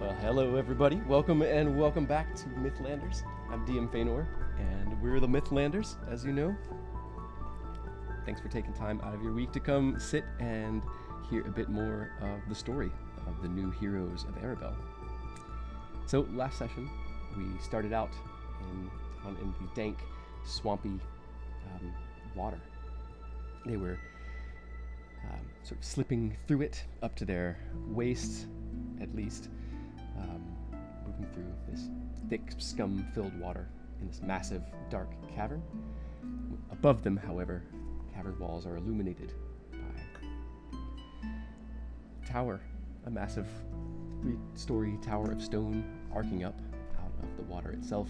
Well, hello everybody. Welcome back to Mythlanders. I'm DM Feanor, and we're the Mythlanders, as you know. Thanks for taking time out of your week to come sit and hear a bit more of the story of the new heroes of Arabelle. So last session, we started out in the dank, swampy water. They were sort of slipping through it up to their waists, at least, moving through this thick, scum-filled water in this massive, dark cavern. Above them, however, cavern walls are illuminated by a tower, a massive 3-story tower of stone arcing up out of the water itself.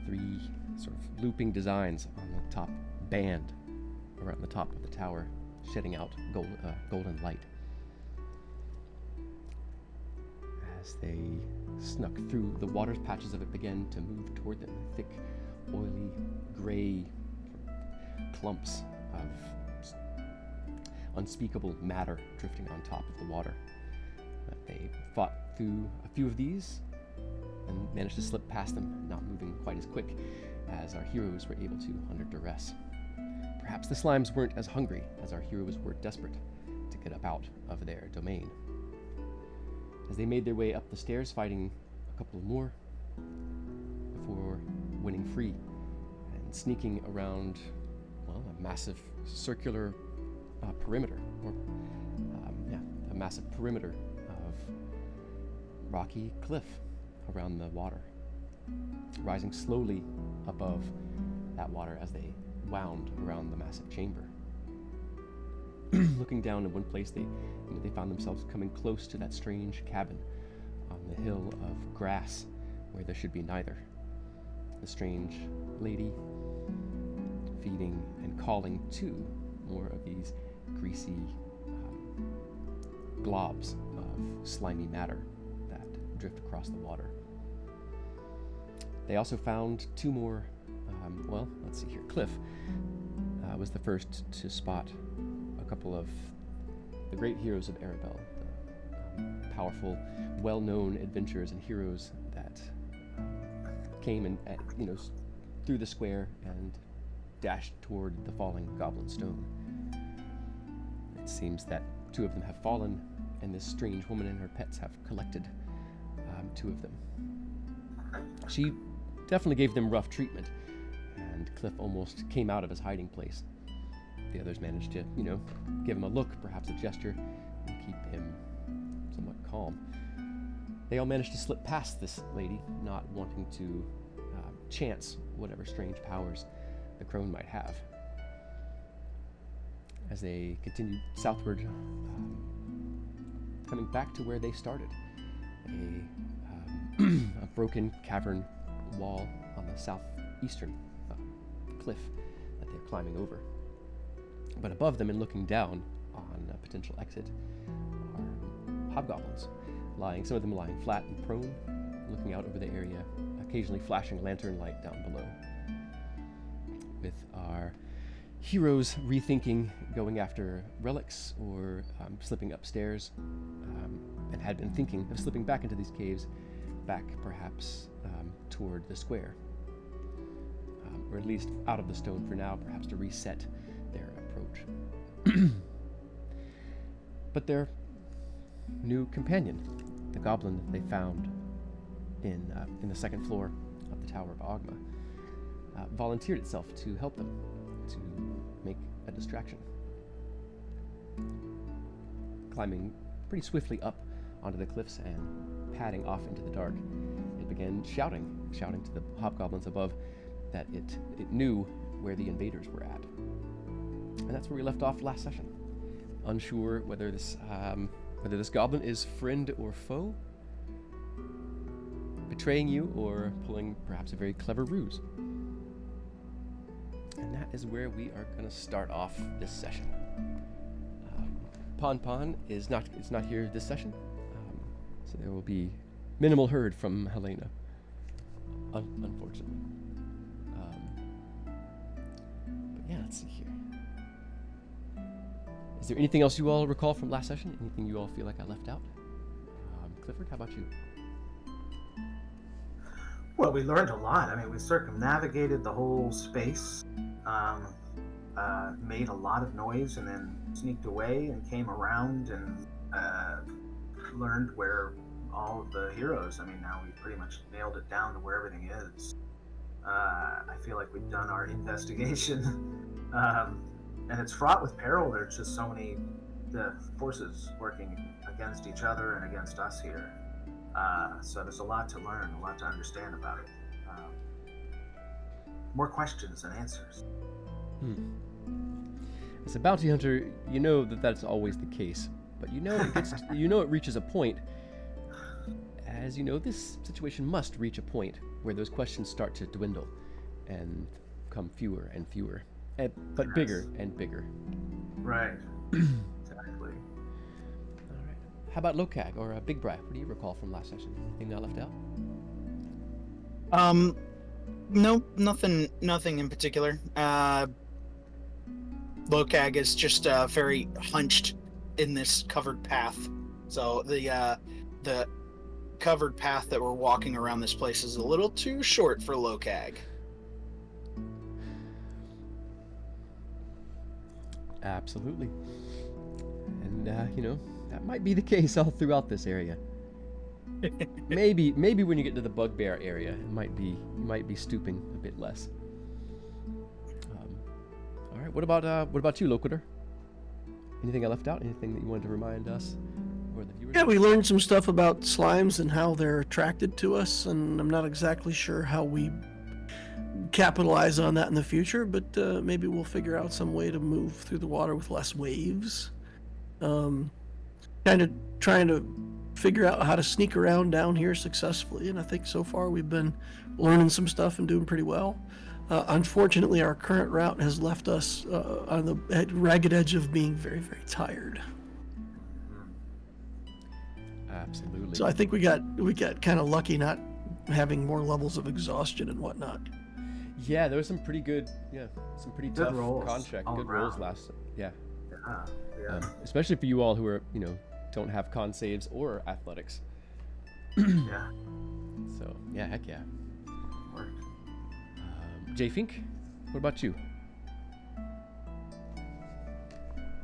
3 sort of looping designs on the top band around the top of the tower, shedding out golden light. As they snuck through, the water patches of it began to move toward them, thick, oily, gray clumps of unspeakable matter drifting on top of the water. They fought through a few of these and managed to slip past them, not moving quite as quick as our heroes were able to under duress. Perhaps the slimes weren't as hungry as our heroes were desperate to get up out of their domain. As they made their way up the stairs, fighting a couple more before winning free and sneaking around, a massive circular perimeter, a massive perimeter of rocky cliff around the water, rising slowly above that water as they wound around the massive chamber. Looking down in one place, they found themselves coming close to that strange cabin on the hill of grass where there should be neither. The strange lady feeding and calling 2 more of these greasy globs of slimy matter that drift across the water. They also found 2 more, let's see here. Cliff was the first to spot a couple of the great heroes of Arabelle, the powerful, well-known adventurers and heroes that came and through the square and dashed toward the falling Goblin Stone. It seems that 2 of them have fallen, and this strange woman and her pets have collected 2 of them. She definitely gave them rough treatment, and Cliff almost came out of his hiding place. The others managed to, give him a look, perhaps a gesture, and keep him somewhat calm. They all managed to slip past this lady, not wanting to chance whatever strange powers the crone might have. As they continued southward, coming back to where they started, a broken cavern wall on the southeastern cliff that they're climbing over. But above them and looking down on a potential exit are hobgoblins, some of them lying flat and prone, looking out over the area, occasionally flashing lantern light down below. With our heroes rethinking going after relics or slipping upstairs, and had been thinking of slipping back into these caves, back perhaps toward the square, or at least out of the stone for now, perhaps to reset their approach. But their new companion, the goblin they found in the 2nd floor of the Tower of Ogma, volunteered itself to help them to make a distraction. Climbing pretty swiftly up onto the cliffs and padding off into the dark, it began shouting to the hobgoblins above that it knew where the invaders were at. And that's where we left off last session. Unsure whether this goblin is friend or foe, betraying you or pulling perhaps a very clever ruse. And that is where we are going to start off this session. Pon is not here this session, so there will be minimal heard from Helena, unfortunately. But yeah, let's see here. Is there anything else you all recall from last session? Anything you all feel like I left out? Clifford, how about you? Well, we learned a lot. I mean, we circumnavigated the whole space, um, made a lot of noise, and then sneaked away and came around and learned where all of the heroes. I mean, now we pretty much nailed it down to where everything is. I feel like we've done our investigation, and it's fraught with peril. There's just so many forces working against each other and against us here. So there's a lot to learn, a lot to understand about it. More questions than answers. As a bounty hunter, you know that that's always the case, but you know it reaches a point. As you know, this situation must reach a point where those questions start to dwindle and become fewer and fewer, but bigger and bigger. Right. Exactly. All right. How about Lokag or Big Bri? What do you recall from last session? Anything I left out? No, nothing in particular. Lokag is just very hunched in this covered path. So the covered path that we're walking around this place is a little too short for Lokag. Absolutely. And that might be the case all throughout this area. maybe when you get to the bugbear area, you might be stooping a bit less. All right. What about you, Loquitur? Anything I left out? Anything that you wanted to remind us or the viewers? Yeah, we learned some stuff about slimes and how they're attracted to us, and I'm not exactly sure how we capitalize on that in the future, but maybe we'll figure out some way to move through the water with less waves. Kind of trying to figure out how to sneak around down here successfully, and I think so far we've been learning some stuff and doing pretty well. Unfortunately, our current route has left us on the ragged edge of being very, very tired. Absolutely. So I think we got kind of lucky not having more levels of exhaustion and whatnot. Yeah, there was some pretty tough rolls contract, good around. rolls last. Yeah. Yeah. Especially for you all who are don't have con saves or athletics. Yeah. So yeah, heck yeah. Worked. J Fink, what about you?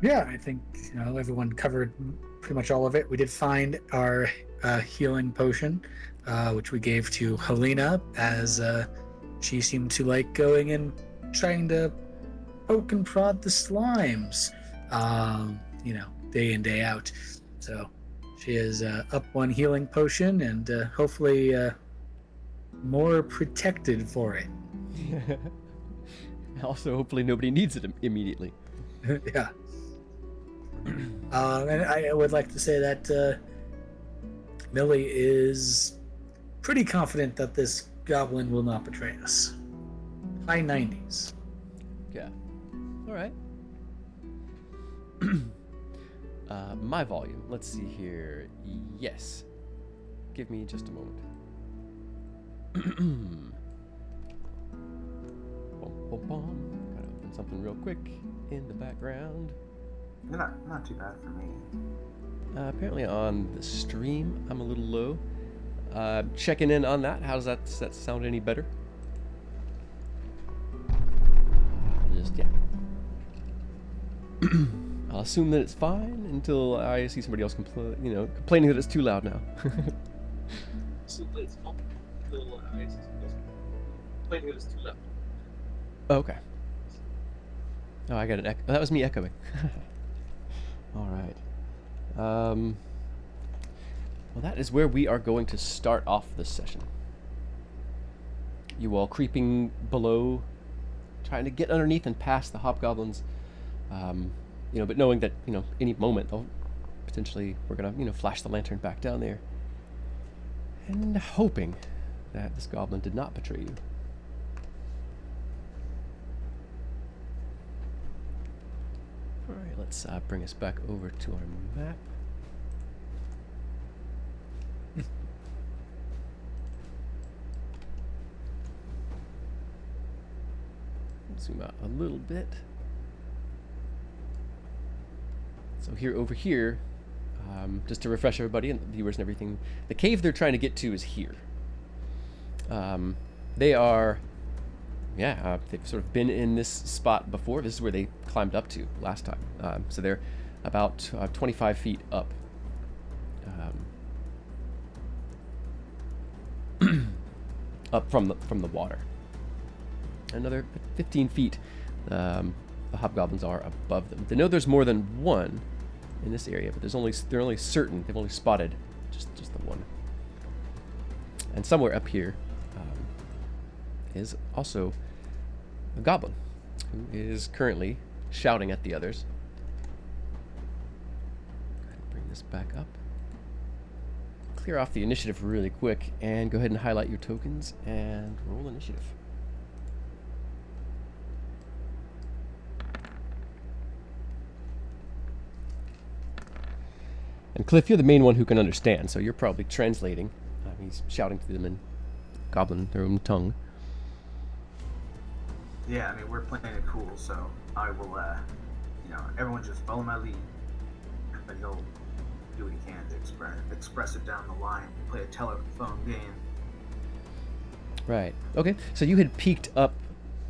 Yeah, I think everyone covered pretty much all of it. We did find our healing potion, which we gave to Helena, as she seemed to like going and trying to poke and prod the slimes, day in, day out. So she is up one healing potion and hopefully more protected for it. Also, hopefully nobody needs it immediately. Yeah. And I would like to say that Millie is pretty confident that this goblin will not betray us. High 90s. Yeah. All right. My volume. Let's see here. Yes. Give me just a moment. Gotta open something real quick in the background. Not too bad for me. Apparently on the stream, I'm a little low. Checking in on that. How does that sound any better? I'll assume that it's fine until I see somebody else complaining that it's too loud now. Okay. Oh, I got an echo. That was me echoing. All right. Well, that is where we are going to start off this session. You all creeping below, trying to get underneath and past the hobgoblins. But knowing that, any moment they'll potentially, we're gonna, flash the lantern back down there. And hoping that this goblin did not betray you. Alright, let's bring us back over to our map. Zoom out a little bit. So over here, Just to refresh everybody and the viewers and everything, the cave they're trying to get to is here. They are, they've sort of been in this spot before. This is where they climbed up to last time. So they're about 25 feet up. Up from the water. Another 15 feet, the hobgoblins are above them. They know there's more than one in this area, but they're only certain. They've only spotted just the one. And somewhere up here is also a goblin who is currently shouting at the others. Go ahead and bring this back up. Clear off the initiative really quick and go ahead and highlight your tokens and roll initiative. And Cliff, you're the main one who can understand, so you're probably translating. He's shouting to them in goblin, their own tongue. Yeah, I mean, we're playing it cool, so I will, everyone just follow my lead. But he'll do what he can to express it down the line. We play a telephone game. Right. Okay. So you had peeked up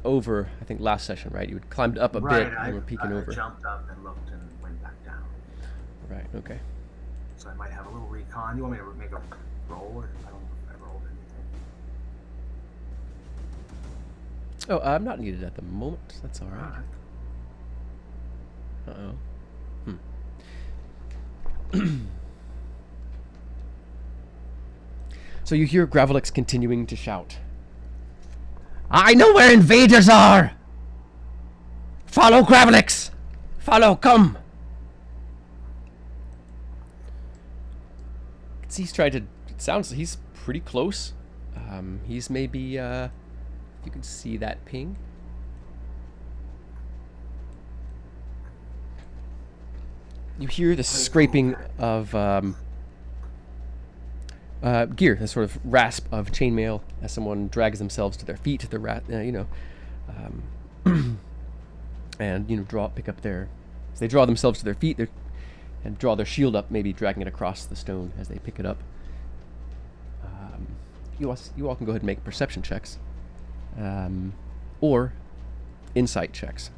over, I think, last session, right? You had climbed up a bit and were peeking over. I jumped up and looked and went back down. Right. Okay. So I might have a little recon. You want me to make a roll? Or I don't know if I rolled anything. Oh, I'm not needed at the moment. That's all right. Uh-oh. So you hear Gravelix continuing to shout. I know where invaders are! Follow Gravelix! Follow, come! He's tried to... It sounds he's pretty close. He's maybe... you can see that ping. You hear the scraping of gear, the sort of rasp of chainmail as someone drags themselves to their feet, and pick up their. As they draw themselves to their feet, and draw their shield up, maybe dragging it across the stone as they pick it up. You all can go ahead and make perception checks, or insight checks.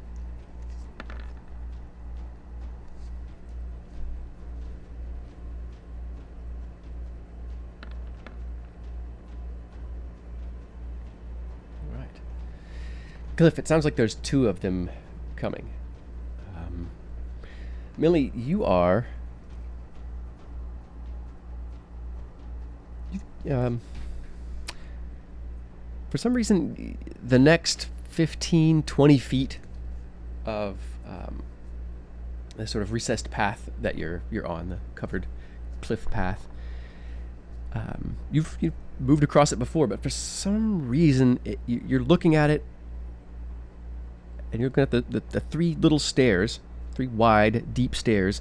Cliff, it sounds like there's two of them coming. Millie, you are... for some reason, the next 15, 20 feet of the sort of recessed path that you're on, the covered cliff path, you've moved across it before, but for some reason, you're looking at it, and you're looking at the three little stairs, three wide, deep stairs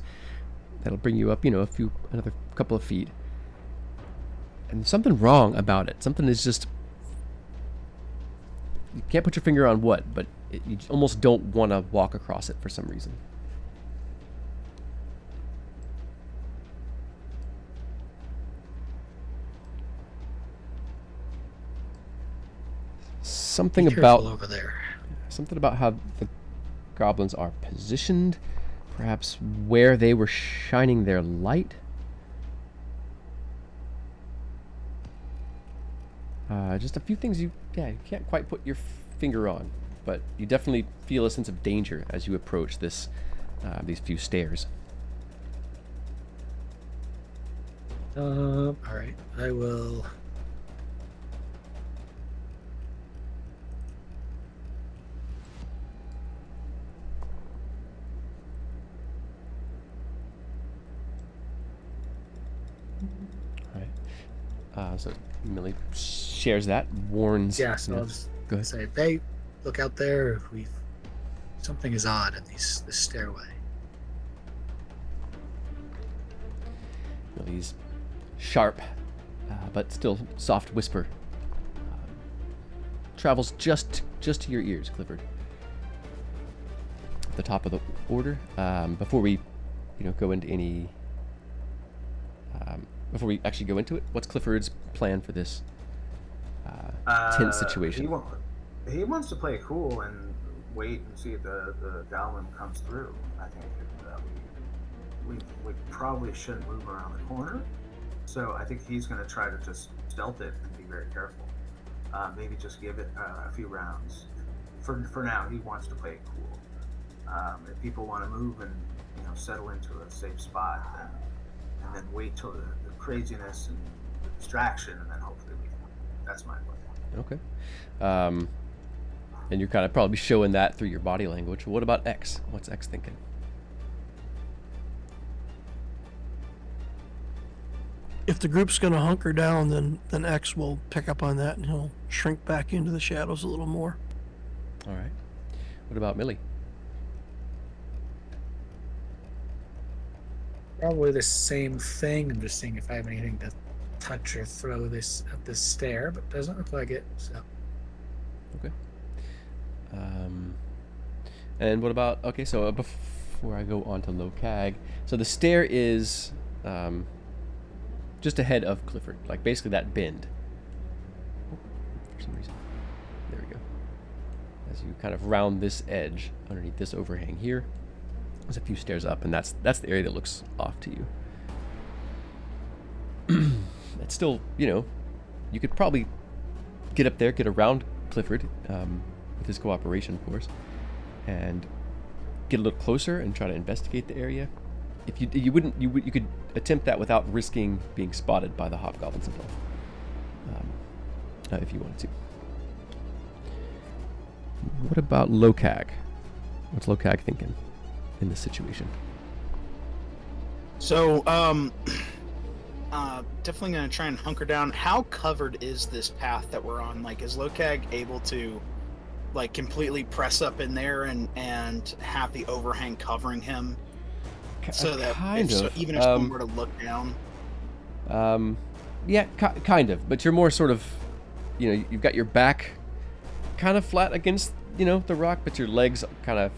that'll bring you up, another couple of feet. And there's something wrong about it. Something is just... You can't put your finger on what, but you almost don't want to walk across it for some reason. Something about over there. Something about how the goblins are positioned, perhaps where they were shining their light. Just a few things you can't quite put your finger on, but you definitely feel a sense of danger as you approach these few stairs. All right, I will. So Millie shares that, warns. Yeah, so I'll just say, "Hey, look out there! Something is odd in this stairway." Millie's sharp, but still soft whisper travels just to your ears, Clifford. At the top of the order, before we, go into any before we actually go into it, what's Clifford's plan for this tense situation? He wants to play it cool and wait and see if the goblin comes through. I think we probably shouldn't move around the corner. So I think he's going to try to just stealth it and be very careful. Maybe just give it a few rounds. For now, he wants to play it cool. If people want to move and settle into a safe spot, and then wait till the craziness and the distraction, and then hopefully we can. That's my plan. Okay. And you're kind of probably showing that through your body language. What about X? What's X thinking? If the group's going to hunker down, then X will pick up on that and he'll shrink back into the shadows a little more. All right. What about Millie? Probably the same thing. I'm just seeing if I have anything to touch or throw this at this stair, but doesn't look like it. So. Okay. And what about? Okay, so before I go on to Locag, so the stair is just ahead of Clifford, like basically that bend. Oh, for some reason, there we go. As you kind of round this edge underneath this overhang here, there's a few stairs up, and that's the area that looks off to you. It's still, you could probably get up there, get around Clifford, with his cooperation, of course, and get a little closer and try to investigate the area. If you could attempt that without risking being spotted by the hobgoblins involved, if you wanted to. What about Locag? What's Locag thinking in this situation? So, definitely gonna try and hunker down. How covered is this path that we're on? Like, is Locag able to, like, completely press up in there and have the overhang covering him, so that even if someone were to look down? Yeah, kind of. But you're more sort of, you've got your back kind of flat against, the rock, but your legs kind of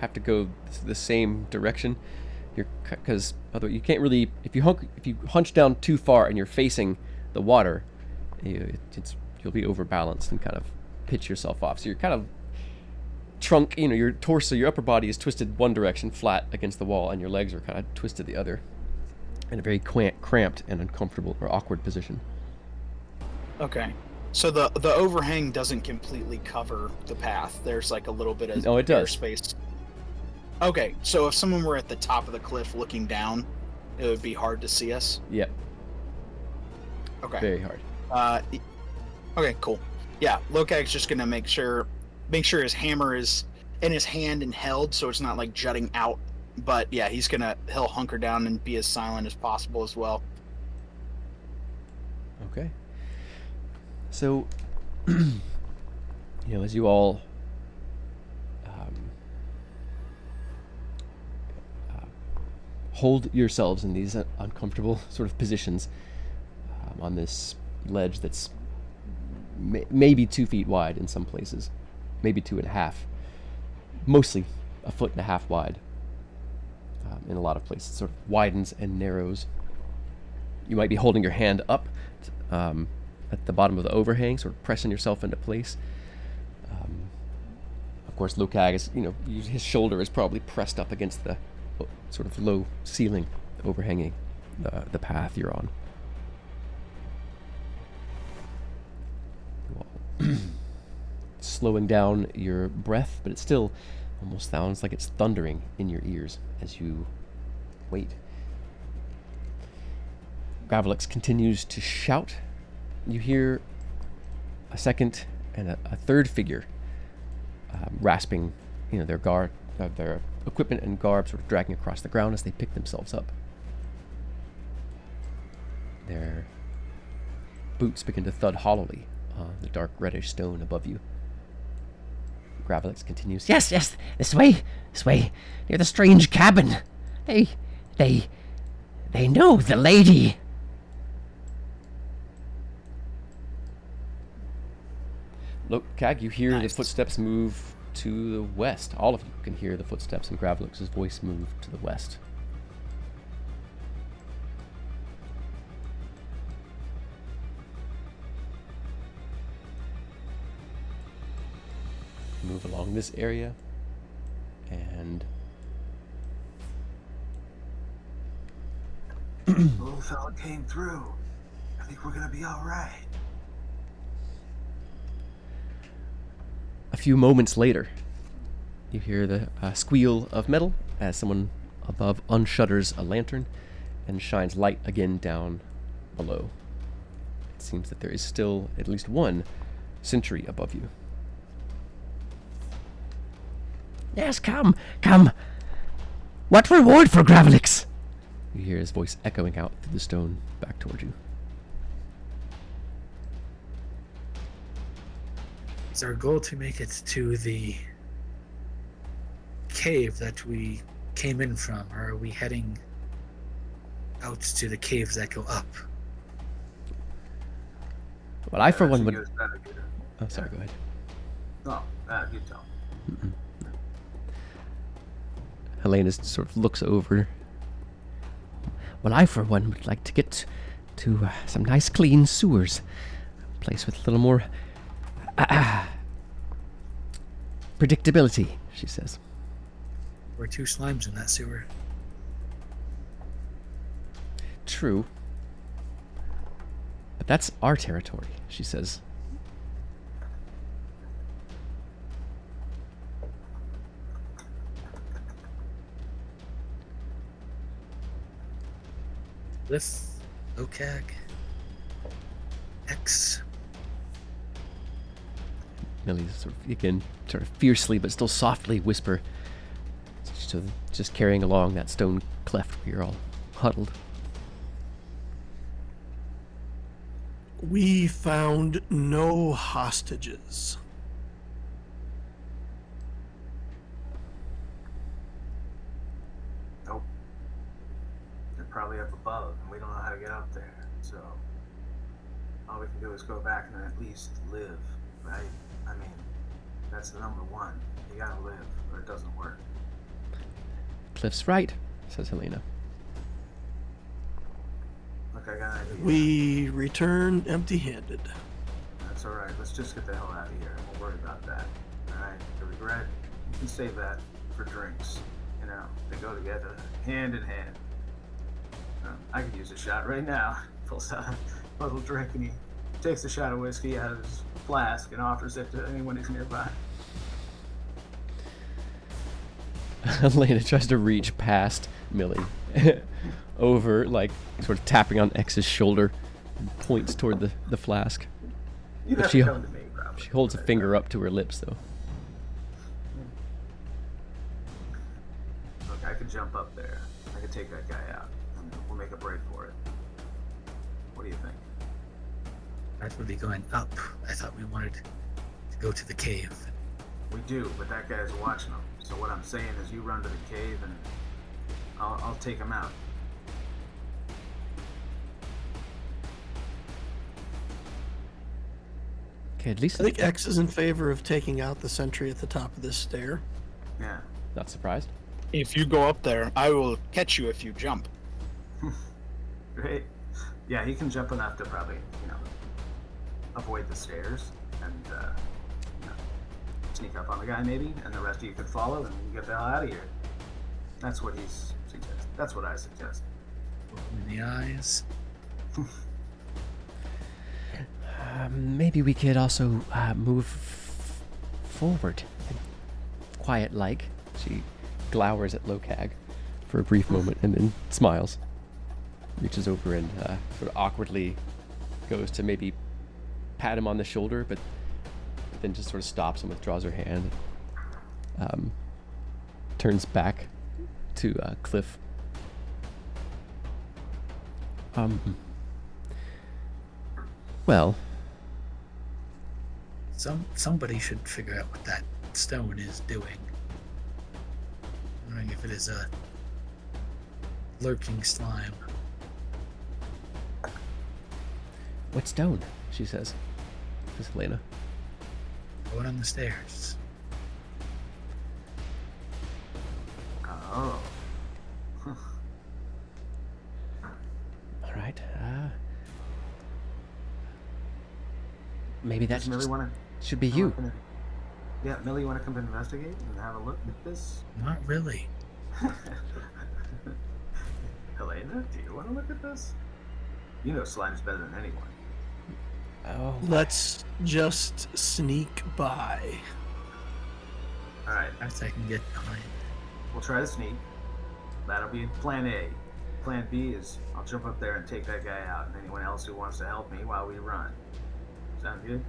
have to go the same direction. Because otherwise you can't really, if you hunch down too far and you're facing the water, you'll be overbalanced and kind of pitch yourself off. So you're kind of trunk, your torso, your upper body is twisted one direction, flat against the wall, and your legs are kind of twisted the other, in a very cramped and uncomfortable or awkward position. Okay. So the overhang doesn't completely cover the path. There's like a little bit of it does. Space. Okay, so if someone were at the top of the cliff looking down, it would be hard to see us? Yeah. Okay. Very hard. Okay, cool. Yeah, Locag's just gonna make sure his hammer is in his hand and held, so it's not like jutting out. But yeah, he'll hunker down and be as silent as possible as well. Okay. So, as you all hold yourselves in these uncomfortable sort of positions on this ledge that's maybe 2 feet wide in some places, maybe 2.5, mostly 1.5 feet wide. In a lot of places, it sort of widens and narrows. You might be holding your hand up at the bottom of the overhang, sort of pressing yourself into place. Of course, Locag is, his shoulder is probably pressed up against the sort of low ceiling overhanging the path you're on. Slowing down your breath, but it still almost sounds like it's thundering in your ears as you wait. Gravelix continues to shout. You hear a second and a third figure rasping, their equipment and garb sort of dragging across the ground as they pick themselves up. Their boots begin to thud hollowly on the dark reddish stone above you. Gravelix continues. Yes, this way, near the strange cabin. They know the lady. Look, Cag, you hear Nice. the footsteps move to the west. All of you can hear the footsteps and Gravelix's voice move to the west. move along this area. And Little fella came through. I think we're gonna be all right. a few moments later, you hear the squeal of metal as someone above unshutters a lantern and shines light again down below. It seems that there is still at least one sentry above you. Yes, come, come. What reward for Gravelix? You hear his voice echoing out through the stone back toward you. Is our goal to make it to the cave that we came in from, or are we heading out to the caves that go up? Well, I for one Actually would... goes better, Peter. Oh, sorry, go ahead. No, you tell. Helena sort of looks over. Well, I for one would like to get to some nice clean sewers. A place with a little more predictability, she says. We're two slimes in that sewer. True. But that's our territory, she says. This, Okag, X. Millie sort of, again, sort of fiercely but still softly whisper. So just carrying along that stone cleft where you're all huddled. We found no hostages. Nope. They're probably up above, and we don't know how to get up there. So all we can do is go back and at least live, right? I mean, that's the number one. You gotta live, or it doesn't work. Cliff's right, says Helena. Look, I got an idea. We return empty-handed. That's all right. Let's just get the hell out of here. We'll worry about that. All right. The regret, you can save that for drinks. You know, they go together, hand in hand. I could use a shot right now. Pulls out a little drink and he takes a shot of whiskey out of his flask and offers it to anyone who's nearby. Helena tries to reach past Millie over, like, sort of tapping on X's shoulder and points toward the flask. You'd But have she- to come to me, probably. She holds a finger up to her lips, though. Look, I could jump up there. I could take that guy out. And we'll make a break for it. What do you think? That would be going up. I thought we wanted to go to the cave. We do, but that guy's watching them. So what I'm saying is you run to the cave and I'll take him out. Okay, at least I think X is in favor of taking out the sentry at the top of this stair. Yeah. not surprised. If you go up there, I will catch you if you jump. Great. Yeah, he can jump enough to probably, avoid the stairs and, sneak up on the guy maybe, and the rest of you could follow and get the hell out of here. That's what he's suggesting. That's what I suggest. In the eyes. Maybe we could also move forward, quiet-like. She glowers at Lokag for a brief moment and then smiles. Reaches over and sort of awkwardly goes to maybe pat him on the shoulder, but then just sort of stops and withdraws her hand. Turns back to Cliff. Well, Somebody should figure out what that stone is doing. I'm wondering if it is a lurking slime. what stone? She says. Says Helena. Going on the stairs. Oh. All right. Maybe that Does Millie want to? should be you. Yeah, Millie, you want to come investigate and have a look at this? Not really. Helena, do you want to look at this? You know slime's better than anyone. Oh. Let's just sneak by. All right, Perhaps I can get behind. we'll try to sneak. That'll be plan A. Plan B is I'll jump up there and take that guy out, and anyone else who wants to help me while we run. Sound good?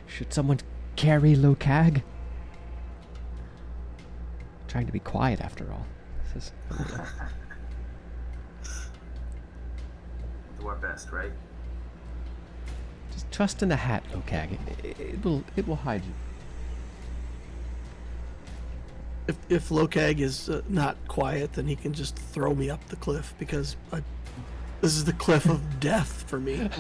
Should someone carry Lokag? Trying to be quiet after all. This is Do our best, right? just trust in the hat, Lokag. It will hide you. If Lokag is not quiet, then he can just throw me up the cliff because this is the cliff of death for me.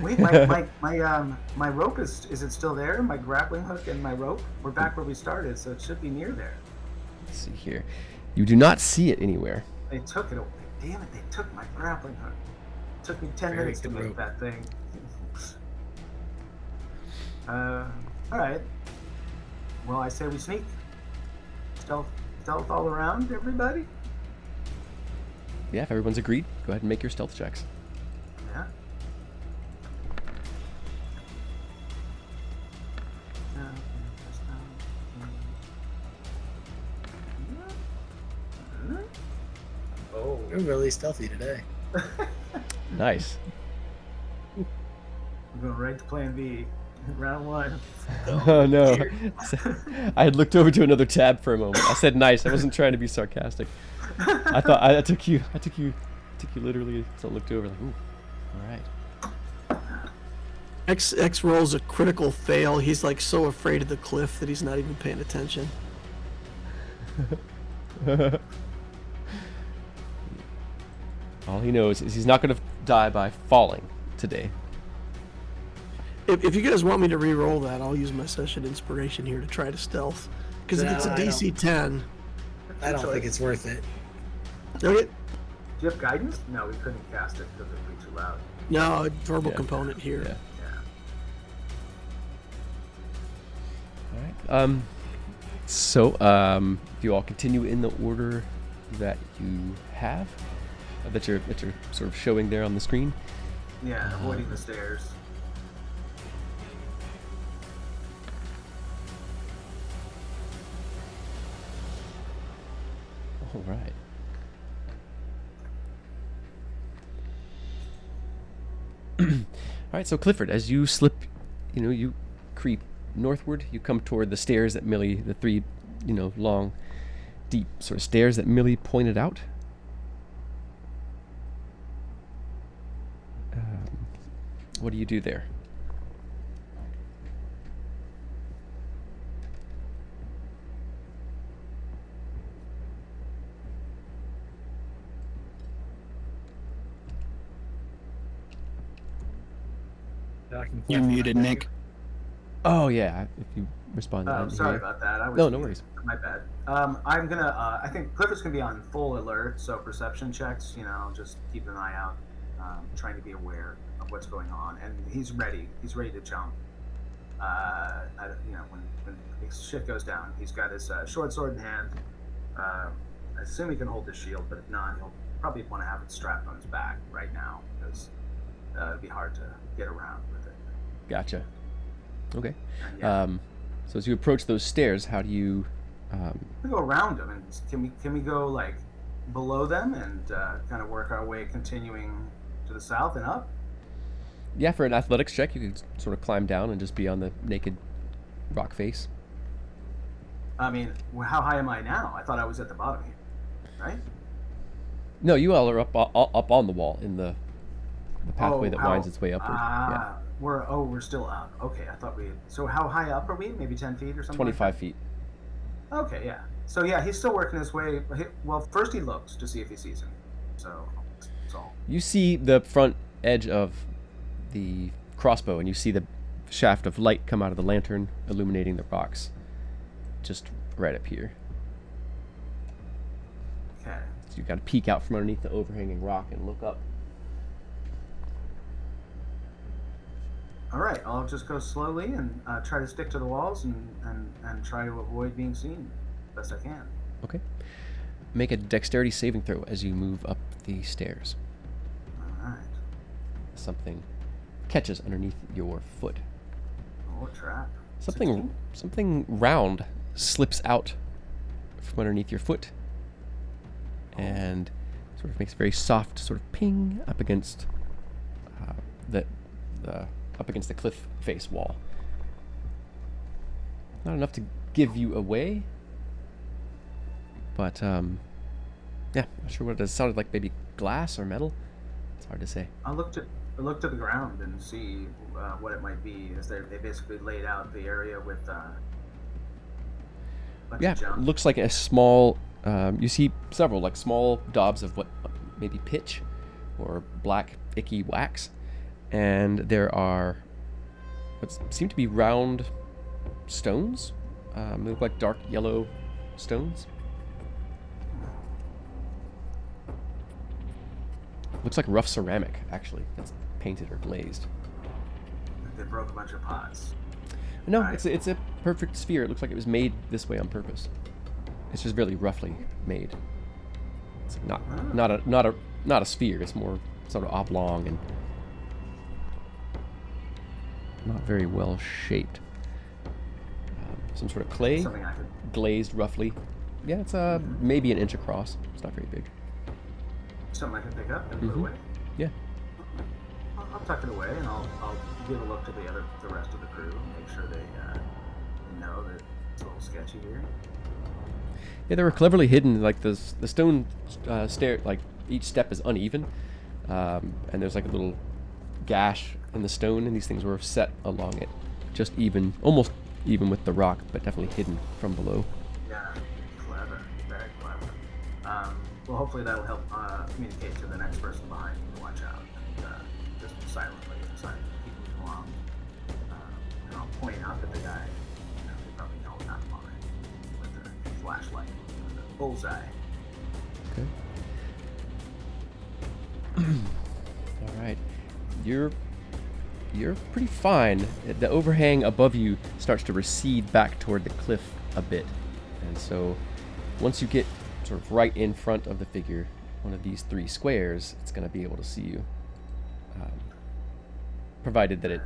Wait, my rope is it still there? My grappling hook and my rope? We're back where we started, so it should be near there. Let's see here. You do not see it anywhere. They took it away. Damn it, they took my grappling hook. It took me 10 Very minutes to good make rope. that thing. Alright. Well, I say we sneak. Stealth all around, everybody? Yeah, if everyone's agreed, go ahead and make your stealth checks. Yeah. Oh. We're really stealthy today. Nice. I'm going right to plan B. Round 1. Oh no. I had looked over to another tab for a moment. I said nice. I wasn't trying to be sarcastic. I thought I took you literally. So I looked over like, ooh, all right. X rolls a critical fail. He's like so afraid of the cliff that he's not even paying attention. All he knows is he's not going to die by falling today. If you guys want me to re-roll that, I'll use my session inspiration here to try to stealth. Because if No, it's a I DC 10, I don't think it's worth it. okay, Do you have guidance? No, we couldn't cast it because it would be too loud. no verbal Yeah. component here. Yeah. Yeah. All right. So if you all continue in the order that you have, that you're sort of showing there on the screen. Yeah, avoiding the stairs. All right. All right, so Clifford, as you slip, you creep northward, you come toward the stairs that Millie, the three, long, deep sort of stairs that Millie pointed out. What do you do there? You're muted, Nick. Oh yeah, if you respond to that. Oh, sorry about that. I was No worries. My bad. I'm gonna. I think Clifford's gonna be on full alert, so perception checks. Just keep an eye out, trying to be aware of what's going on, and he's ready. He's ready to jump. When shit goes down, he's got his short sword in hand. I assume he can hold his shield, but if not, he'll probably want to have it strapped on his back right now because it'd be hard to get around with it. Gotcha. Okay. And, yeah. So as you approach those stairs, how do you? We go around them, and can we go like below them and kind of work our way, continuing to the south and up? Yeah, for an athletics check, you can sort of climb down and just be on the naked rock face. I mean, how high am I now? I thought I was at the bottom here, right? No, you all are up on the wall in the pathway that winds its way upward. Yeah, We're still up. Okay, I thought we. So how high up are we? Maybe 10 feet or something. 25 feet. Okay, yeah. So yeah, he's still working his way. Well, first he looks to see if he sees him. So that's all. You see the front edge of the crossbow, and you see the shaft of light come out of the lantern, illuminating the rocks, just right up here. Okay. So you've got to peek out from underneath the overhanging rock and look up. All right, I'll just go slowly and try to stick to the walls and try to avoid being seen best I can. Okay. Make a dexterity saving throw as you move up the stairs. All right. Something catches underneath your foot. Oh, a trap. Something round slips out from underneath your foot and sort of makes a very soft sort of ping up against the cliff face wall. Not enough to give you away, but yeah, not sure what it does. It sounded like maybe glass or metal. It's hard to say. I looked at the ground and see what it might be. Is they basically laid out the area with bunch Yeah, of junk. looks like a small. You see several like small daubs of what maybe pitch or black icky wax, and there are what seem to be round stones. They look like dark yellow stones. Looks like rough ceramic, actually, that's painted or glazed. They broke a bunch of pots. No, Right. it's a perfect sphere. It looks like it was made this way on purpose. It's just really roughly made. It's like not a sphere. It's more sort of oblong and not very well shaped. Some sort of clay, Something I could. glazed roughly. Yeah, it's maybe an inch across. It's not very big. Something I can pick up and put Mhm. away. Yeah. I'll tuck it away and I'll give a look to the rest of the crew and make sure they know that it's a little sketchy here. Yeah, they were cleverly hidden. Like the stone stair, like each step is uneven, and there's like a little gash in the stone, and these things were set along it, just even, almost even with the rock, but definitely hidden from below. Yeah, clever, very clever. Well, hopefully that'll help communicate to the next person behind me to watch out and just silently keep moving along. And I'll point out that the guy, they probably know not mine, with the flashlight, with the bullseye. Okay. All right, you're pretty fine. The overhang above you starts to recede back toward the cliff a bit, and so once you get sort of right in front of the figure, one of these three squares, it's going to be able to see you, provided that it,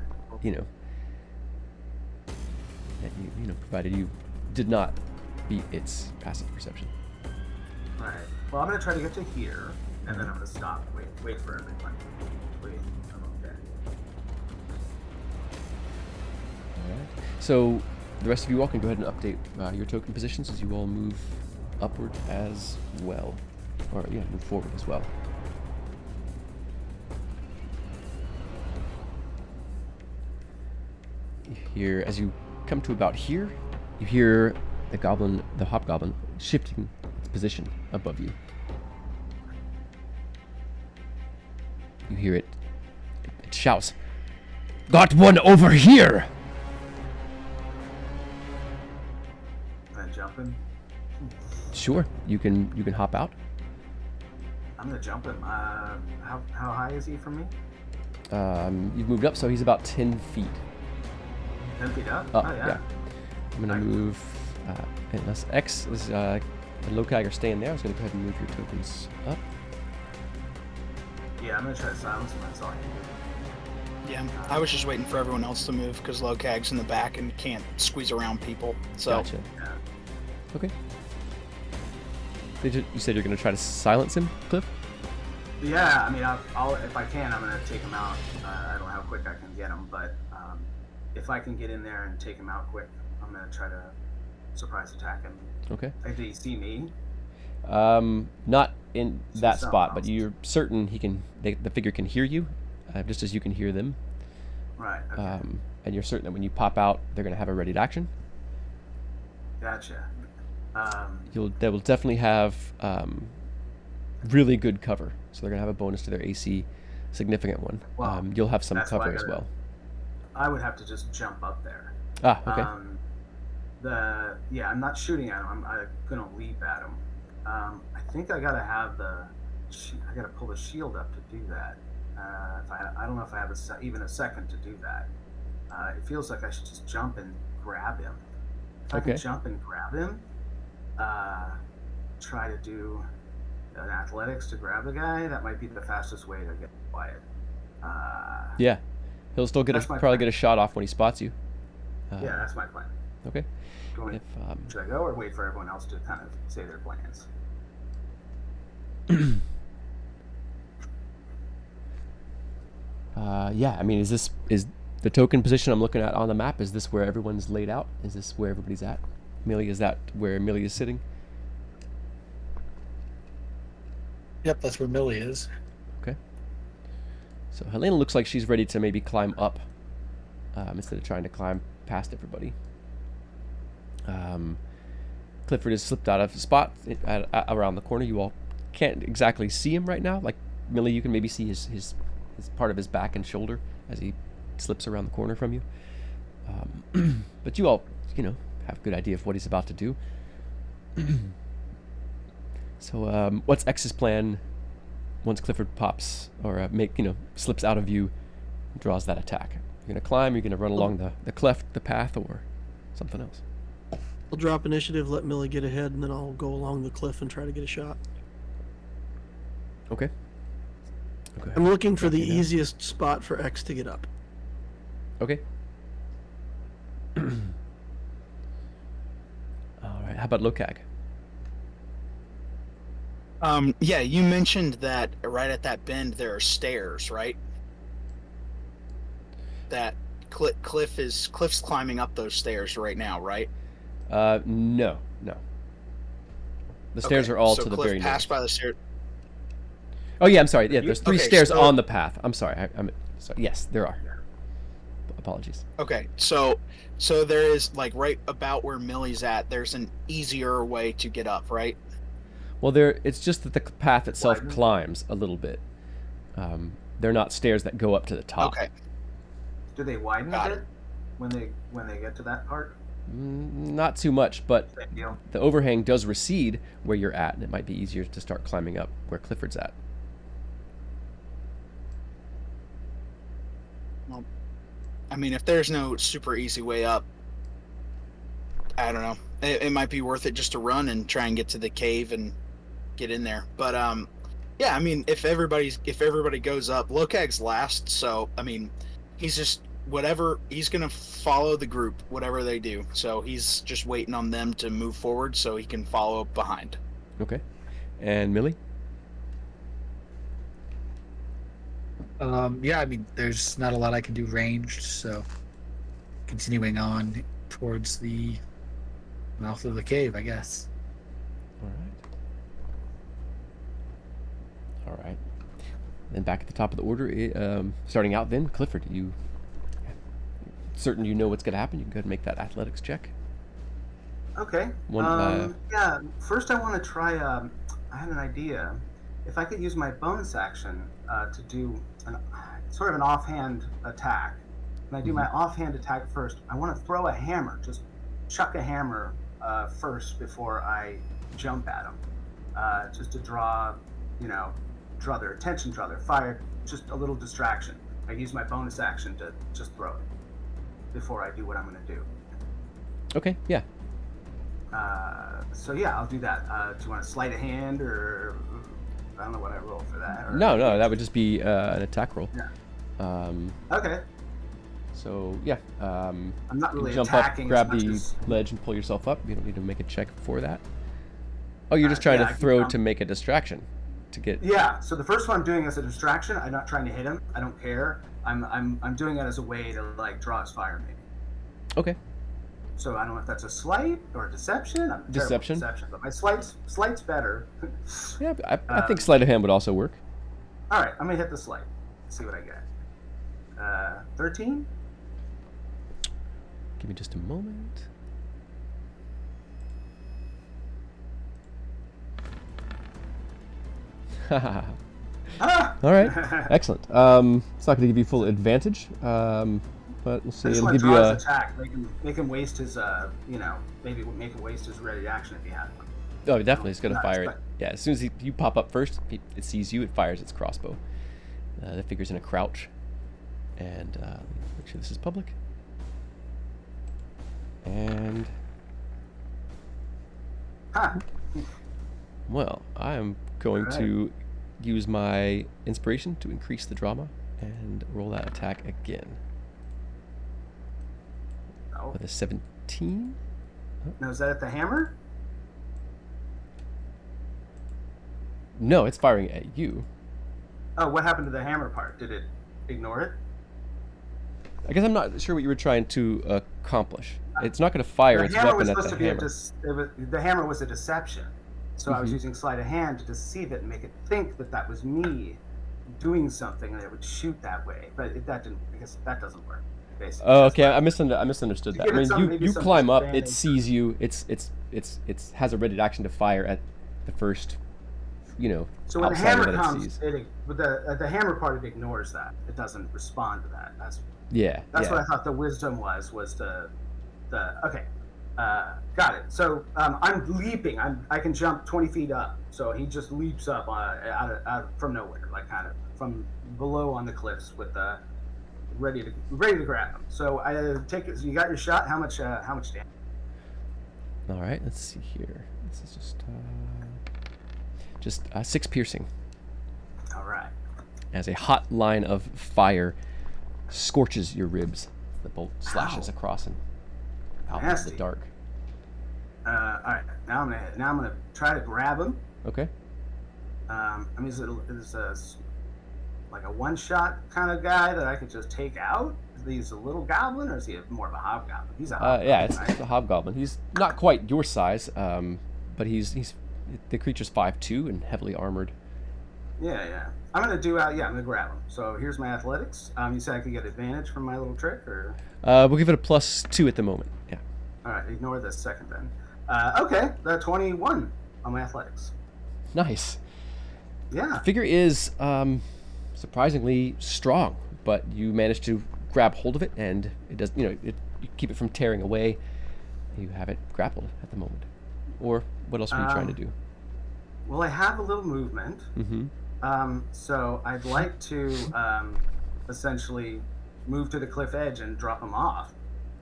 provided you did not beat its passive perception. Alright. Well, I'm gonna try to get to here, and then I'm gonna stop. Wait for everyone. Wait. I'm okay. All right. So the rest of you all can go ahead and update your token positions as you all move upward as well, or move forward as well. Here, as you come to about here, you hear the hobgoblin, shifting its position above you. You hear it. It shouts, "Got one over here!" Am I jumping? Sure, you can hop out. I'm gonna jump him. How high is he from me? You've moved up, so he's about 10 feet 10 feet up? up. Oh, yeah. I'm gonna move. Unless X is and Lokag are staying there, I was gonna go ahead and move your tokens up. Yeah, I'm gonna try to silence him. That's all I can do. Yeah, I was just waiting for everyone else to move because Lokag's in the back and can't squeeze around people. So Gotcha. Yeah. Okay. You said you're gonna try to silence him, Cliff? Yeah, I mean, I'll if I can, I'm gonna take him out. I don't know how quick I can get him, but if I can get in there and take him out quick, I'm gonna try to surprise attack him. Okay. Did he see me? Not in that something spot, but else. you're certain the figure can hear you, just as you can hear them. Right. Okay. And you're certain that when you pop out, they're gonna have a ready to action. Gotcha. They will definitely have really good cover, so they're gonna have a bonus to their AC, significant one. Well, You'll have some that's why I cover as gotta- well. I would have to just jump up there. Ah, okay. I'm not shooting at him. I'm gonna leap at him. I think I gotta have I gotta pull the shield up to do that. I don't know if I have even a second to do that. it feels like I should just jump and grab him. If I Okay. can jump and grab him, try to do an athletics to grab the guy, that might be the fastest way to get quiet. Yeah. He'll still That's my probably plan. get a shot off when he spots you. Yeah, that's my plan. Okay. Going, If should I go or wait for everyone else to kind of say their plans? yeah, I mean, is the token position I'm looking at on the map? Is this where everyone's laid out? Is this where everybody's at? Millie, is that where Millie is sitting? Yep, that's where Millie is. Okay. So Helena looks like she's ready to maybe climb up instead of trying to climb past everybody. Clifford has slipped out of his spot around the corner. You all can't exactly see him right now. Like Millie, you can maybe see his part of his back and shoulder as he slips around the corner from you. But you all, have a good idea of what he's about to do. So, what's X's plan once Clifford pops or slips out of view, draws that attack? You're gonna climb. You're gonna run along the cleft, the path, or something else. I'll drop initiative, let Millie get ahead, and then I'll go along the cliff and try to get a shot. Okay. Okay. I'm looking for the Copy that. easiest spot for X to get up. Okay. All right. How about Lokag? Yeah, you mentioned that right at that bend there are stairs, right? That Cliff's climbing up those stairs right now, right? No. The stairs Okay, are all so to the Cliff very passed north. by the stairs. Oh yeah, I'm sorry. Yeah, there's 3 Okay, stairs so- on the path. I'm sorry. I'm sorry. Yes, there are. Apologies. Okay, so there is like right about where Millie's at. There's an easier way to get up, right? Well, it's just that the path itself Widen. climbs a little bit. They're not stairs that go up to the top. Okay. Do they widen Got a bit when they get to that part? Not too much, but Same deal. the overhang does recede where you're at, and it might be easier to start climbing up where Clifford's at. Well, I mean, if there's no super easy way up, I don't know. It might be worth it just to run and try and get to the cave and get in there. But yeah, I mean, if everybody goes up, Lokag's last, so I mean, he's just he's gonna follow the group, whatever they do. So he's just waiting on them to move forward so he can follow behind. Okay. And Millie? Yeah, I mean, there's not a lot I can do ranged, so continuing on towards the mouth of the cave, I guess. All right. Then back at the top of the order, starting out then, Clifford, you certain you know what's going to happen? You can go ahead and make that athletics check. Okay. Yeah. First, I want to try. I had an idea. If I could use my bonus action to do sort of an offhand attack. When I do my offhand attack first, I want to throw a hammer. Just chuck a hammer first before I jump at them, just to draw their attention, draw their fire, just a little distraction. I use my bonus action to just throw it before I do what I'm going to do. Okay, yeah. So yeah, I'll do that. Do you want to sleight of hand, or I don't know what I roll for that? Or... No, that would just be an attack roll. Yeah. Okay. So yeah, I'm not really jump up, attacking. grab as the much as... ledge, and pull yourself up. You don't need to make a check for that. Oh, you're just trying yeah, to I can throw jump. to make a distraction, to get. Yeah. So the first one I'm doing as a distraction. I'm not trying to hit him. I don't care. I'm doing it as a way to like draw his fire, maybe. Okay. So I don't know if that's a sleight or a deception. I'm terrible at Deception. Deception, but my slight's better. Yeah, I think sleight of hand would also work. All right, I'm gonna hit the sleight. See what I get. 13. Give me just a moment. Ah! All right, excellent. It's not going to give you full advantage, but we'll see. I just It'll want give to you draw a. his attack. Make him waste his, maybe make him waste his ready action if he had one. Oh, definitely, it's going to Not fire it. expect- Yeah, as soon as you pop up first, it sees you. It fires its crossbow. The figure's in a crouch, and make sure this is public. And Huh. well, I am going Alright. to use my inspiration to increase the drama and roll that attack again Oh. with a 17. Now, is that at the hammer? No, it's firing at you. Oh, what happened to the hammer part? Did it ignore it? I guess I'm not sure what you were trying to accomplish. It's not going to fire The its hammer was weapon at supposed the to be hammer. the hammer was a deception. So I was Mhm. using sleight of hand to deceive it and make it think that that was me doing something and it would shoot that way. But that didn't, because that doesn't work. Basically. Oh, That's okay. why- I misunderstood To that. give I it mean, some- maybe you some climb up, it disadvantage. sees you. It's has a ready action to fire at the first, So when the outsider hammer that it comes, sees. with the hammer part, it ignores that. It doesn't respond to that. That's Yeah. what I Yeah. thought the wisdom was the okay. Got it. So I'm leaping. I can jump 20 feet up. So he just leaps up out from nowhere, like kind of from below on the cliffs with ready to grab him. So I take it. So you got your shot. How much damage? All right. Let's see here. This is just 6 piercing All right. as a hot line of fire scorches your ribs. The bolt slashes Ow. across and out into Nasty. the dark. All right. Now I'm gonna try to grab him. Okay. I mean, is like a one-shot kind of guy that I could just take out? Is he a little goblin, or is he more of a hobgoblin? He's a hobgoblin, Yeah, it's right? a hobgoblin. He's not quite your size, but he's the creature's 5'2" and heavily armored. Yeah. I'm gonna grab him. So here's my athletics. You said I could get advantage from my little trick, or We'll give it a +2 at the moment. Yeah. all right, ignore this second then. Okay, 21 on my athletics. Nice. Yeah. Figure is surprisingly strong, but you manage to grab hold of it, and it does. You keep it from tearing away. You have it grappled at the moment. Or what else are you trying to do? Well, I have a little movement. Mm-hmm. So I'd like to essentially move to the cliff edge and drop him off.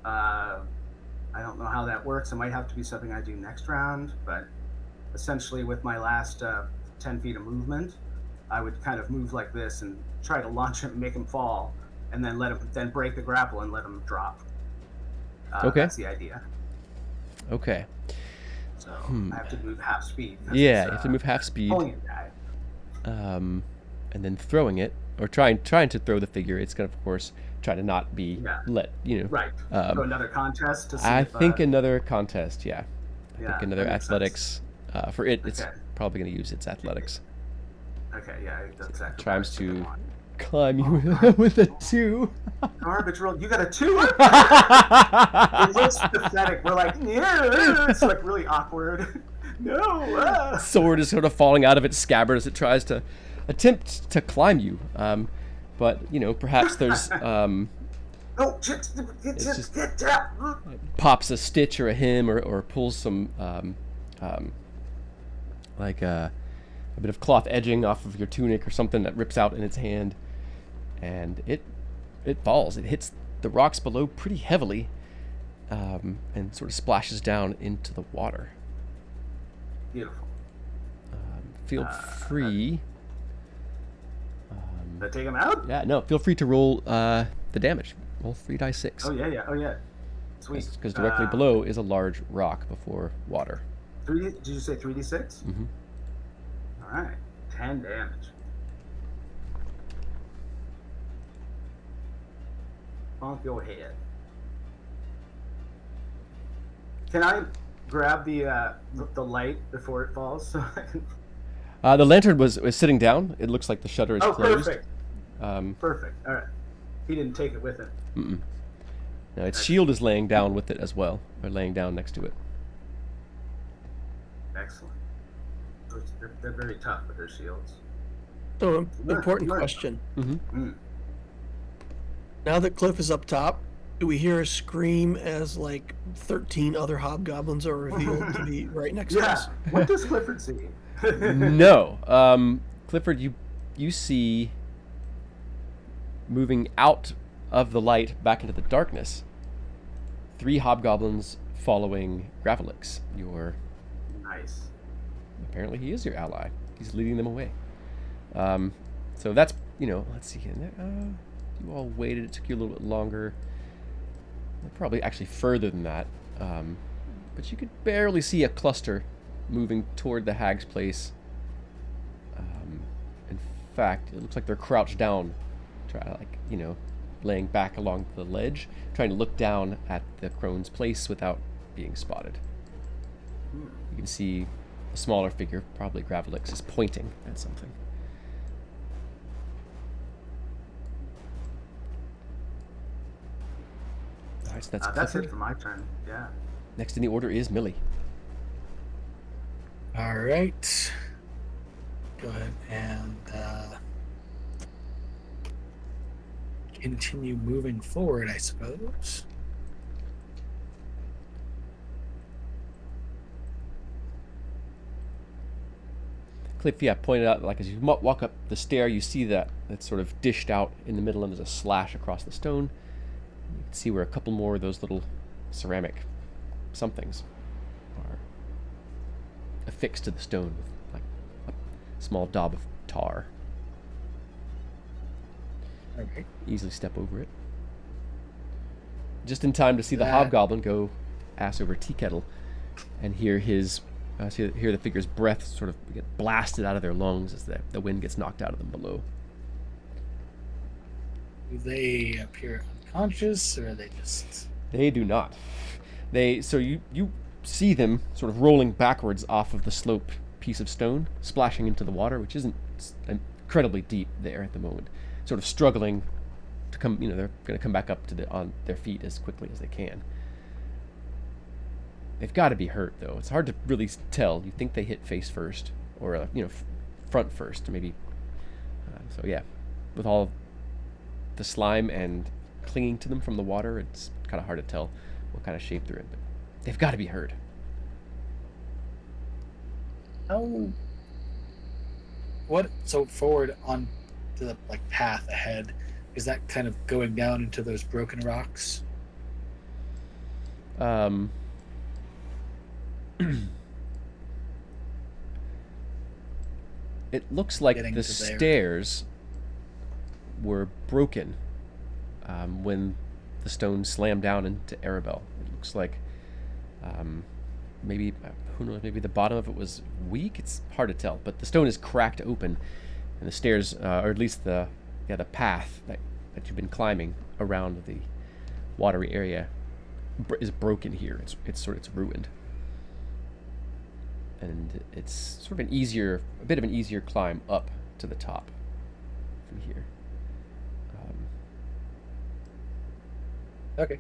I don't know how that works. It might have to be something I do next round, but essentially with my last 10 feet of movement, I would kind of move like this and try to launch him, make him fall, and then break the grapple and let him drop. Okay. That's the idea. Okay. So I have to move half speed. 'cause Yeah, it's, you have to move half speed, pulling a guy. and then throwing it, or trying to throw the figure. It's gonna, of course, try to not be Yeah. Right. So another contest to see I if, think another contest. Yeah. I yeah, think another that makes athletics. For it, it's Okay. probably gonna use its athletics. Okay, yeah, that's exactly. Tries what I was to thinking. climb you Oh, with a 2. Garbage roll. You got a 2? It looks pathetic. We're like, yeah, it's like really awkward. No. Sword is sort of falling out of its scabbard as it tries to attempt to climb you. But perhaps there's Oh, just- get down. pops a stitch or a hem or pulls some like a bit of cloth edging off of your tunic or something that rips out in its hand, and it falls. It hits the rocks below pretty heavily, and sort of splashes down into the water. Beautiful. Feel free. Did I take him out? Yeah, no. Feel free to roll the damage. Roll 3d6. Oh yeah. Sweet. Because directly below is a large rock before water. Did you say 3d6? Mm-hmm. All right. 10 damage. Bonk your head. Can I grab the light before it falls? So I can... The lantern was sitting down. It looks like the shutter is Oh, closed. perfect. Um, Perfect. All right. He didn't take it with him. mm-mm. Now its shield is laying down with it as well, or laying down next to it. Excellent. They're very tough with their shields. So, important Learn. question. Mm-hmm. Now that Cliff is up top, do we hear a scream as like 13 other hobgoblins are revealed to be right next to Yeah. us? What does Clifford see? No, Clifford, you see moving out of the light back into the darkness 3 hobgoblins following Gravelix. Nice. Apparently he is your ally. He's leading them away. So that's, let's see. You all waited. It took you a little bit longer. Probably actually further than that. But you could barely see a cluster moving toward the hag's place. In fact, it looks like they're crouched down, laying back along the ledge, trying to look down at the crone's place without being spotted. You can see a smaller figure, probably Gravelix, is pointing at something. All right, so that's it for my turn. Yeah. Next in the order is Millie. All right. Go ahead and continue moving forward, I suppose. Cliff, yeah, pointed out, like, as you walk up the stair, you see that it's sort of dished out in the middle, and there's a slash across the stone. You can see where a couple more of those little ceramic somethings are affixed to the stone with, like, a small daub of tar. Okay. Easily step over it. Just in time to see the hobgoblin go ass over tea kettle and hear his... hear the figure's breath sort of get blasted out of their lungs as the wind gets knocked out of them below. Do they appear unconscious, or are they just... They do not. So you see them sort of rolling backwards off of the slope piece of stone, splashing into the water, which isn't incredibly deep there at the moment. Sort of struggling to come, they're going to come back up on their feet as quickly as they can. They've got to be hurt, though. It's hard to really tell. You think they hit face first, or front first, maybe. So yeah, with all the slime and clinging to them from the water, it's kind of hard to tell what kind of shape they're in. But they've got to be hurt. So forward on the path ahead, is that kind of going down into those broken rocks? It looks like the stairs were broken when the stone slammed down into Arabelle. It looks like maybe, who knows, maybe the bottom of it was weak. It's hard to tell, but the stone is cracked open, and the stairs, or at least the path that you've been climbing around the watery area is broken here. It's ruined. And it's sort of a bit of an easier climb up to the top from here. Okay.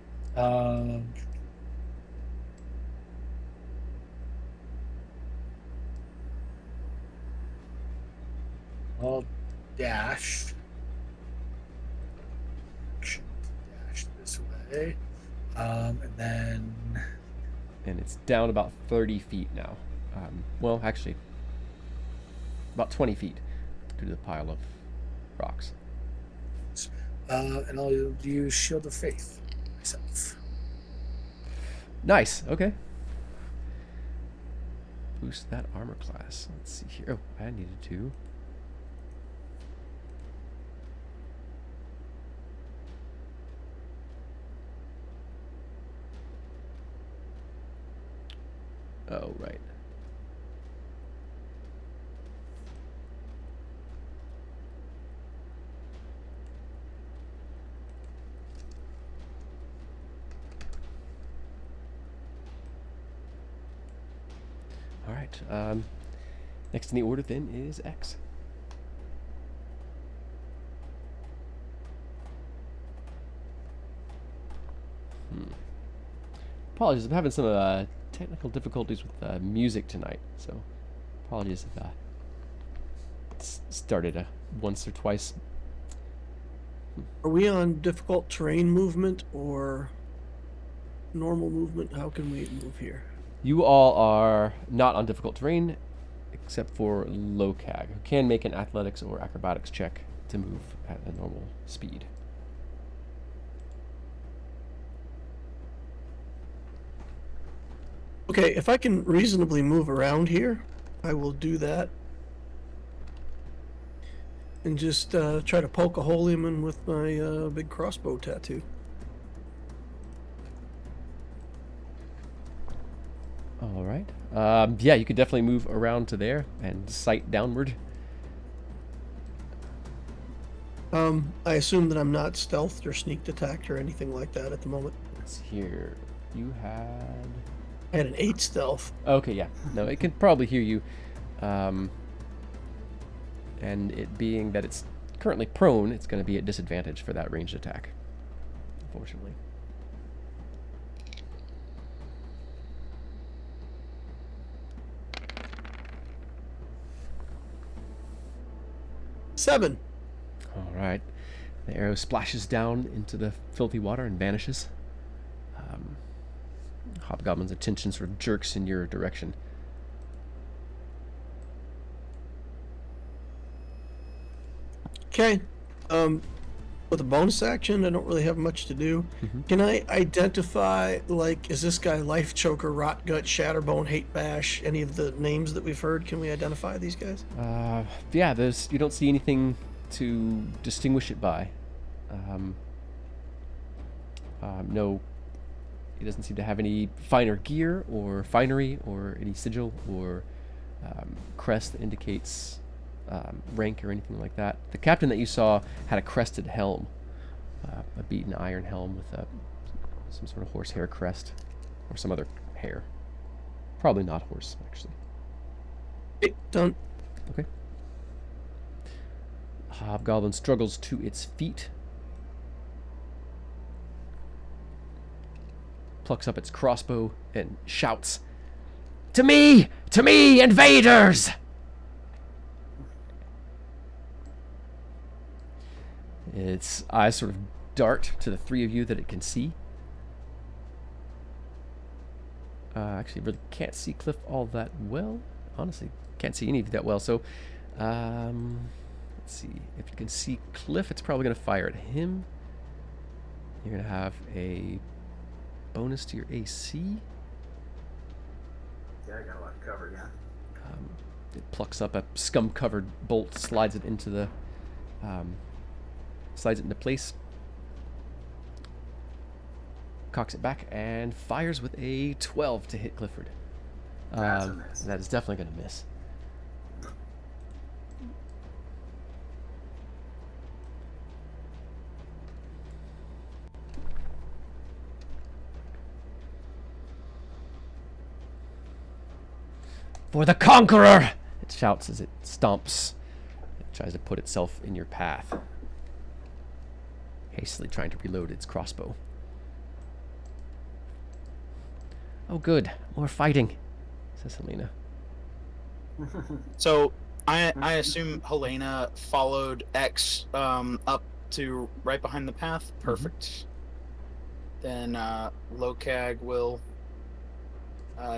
I'll dash this way, and then. And it's down about 30 feet now. Well, actually, about 20 feet due to the pile of rocks. And I'll use Shield of Faith myself. Nice. Okay. Boost that armor class. Let's see here. Oh, I needed to. Oh, right. All right. Next in the order then is X. Apologies, I'm having some technical difficulties with music tonight, so apologies if it's started once or twice. Are we on difficult terrain movement or normal movement? How can we move here? You all are not on difficult terrain, except for Locag, who can make an athletics or acrobatics check to move at a normal speed. Okay, if I can reasonably move around here, I will do that. And just try to poke a hole in him with my big crossbow tattoo. All right. Yeah, you could definitely move around to there and sight downward. I assume that I'm not stealthed or sneak attacked or anything like that at the moment. Let's hear. You had. I had an 8 stealth. Okay, yeah. No, it can probably hear you. And it being that it's currently prone, it's going to be at disadvantage for that ranged attack, unfortunately. Seven. All right. The arrow splashes down into the filthy water and vanishes. Hobgoblin's attention sort of jerks in your direction. Okay. With a bonus action, I don't really have much to do. Mhm. Can I identify, like, is this guy Life Choker, Rot Gut, Shatterbone, Hate Bash, any of the names that we've heard? Can we identify these guys? Yeah, you don't see anything to distinguish it by. No, he doesn't seem to have any finer gear or finery or any sigil or crest that indicates rank or anything like that. The captain that you saw had a crested helm, a beaten iron helm with some sort of horsehair crest or some other hair. Probably not horse, actually. Okay, done. Okay. Hobgoblin struggles to its feet, plucks up its crossbow, and shouts, "To me! To me, invaders!" Its eyes sort of dart to the three of you that it can see. Actually, really can't see Cliff all that well. Honestly, can't see any of you that well. So, let's see. If you can see Cliff, it's probably going to fire at him. You're going to have a bonus to your AC. Yeah, I got a lot covered, yeah. It plucks up a scum-covered bolt, slides it into the, slides it into place, cocks it back, and fires with a 12 to hit Clifford. That's a miss. That is definitely going to miss. For the conqueror! It shouts as it stomps. It tries to put itself in your path, hastily trying to reload its crossbow. Oh good, more fighting, says Helena. So I assume Helena followed X up to right behind the path. Perfect. Then Lokag will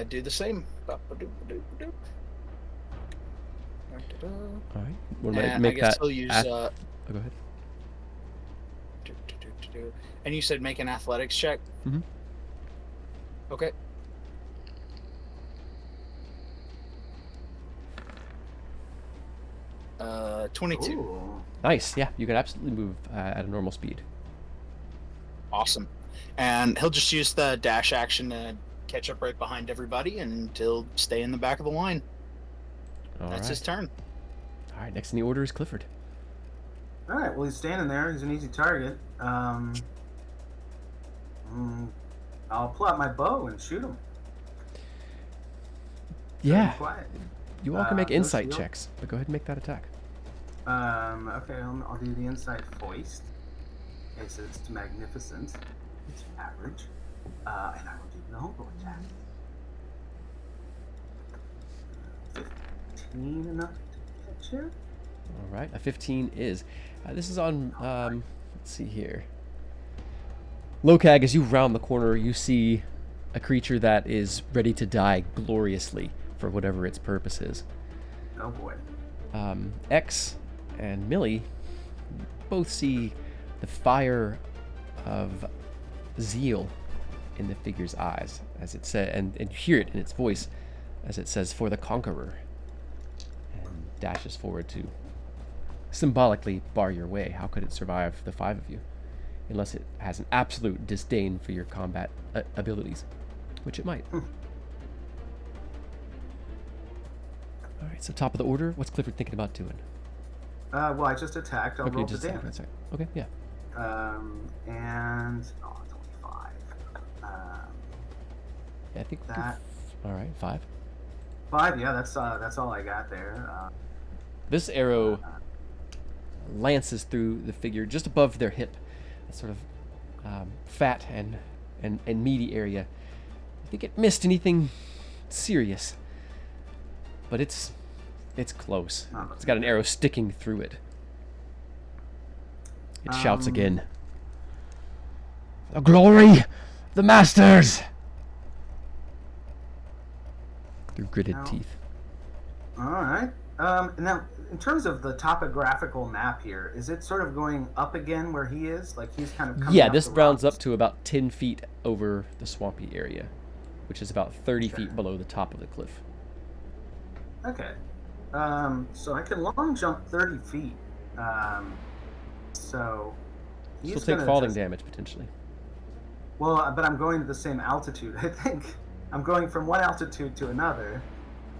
do the same. Ba-ba-doop-a-doop-a-doop. Alright, what And might make I guess that... he'll use. oh, go ahead. And you said make an athletics check? Mhm. Okay. Uh, 22. Ooh. Nice, yeah, you can absolutely move at a normal speed. Awesome. And he'll just use the dash action to catch up right behind everybody, and he'll stay in the back of the line. That's his turn. Alright, next in the order is Clifford. All right. Well, he's standing there. He's an easy target. I'll pull out my bow and shoot him. Yeah, Quiet. you all can make no insight shield. checks, but go ahead and make that attack. Okay. I'll do the inside foist. Okay, so it's magnificent. It's average. And I will do the hobo attack. 15 enough to catch you? Alright, a 15 is. This is on, let's see here. Lokag, as you round the corner, you see a creature that is ready to die gloriously for whatever its purpose is. Oh boy. X and Millie both see the fire of zeal in the figure's eyes as it said, and you hear it in its voice as it says, "For the conqueror," and dashes forward to symbolically bar your way. How could it survive the 5 of you? Unless it has an absolute disdain for your combat abilities, which it might. All right, so top of the order. What's Clifford thinking about doing? Well, I just attacked. I'll roll the attacked, damage. that's right. Okay, yeah. And 25. Yeah, I think we'll That all right, 5. 5. Yeah, that's all I got there. This arrow lances through the figure just above their hip, a sort of fat and meaty area. I think it missed anything serious, but it's close. It's got an arrow sticking through it. It shouts again. "The glory, the masters!" Through gritted teeth. All right. Now, in terms of the topographical map here, is it sort of going up again where he is? Like he's kind of coming Yeah, up this the rounds rocks? up to about 10 feet over the swampy area, which is about 30 feet below the top of the cliff. Okay. So I can long jump 30 feet. So he's Still take gonna falling just- damage, potentially. Well, but I'm going to the same altitude. I think I'm going from one altitude to another,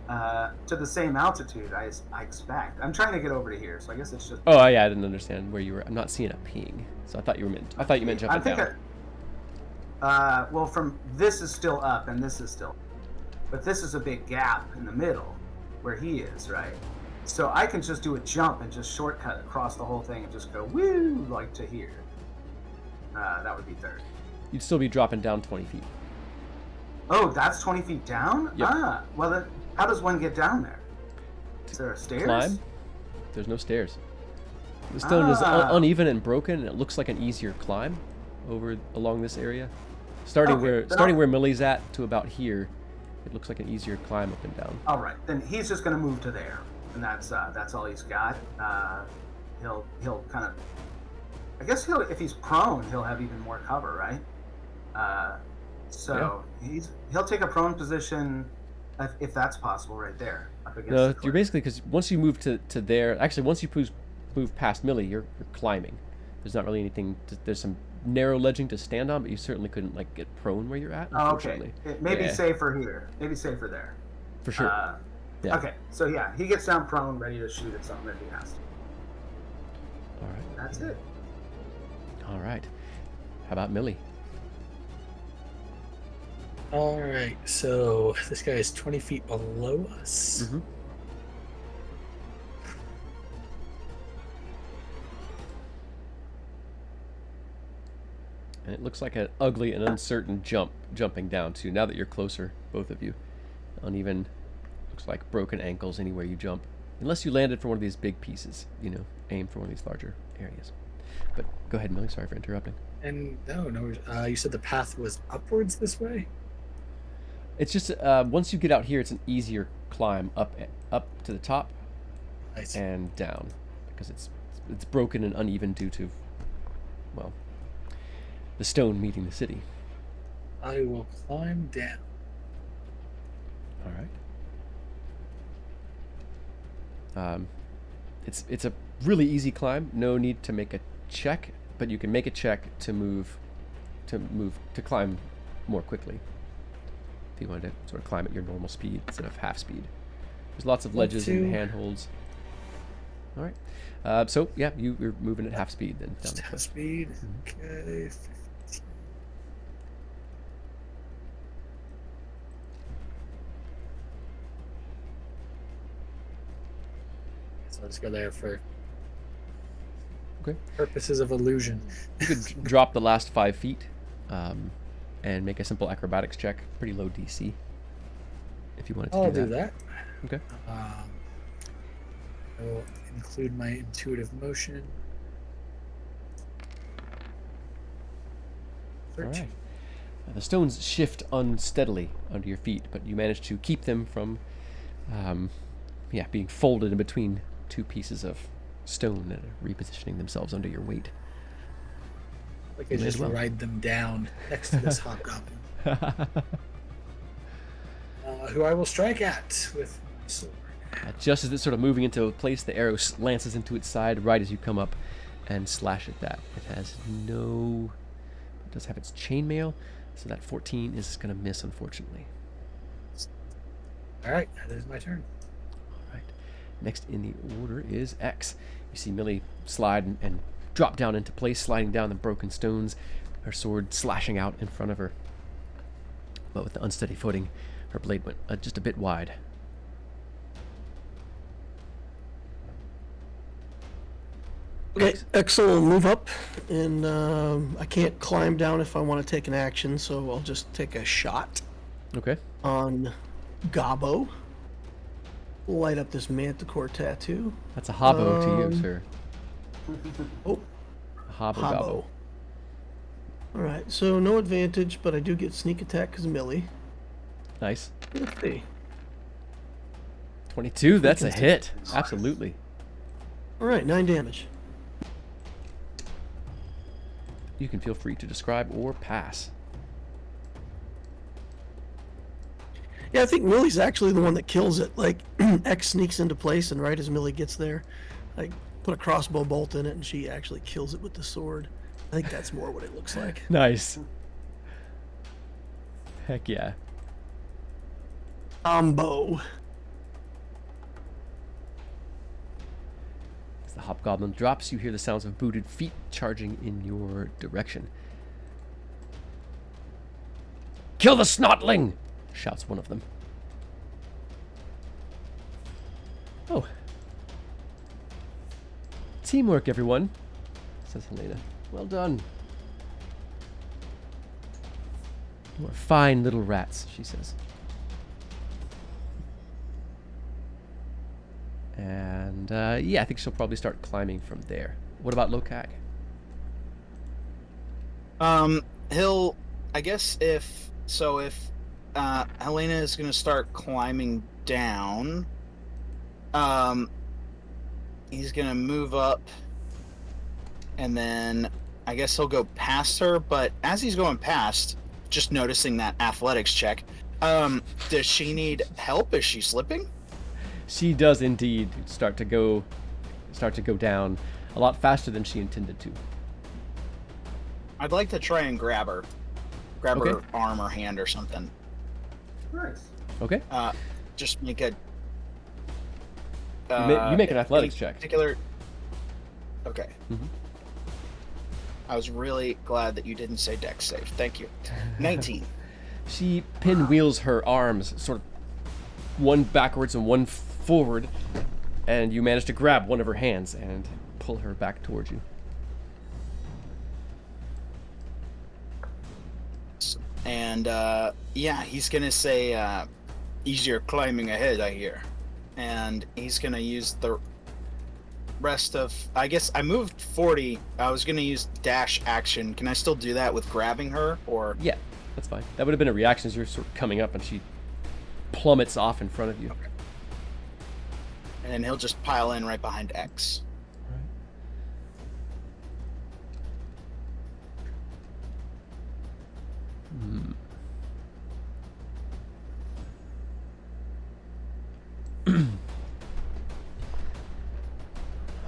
to the same altitude. I expect. I'm trying to get over to here, so I guess it's just. Oh, yeah, I didn't understand where you were. I'm not seeing a ping, so I thought you meant jumping down. Well, from this is still up and this is still, but this is a big gap in the middle, where he is, right? So I can just do a jump and just shortcut across the whole thing and just go woo like to here. That would be 30. You'd still be dropping down 20 feet. Oh, that's 20 feet down? Yep. Well then, how does one get down there? Is there a stairs? Climb? There's no stairs. The stone is uneven and broken, and it looks like an easier climb along this area. Starting where Millie's at to about here, it looks like an easier climb up and down. All right, then he's just gonna move to there, and that's all he's got. He'll kind of, I guess if he's prone, he'll have even more cover, right? He'll take a prone position if that's possible, right there up against. No, the cliff. you're basically, because once you move to there, actually once you move past Millie, you're climbing. There's not really anything. There's some narrow ledging to stand on, but you certainly couldn't like get prone where you're at. Oh, okay, Unfortunately. it may be safer here. Maybe safer there. For sure. Yeah. Okay, so yeah, he gets down prone, ready to shoot at something if he has to. All right. That's it. All right. How about Millie? All right, so this guy is 20 feet below us. Mm-hmm. And it looks like an ugly and uncertain jumping down too. Now that you're closer, both of you, uneven. Looks like broken ankles anywhere you jump, unless you landed for one of these big pieces. Aim for one of these larger areas. But go ahead, Millie. Sorry for interrupting. And no, you said the path was upwards this way? It's just once you get out here, it's an easier climb up to the top I see. and down, because it's broken and uneven due to, well, the stone meeting the city. I will climb down. All right. It's a really easy climb. No need to make a check, but you can make a check to climb more quickly. If you wanted to sort of climb at your normal speed instead of half speed. There's lots of ledges and handholds. All right. So yeah, you're moving at half speed then down Just the half cliff. speed. Mm-hmm. Okay. So I'll just go there for Okay. purposes of illusion. You could drop the last 5 feet, and make a simple acrobatics check. Pretty low DC. If you wanted to I'll do do that. Okay. I will include my intuitive motion. All right. The stones shift unsteadily under your feet, but you manage to keep them from, being folded in between two pieces of stone and repositioning themselves under your weight. Like I May just as well. ride them down next to this hobgoblin, who I will strike at with my sword. Just as it's sort of moving into place, the arrow lances into its side right as you come up and slash at that. It has no... It does have its chainmail, so that 14 is going to miss, unfortunately. All right, that is my turn. All right. Next in the order is X. You see Millie slide and drop down into place, sliding down the broken stones, her sword slashing out in front of her. But with the unsteady footing, her blade went just a bit wide. Okay, Exel will move up, and I can't climb down if I want to take an action, so I'll just take a shot Okay. on Gobbo. Light up this manticore tattoo. That's a hobbo to you, sir. Oh, A hobbo Hobbo. gobbo. Alright, so no advantage, but I do get sneak attack because Millie. Nice. Let's see. 22, that's a can hit. Absolutely. Alright, 9 damage. You can feel free to describe or pass. Yeah, I think Millie's actually the one that kills it. Like, X sneaks into place, and right as Millie gets there, I put a crossbow bolt in it, and she actually kills it with the sword. I think that's more what it looks like. Nice. Heck yeah. Combo. As the hobgoblin drops, you hear the sounds of booted feet charging in your direction. Kill the snotling! Shouts one of them. Oh. Teamwork, everyone, says Helena. Well done. You are fine little rats, she says. And, yeah, I think she'll probably start climbing from there. What about Lokag? He'll, I guess if Helena is going to start climbing down, he's going to move up, and then I guess he'll go past her, but as he's going past, just noticing that athletics check, does she need help? Is she slipping? She does indeed start to go down a lot faster than she intended to. I'd like to try and grab her Okay. arm or hand or something. Nice. Okay. Just make a. You make an athletics any check. Particular. Okay. Mhm. I was really glad that you didn't say dex save. Thank you. 19. She pinwheels her arms, sort of one backwards and one forward, and you manage to grab one of her hands and pull her back towards you. And yeah, he's gonna say, "Easier climbing ahead, I hear." And he's gonna use the rest of. I guess I moved 40. I was gonna use dash action. Can I still do that with grabbing her, or? Yeah, that's fine. That would have been a reaction as you're sort of coming up and she plummets off in front of you. Okay. And he'll just pile in right behind X.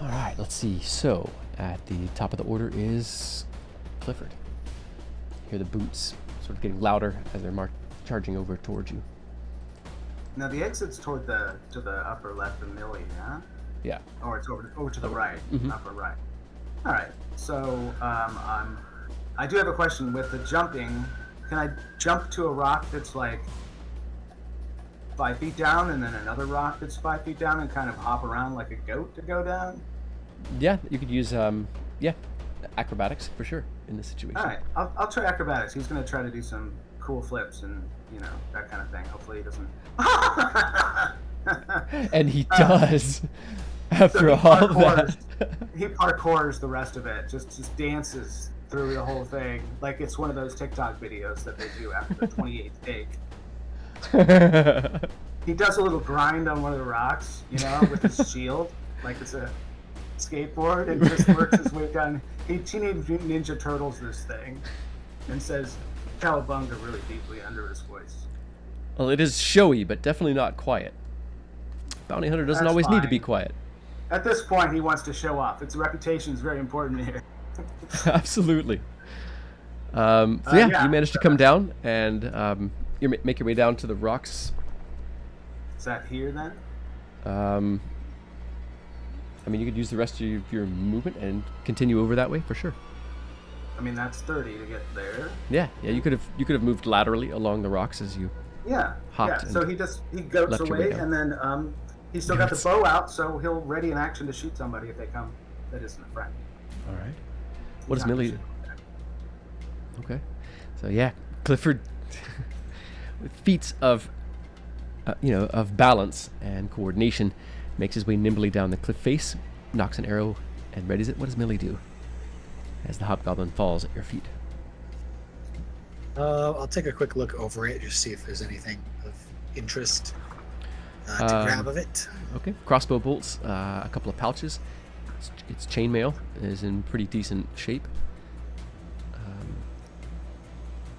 All right, let's see. So, at the top of the order is Clifford. You hear the boots sort of getting louder as they're charging over towards you. Now the exit's toward to the upper left of Millie, yeah? Yeah. Or it's over to the right, Mhm. upper right. All right. So I do have a question with the jumping. Can I jump to a rock that's like 5 feet down, and then another rock that's 5 feet down, and kind of hop around like a goat to go down? Yeah, you could use acrobatics for sure in this situation. All right. I'll try acrobatics. He's gonna try to do some cool flips and that kind of thing. Hopefully he doesn't. And he does. After all that. He parkours the rest of it. Just dances through the whole thing like it's one of those TikTok videos that they do after the 28th take. He does a little grind on one of the rocks, with his shield, like it's a skateboard and just works his way down. He Teenage Mutant Ninja Turtles this thing and says "Cowabunga" really deeply under his voice. Well, it is showy, but definitely not quiet. Bounty hunter doesn't That's always need to be fine. quiet. At this point, he wants to show off. Its reputation is very important here. Absolutely. So yeah, yeah. you managed to come down and you make your way down to the rocks. Is that here then? I mean, you could use the rest of your movement and continue over that way for sure. I mean, that's 30 to get there. Yeah. You could have moved laterally along the rocks as you. Yeah. Hopped Yeah. So and he goats left your way away, down. and then he's still got the bow out, so he'll ready an action to shoot somebody if they come. That isn't a friend. All right. What does He's not Millie gonna do? shoot. Okay. So yeah, Clifford, with feats of, of balance and coordination, makes his way nimbly down the cliff face, knocks an arrow, and readies it. What does Millie do? As the hobgoblin falls at your feet. I'll take a quick look over it, just see if there's anything of interest to grab of it. Okay. Crossbow bolts, a couple of pouches. Its chainmail is in pretty decent shape.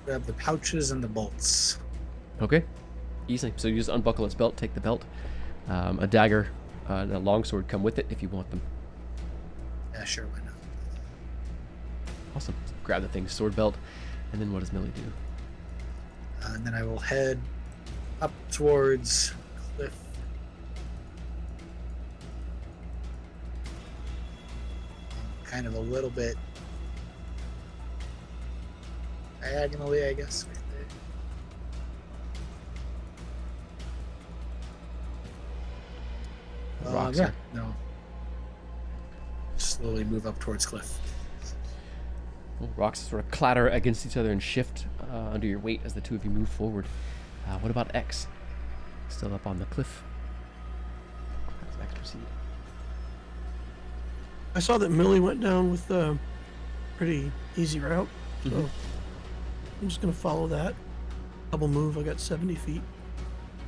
Grab the pouches and the bolts. Okay. Easily. So you just unbuckle its belt, take the belt. A dagger and a longsword come with it if you want them. Yeah, sure, why not? Awesome. Grab the thing, sword belt, and then what does Millie do? And then I will head up towards Cliff. Kind of a little bit diagonally, I guess. Right The there. rocks Yeah, are- no. Slowly move up towards Cliff. Well, rocks sort of clatter against each other and shift under your weight as the two of you move forward. What about X? Still up on the cliff. How does X proceed? I saw that Millie went down with a pretty easy route, so Mhm. I'm just gonna follow that. Double move. I got 70 feet.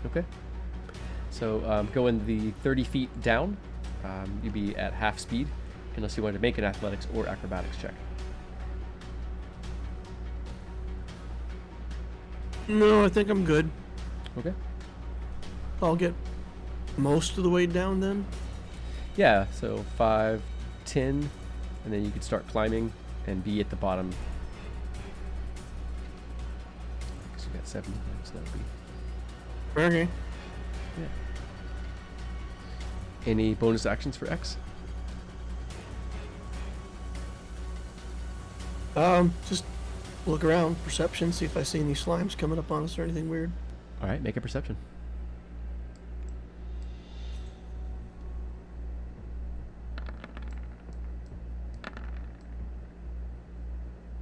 Okay. So going the 30 feet down, you'd be at half speed, unless you wanted to make an athletics or acrobatics check. No, I think I'm good. Okay. I'll get most of the way down then. Yeah, so 5, 10, and then you could start climbing and be at the bottom. So you got 70, so that would be. Okay. Any bonus actions for X? Just look around, perception, see if I see any slimes coming up on us or anything weird. All right, make a perception.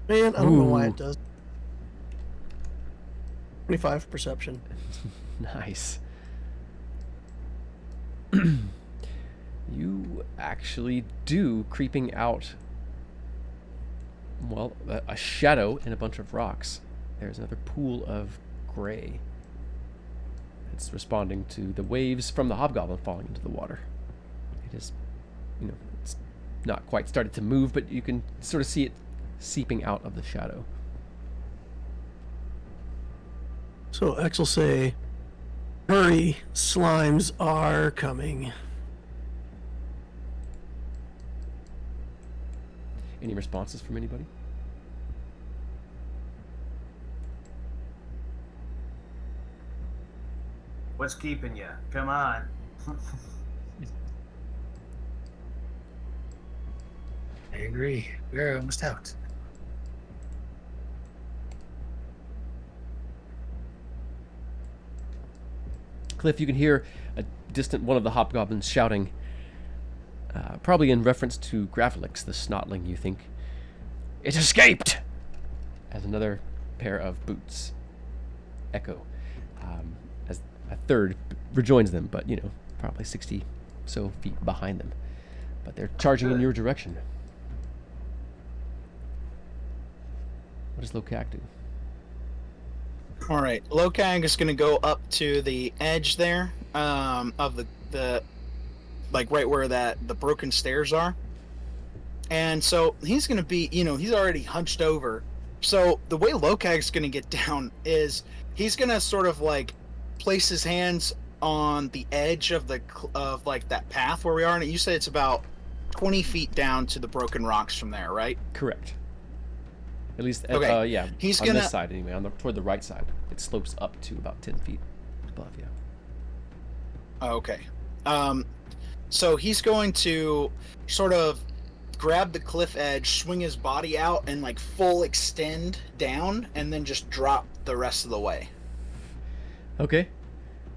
Man, I don't know why Ooh. it does. 25 perception. Nice. You actually do creeping out. Well, a shadow and a bunch of rocks. There's another pool of gray. It's responding to the waves from the hobgoblin falling into the water. It is, it's not quite started to move, but you can sort of see it seeping out of the shadow. So X will say, hurry, slimes are coming. Any responses from anybody? What's keeping you? Come on. I agree. We're almost out. Cliff, you can hear a distant one of the hobgoblins shouting, probably in reference to Gravelix, the snotling, you think. It escaped! As another pair of boots echo, as a third rejoins them, but, probably 60 so feet behind them. But they're charging in your direction. What does Lokak do? All right, Lokag is going to go up to the edge there of the like right where the broken stairs are. And so he's going to be, he's already hunched over. So the way Lokag's going to get down is he's going to sort of like place his hands on the edge of like that path where we are. And you said it's about 20 feet down to the broken rocks from there, right? Correct. At least, Okay. yeah. He's on gonna- this side anyway, toward the right side, it slopes up to about 10 feet above. Yeah. Okay. So he's going to sort of grab the cliff edge, swing his body out, and like full extend down, and then just drop the rest of the way. Okay.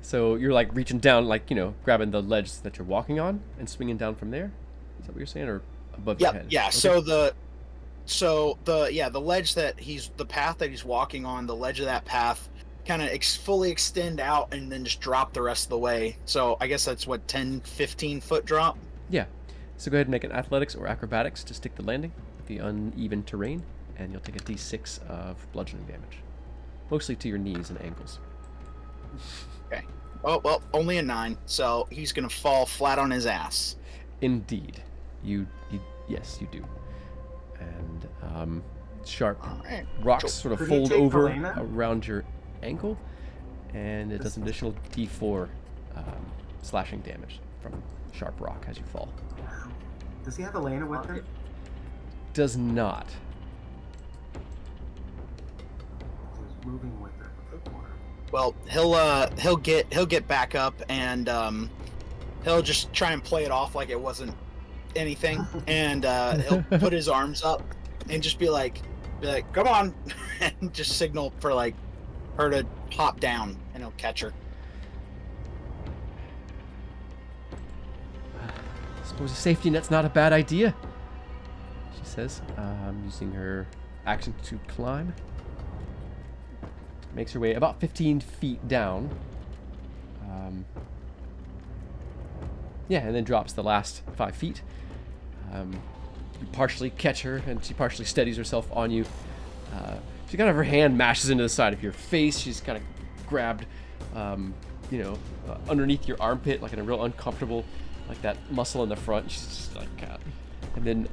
So you're like reaching down, like grabbing the ledge that you're walking on and swinging down from there. Is that what you're saying, or above your head? Yeah. Okay. So the ledge the path that he's walking on, the ledge of that path, kind of fully extend out and then just drop the rest of the way. So I guess that's what 10, 15 foot drop. Yeah. So go ahead and make an athletics or acrobatics to stick the landing with the uneven terrain, and you'll take a d6 of bludgeoning damage, mostly to your knees and ankles. Okay. Oh well, only a 9, so he's gonna fall flat on his ass. Indeed, yes, you do. And sharp All right. rocks sort of Could he fold take over Helena? around your ankle, and it does an additional d4 slashing damage from sharp rock as you fall. Does he have Elena with him? Does not. He's moving with her. Well, he'll get back up and he'll just try and play it off like it wasn't anything, and he'll put his arms up and just be like, come on, and just signal for like her to hop down, and he'll catch her. Suppose a safety net's not a bad idea, she says, using her action to climb. Makes her way about 15 feet down. Yeah, and then drops the last 5 feet. You partially catch her, and she partially steadies herself on you. She kind of, her hand mashes into the side of your face. She's kind of grabbed, underneath your armpit, like in a real uncomfortable, like that muscle in the front. She's just like, and then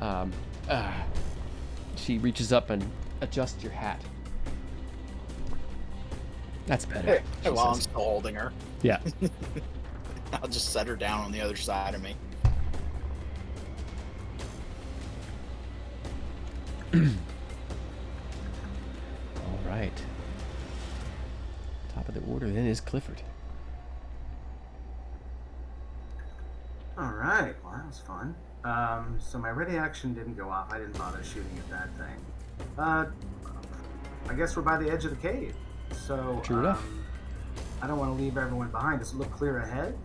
she reaches up and adjusts your hat. That's better. she While I'm says. still holding her, Yeah. I'll just set her down on the other side of me. All right. Top of the order then is Clifford. All right. Well, that was fun. So my ready action didn't go off. I didn't bother shooting at that thing. I guess we're by the edge of the cave. So True enough. I don't want to leave everyone behind. Does it look clear ahead?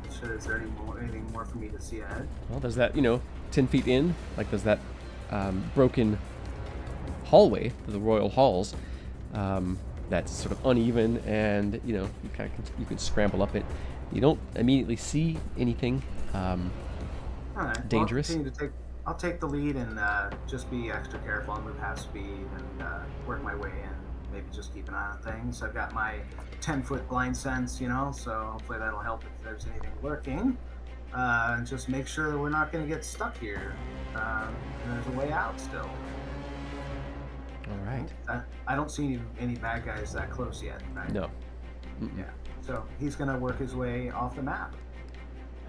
Is there anything more for me to see ahead? Well, there's that, 10 feet in, like there's that broken hallway to the royal halls that's sort of uneven, and, you can scramble up it. You don't immediately see anything All right. dangerous. Well, I'll take the lead and just be extra careful and move half speed and work my way in. Maybe just keep an eye on things. I've got my 10-foot blind sense, so hopefully that'll help if there's anything lurking. And just make sure that we're not going to get stuck here. There's a way out still. All right. I don't see any bad guys that close yet, right? No. Mm-mm. Yeah. So he's going to work his way off the map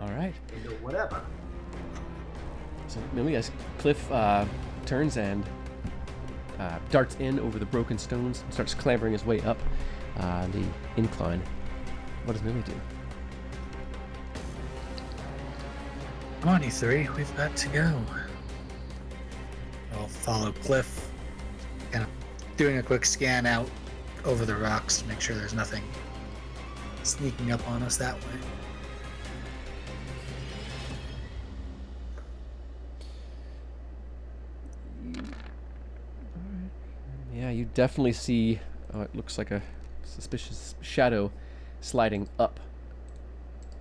All right. into whatever. So Millie, as Cliff turns and darts in over the broken stones, and starts clambering his way up the incline. What does Millie do? Come on, you three. We've got to go. I'll follow Cliff, kind of doing a quick scan out over the rocks to make sure there's nothing sneaking up on us that way. Yeah, you definitely see, it looks like a suspicious shadow sliding up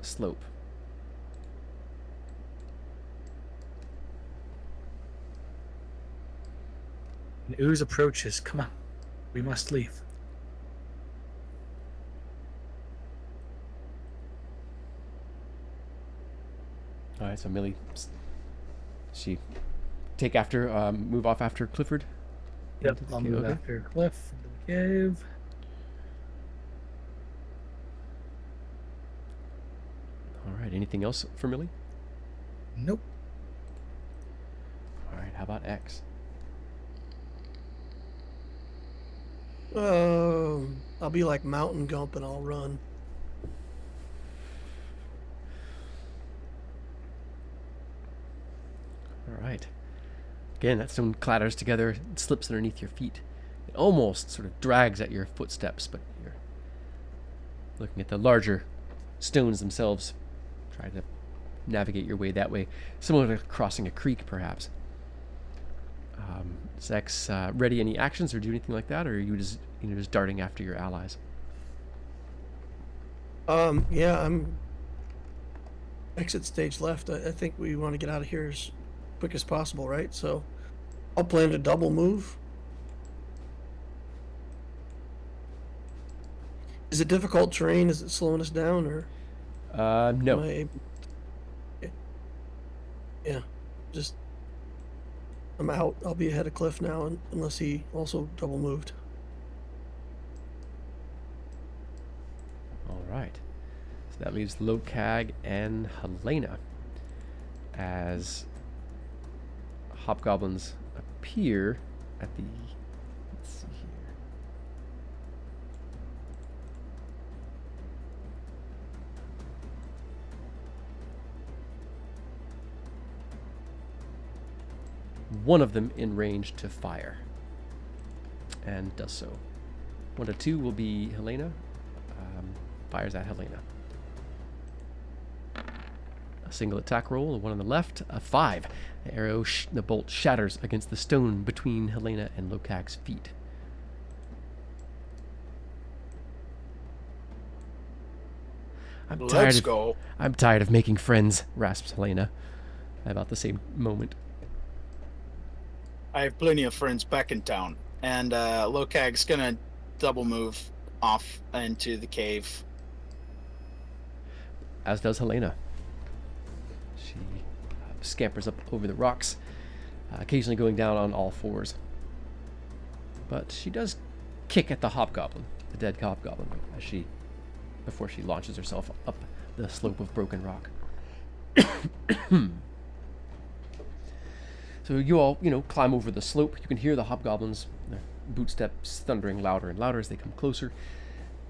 a slope. An ooze approaches. Come on. We must leave. right, so Millie, she move off after Clifford? Yep, Into the I'll cave, move okay. after Cliff into the cave. All right, anything else for Millie? Nope. All right, how about X? I'll be like Mountain Gump and I'll run. All right. Again, that stone clatters together, it slips underneath your feet. It almost sort of drags at your footsteps, but you're looking at the larger stones themselves. Try to navigate your way that way, similar to crossing a creek, perhaps. Is X ready? Any actions or do anything like that, or are you just darting after your allies? Yeah, I'm exit stage left. I think we want to get out of here as quick as possible, right? So I'll plan to double move. Is it difficult terrain? Is it slowing us down, or No. am I able... Yeah, just I'm out. I'll be ahead of Cliff now, unless he also double moved. All right. So that leaves Lokag and Helena as hobgoblins appear at the. Let's see here. One of them in range to fire, and does so. 1 to 2 will be Helena. Fires at Helena. A single attack roll, the one on the left, a 5. The bolt shatters against the stone between Helena and Lokag's feet. Let's go. I'm tired of making friends, rasps Helena. At about the same moment. I have plenty of friends back in town, and Lokag's gonna double move off into the cave. As does Helena. She scampers up over the rocks, occasionally going down on all fours. But she does kick at the hobgoblin, the dead hobgoblin, before she launches herself up the slope of broken rock. So you all, climb over the slope. You can hear the hobgoblins, their bootsteps thundering louder and louder as they come closer.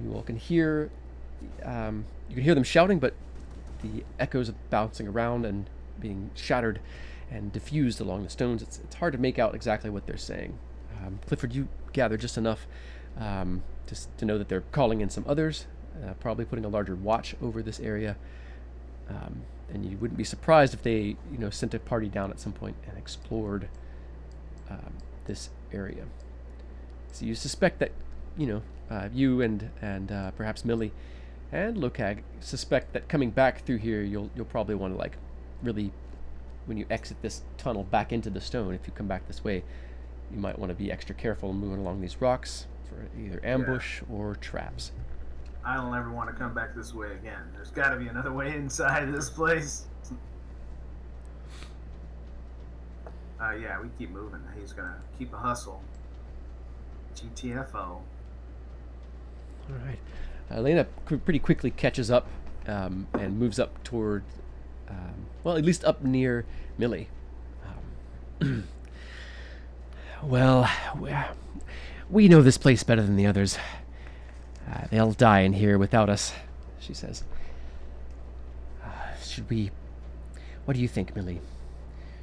You all can hear, them shouting, but the echoes of bouncing around and being shattered and diffused along the stones. It's hard to make out exactly what they're saying. Clifford, you gather just enough just to know that they're calling in some others, probably putting a larger watch over this area. And you wouldn't be surprised if they, sent a party down at some point and explored this area. So you suspect that, you and perhaps Millie and Lokag suspect that coming back through here, you'll probably want to really, when you exit this tunnel back into the stone, if you come back this way, you might want to be extra careful moving along these rocks for either ambush or traps. I don't ever want to come back this way again. There's got to be another way inside this place. Yeah, we keep moving. He's going to keep a hustle. GTFO. All right. Elena pretty quickly catches up and moves up toward, at least up near Millie. Well, we know this place better than the others. They'll die in here without us, she says. What do you think, Millie?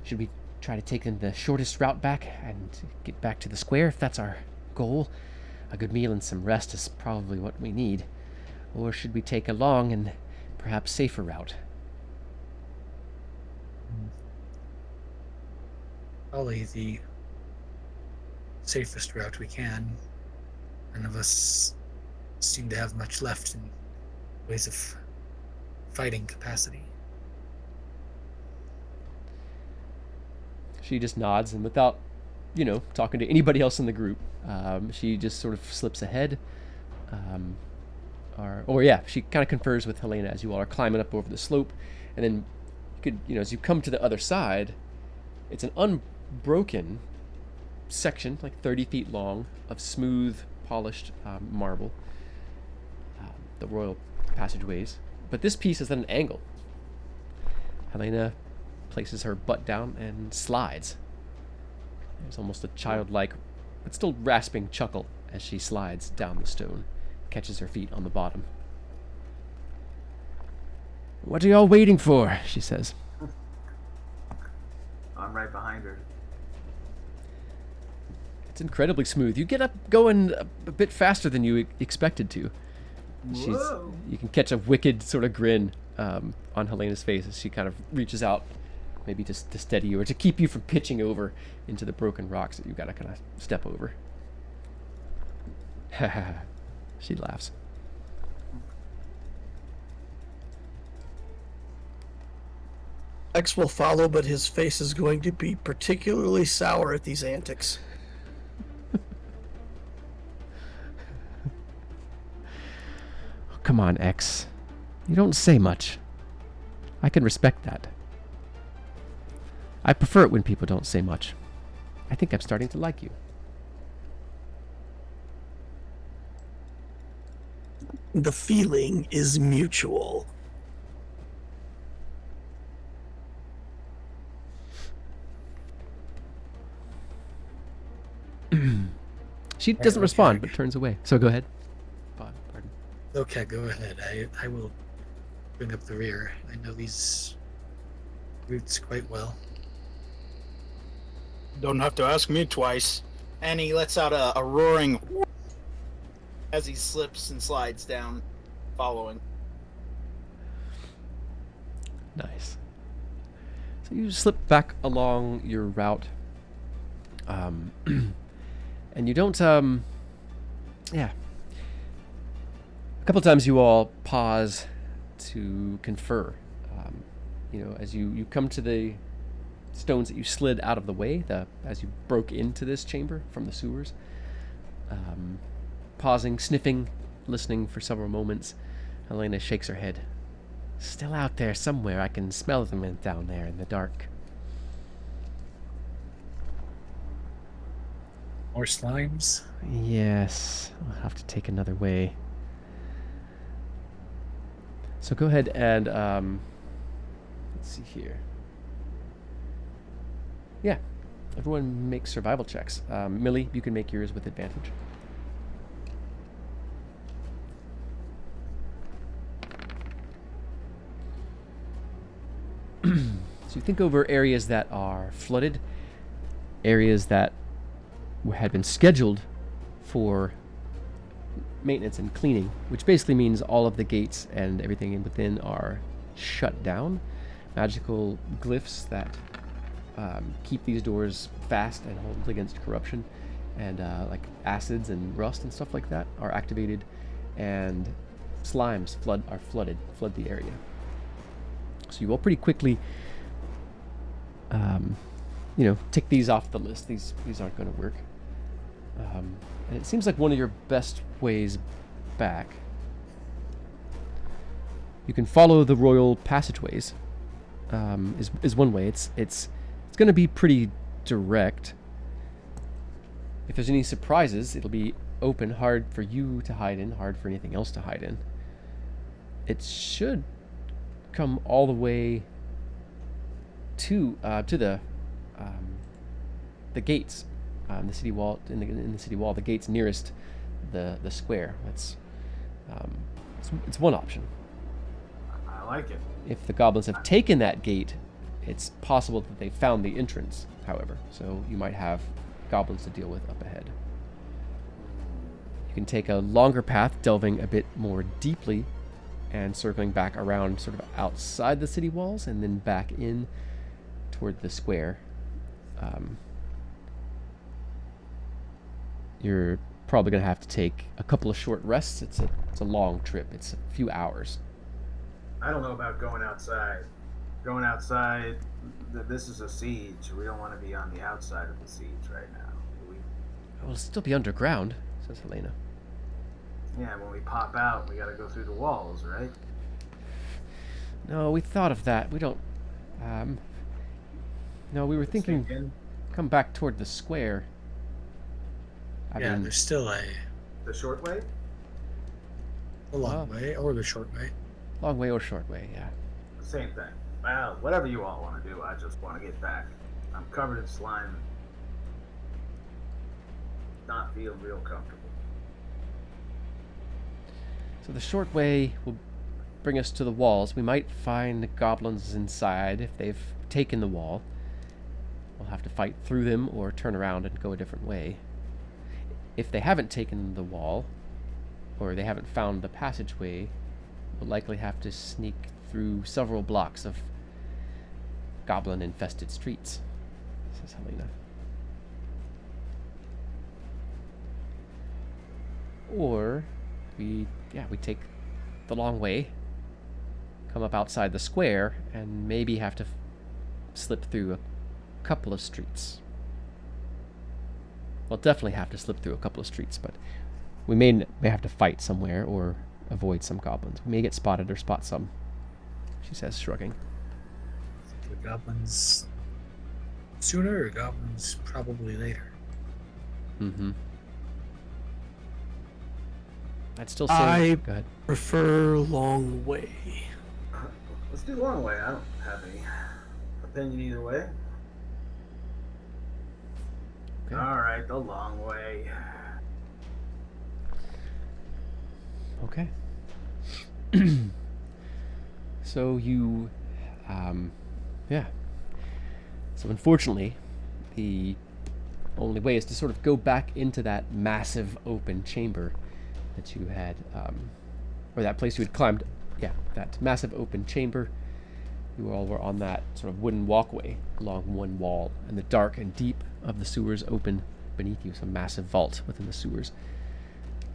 Should we try to take them the shortest route back and get back to the square if that's our goal? A good meal and some rest is probably what we need. Or should we take a long and perhaps safer route? Probably the safest route we can. None of us seem to have much left in ways of fighting capacity. She just nods, and without, talking to anybody else in the group, she just sort of slips ahead. She kind of confers with Helena as you all are climbing up over the slope, and then could, as you come to the other side, it's an unbroken section, like 30 feet long, of smooth, polished marble, the royal passageways. But this piece is at an angle. Helena places her butt down and slides. There's almost a childlike, but still rasping chuckle as she slides down the stone, catches her feet on the bottom. "What are y'all waiting for?" she says. I'm right behind her. It's incredibly smooth. You get up going a bit faster than you expected to. Whoa. You can catch a wicked sort of grin on Helena's face as she kind of reaches out, maybe to steady you or to keep you from pitching over into the broken rocks that you've got to kind of step over. She laughs. X will follow, but his face is going to be particularly sour at these antics. Come on, X. You don't say much. I can respect that. I prefer it when people don't say much. I think I'm starting to like you. The feeling is mutual. She doesn't respond, but turns away. So go ahead. Pardon. Okay, go ahead. I will bring up the rear. I know these routes quite well. Don't have to ask me twice. And he lets out a roaring as he slips and slides down, following. Nice. So you slip back along your route. And you don't, yeah. A couple times you all pause to confer. As you come to the stones that you slid out of the way, as you broke into this chamber from the sewers. Pausing, sniffing, listening for several moments. Helena shakes her head. Still out there somewhere. I can smell them down there in the dark. More slimes? Yes, I'll have to take another way. So go ahead and let's see here. Yeah, everyone make survival checks. Millie, you can make yours with advantage. So you think over areas that are flooded, areas that had been scheduled for maintenance and cleaning, which basically means all of the gates and everything in within are shut down. Magical glyphs that keep these doors fast and hold against corruption, and like acids and rust and stuff like that are activated, and slimes flood the area. So you will pretty quickly tick these off the list. These aren't going to work. And it seems like one of your best ways back. You can follow the royal passageways. Is one way. It's going to be pretty direct. If there's any surprises, it'll be open, hard for you to hide in, hard for anything else to hide in. It should come all the way to the gates. The city wall, in the city wall, the gates nearest the square. It's one option. I like it. If the goblins have taken that gate, it's possible that they found the entrance, however. So you might have goblins to deal with up ahead. You can take a longer path, delving a bit more deeply and circling back around sort of outside the city walls and then back in toward the square. You're probably going to have to take a couple of short rests. It's a long trip. It's a few hours. I don't know about going outside. Going outside, this is a siege. We don't want to be on the outside of the siege right now. We'll still be underground, says Helena. Yeah, when we pop out, we got to go through the walls, right? No, we thought of that. We No, we were Let's thinking sneak in. come back toward the square. I Yeah, mean, there's still The short way? a long way or the short way. long way or short way, yeah. The same thing. Well, whatever you all want to do, I just want to get back. I'm covered in slime. Not feel real comfortable. So the short way will bring us to the walls. We might find the goblins inside if they've taken the wall. We'll have to fight through them or turn around and go a different way. If they haven't taken the wall, or they haven't found the passageway, we'll likely have to sneak through several blocks of goblin-infested streets, says Helena. Or we take the long way, come up outside the square, and maybe have to slip through a couple of streets. We'll definitely have to slip through a couple of streets, but we may have to fight somewhere or avoid some goblins. We may get spotted or spot some, she says, shrugging. The goblins sooner or goblins probably later? Mm-hmm. I'd still say... I Go ahead. prefer long way. Let's do long way. I don't have any opinion either way. Okay. All right, the long way. Okay. So you, yeah. So unfortunately, the only way is to sort of go back into that massive open chamber that you had, or that place you had climbed. Yeah, that massive open chamber. You all were on that sort of wooden walkway along one wall, and the dark and deep of the sewers open beneath you, some massive vault within the sewers.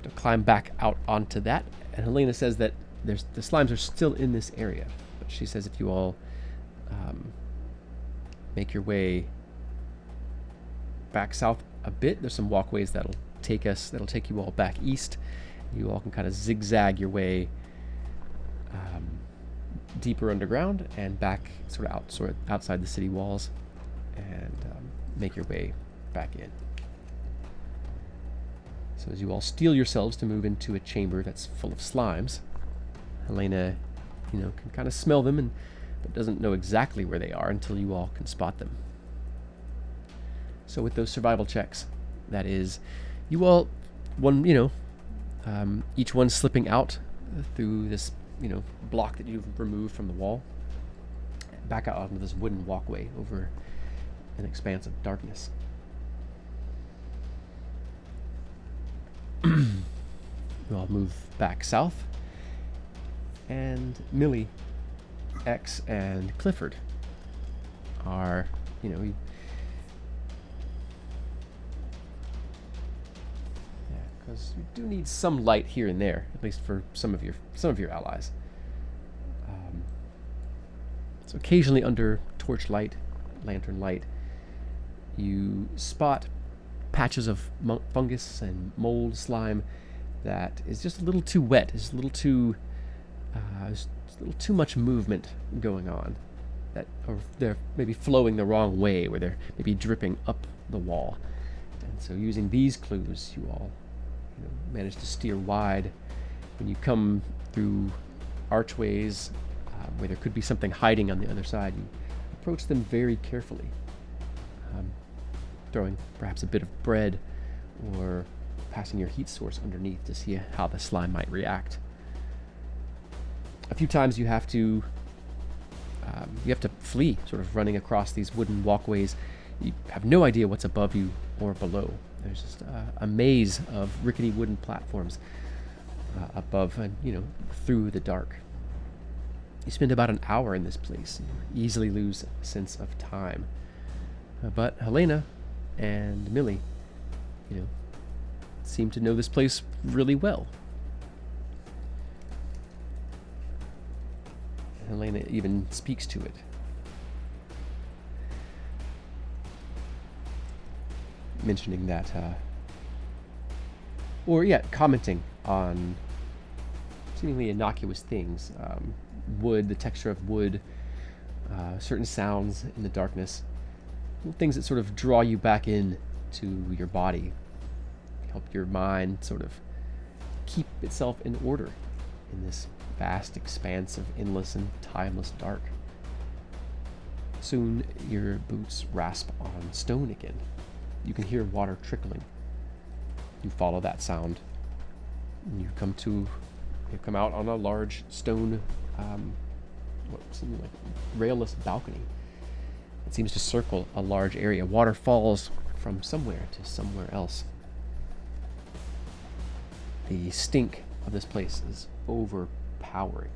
To climb back out onto that, and Helena says that the slimes are still in this area, but she says if you all make your way back south a bit, there's some walkways that'll take you all back east. You all can kind of zigzag your way deeper underground and back sort of outside the city walls, and make your way back in. So as you all steel yourselves to move into a chamber that's full of slimes, Helena, can kind of smell them, but doesn't know exactly where they are until you all can spot them. So with those survival checks, that is, you all, each one slipping out through this, block that you've removed from the wall, back out onto this wooden walkway over an expanse of darkness. You all move back south, and Millie, X, and Clifford are, because you do need some light here and there, at least for some of your allies. So occasionally under torch light, lantern light, you spot patches of fungus and mold slime that is just a little too wet. It's a little too much movement going on. Or they're maybe flowing the wrong way, where they're maybe dripping up the wall. And so using these clues, you all manage to steer wide. When you come through archways where there could be something hiding on the other side, you approach them very carefully, throwing perhaps a bit of bread or passing your heat source underneath to see how the slime might react. A few times you have to flee, sort of running across these wooden walkways. You have no idea what's above you or below. There's just a maze of rickety wooden platforms above and through the dark. You spend about an hour in this place. You easily lose a sense of time. But Helena and Millie, seem to know this place really well. Helena even speaks to it. Mentioning that, commenting on seemingly innocuous things. Wood, the texture of wood, certain sounds in the darkness, things that sort of draw you back in to your body, help your mind sort of keep itself in order in this vast expanse of endless and timeless dark. Soon your boots rasp on stone again. You can hear water trickling. You follow that sound, and you come out on a large stone, what seems like railless balcony. It seems to circle a large area. Water falls from somewhere to somewhere else. The stink of this place is overpowering.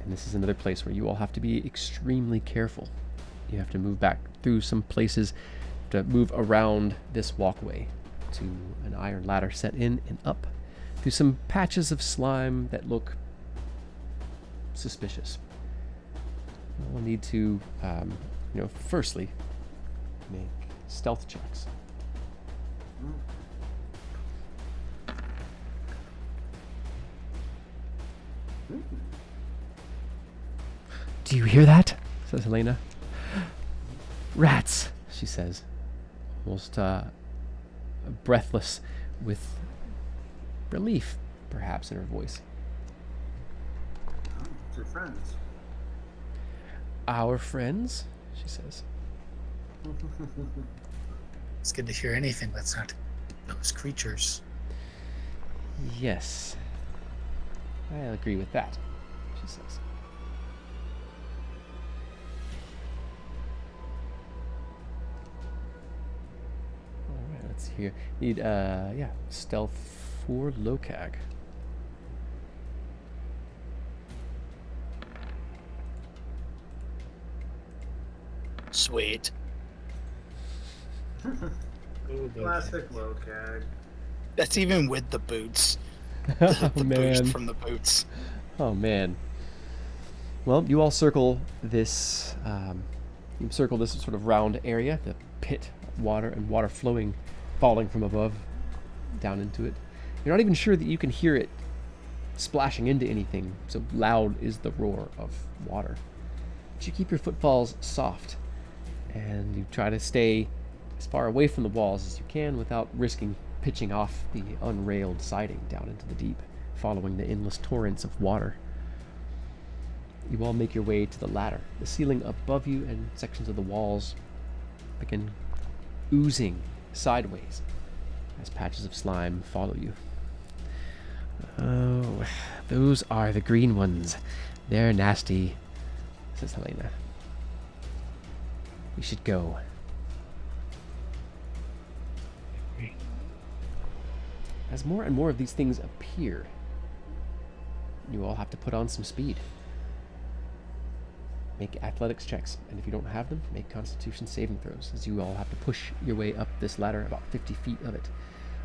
And this is another place where you all have to be extremely careful. You have to move back through some places, to move around this walkway to an iron ladder set in and up through some patches of slime that look suspicious. We'll need to, firstly, make stealth checks. Do you hear that? Says Helena. Rats, she says, almost breathless with relief, perhaps, in her voice. Oh, it's your friends. Our friends, she says. It's good to hear anything that's not those creatures. Yes, I agree with that, she says. Alright, let's hear. Need, stealth for Lokag. Sweet. Classic Lokag. That's even with the boots. Oh, The man. boost from the boots. Oh, man. Well, you all circle this, sort of round area, the pit, water, and water flowing, falling from above down into it. You're not even sure that you can hear it splashing into anything, so loud is the roar of water. But you keep your footfalls soft, and you try to stay as far away from the walls as you can without risking pitching off the unrailed siding down into the deep, following the endless torrents of water. You all make your way to the ladder. The ceiling above you and sections of the walls begin oozing sideways as patches of slime follow you. Oh, those are the green ones. They're nasty, says Helena. We should go. As more and more of these things appear, you all have to put on some speed. Make athletics checks, and if you don't have them, make constitution saving throws, as you all have to push your way up this ladder, about 50 feet of it.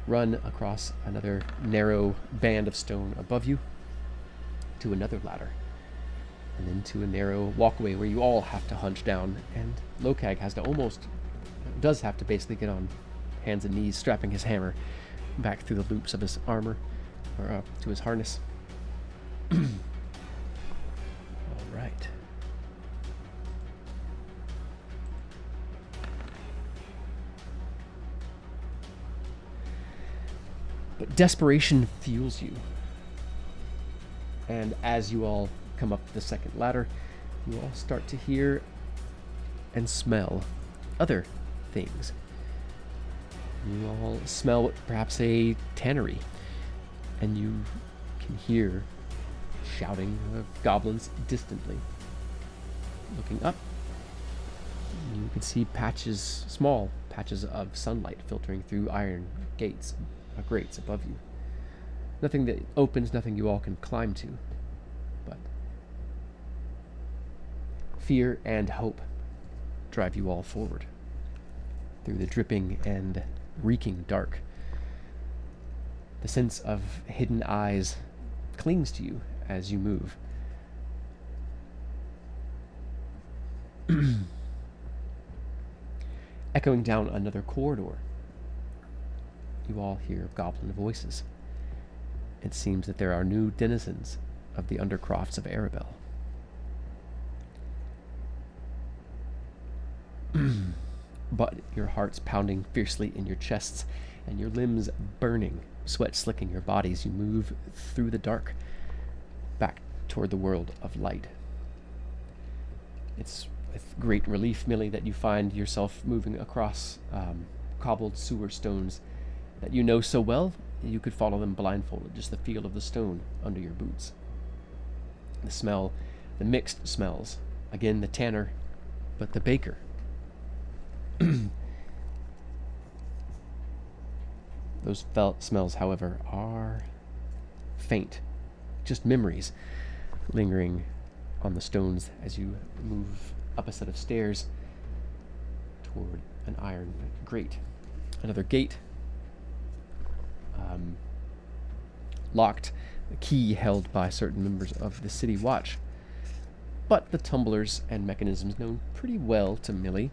Run across another narrow band of stone above you to another ladder, and then to a narrow walkway where you all have to hunch down, and Lokag does have to basically get on hands and knees, strapping his hammer back through the loops of his armor, or to his harness. All right. But desperation fuels you. And as you all come up the second ladder, you all start to hear and smell other things. You all smell perhaps a tannery, and you can hear shouting of goblins distantly. Looking up, you can see small patches of sunlight filtering through iron grates above you. Nothing that opens, nothing you all can climb to, but fear and hope drive you all forward through the dripping and reeking dark. The sense of hidden eyes clings to you as you move. Echoing down another corridor, you all hear goblin voices. It seems that there are new denizens of the undercrofts of Arabelle. your heart's pounding fiercely in your chests, and your limbs burning, sweat slicking your body as you move through the dark, back toward the world of light. It's with great relief, Millie, that you find yourself moving across cobbled sewer stones that you know so well you could follow them blindfolded, just the feel of the stone under your boots. The smell, the mixed smells, again the tanner, but the baker. Those smells, however, are faint, just memories lingering on the stones as you move up a set of stairs toward an iron grate. Another gate, locked, a key held by certain members of the city watch, but the tumblers and mechanisms known pretty well to Millie,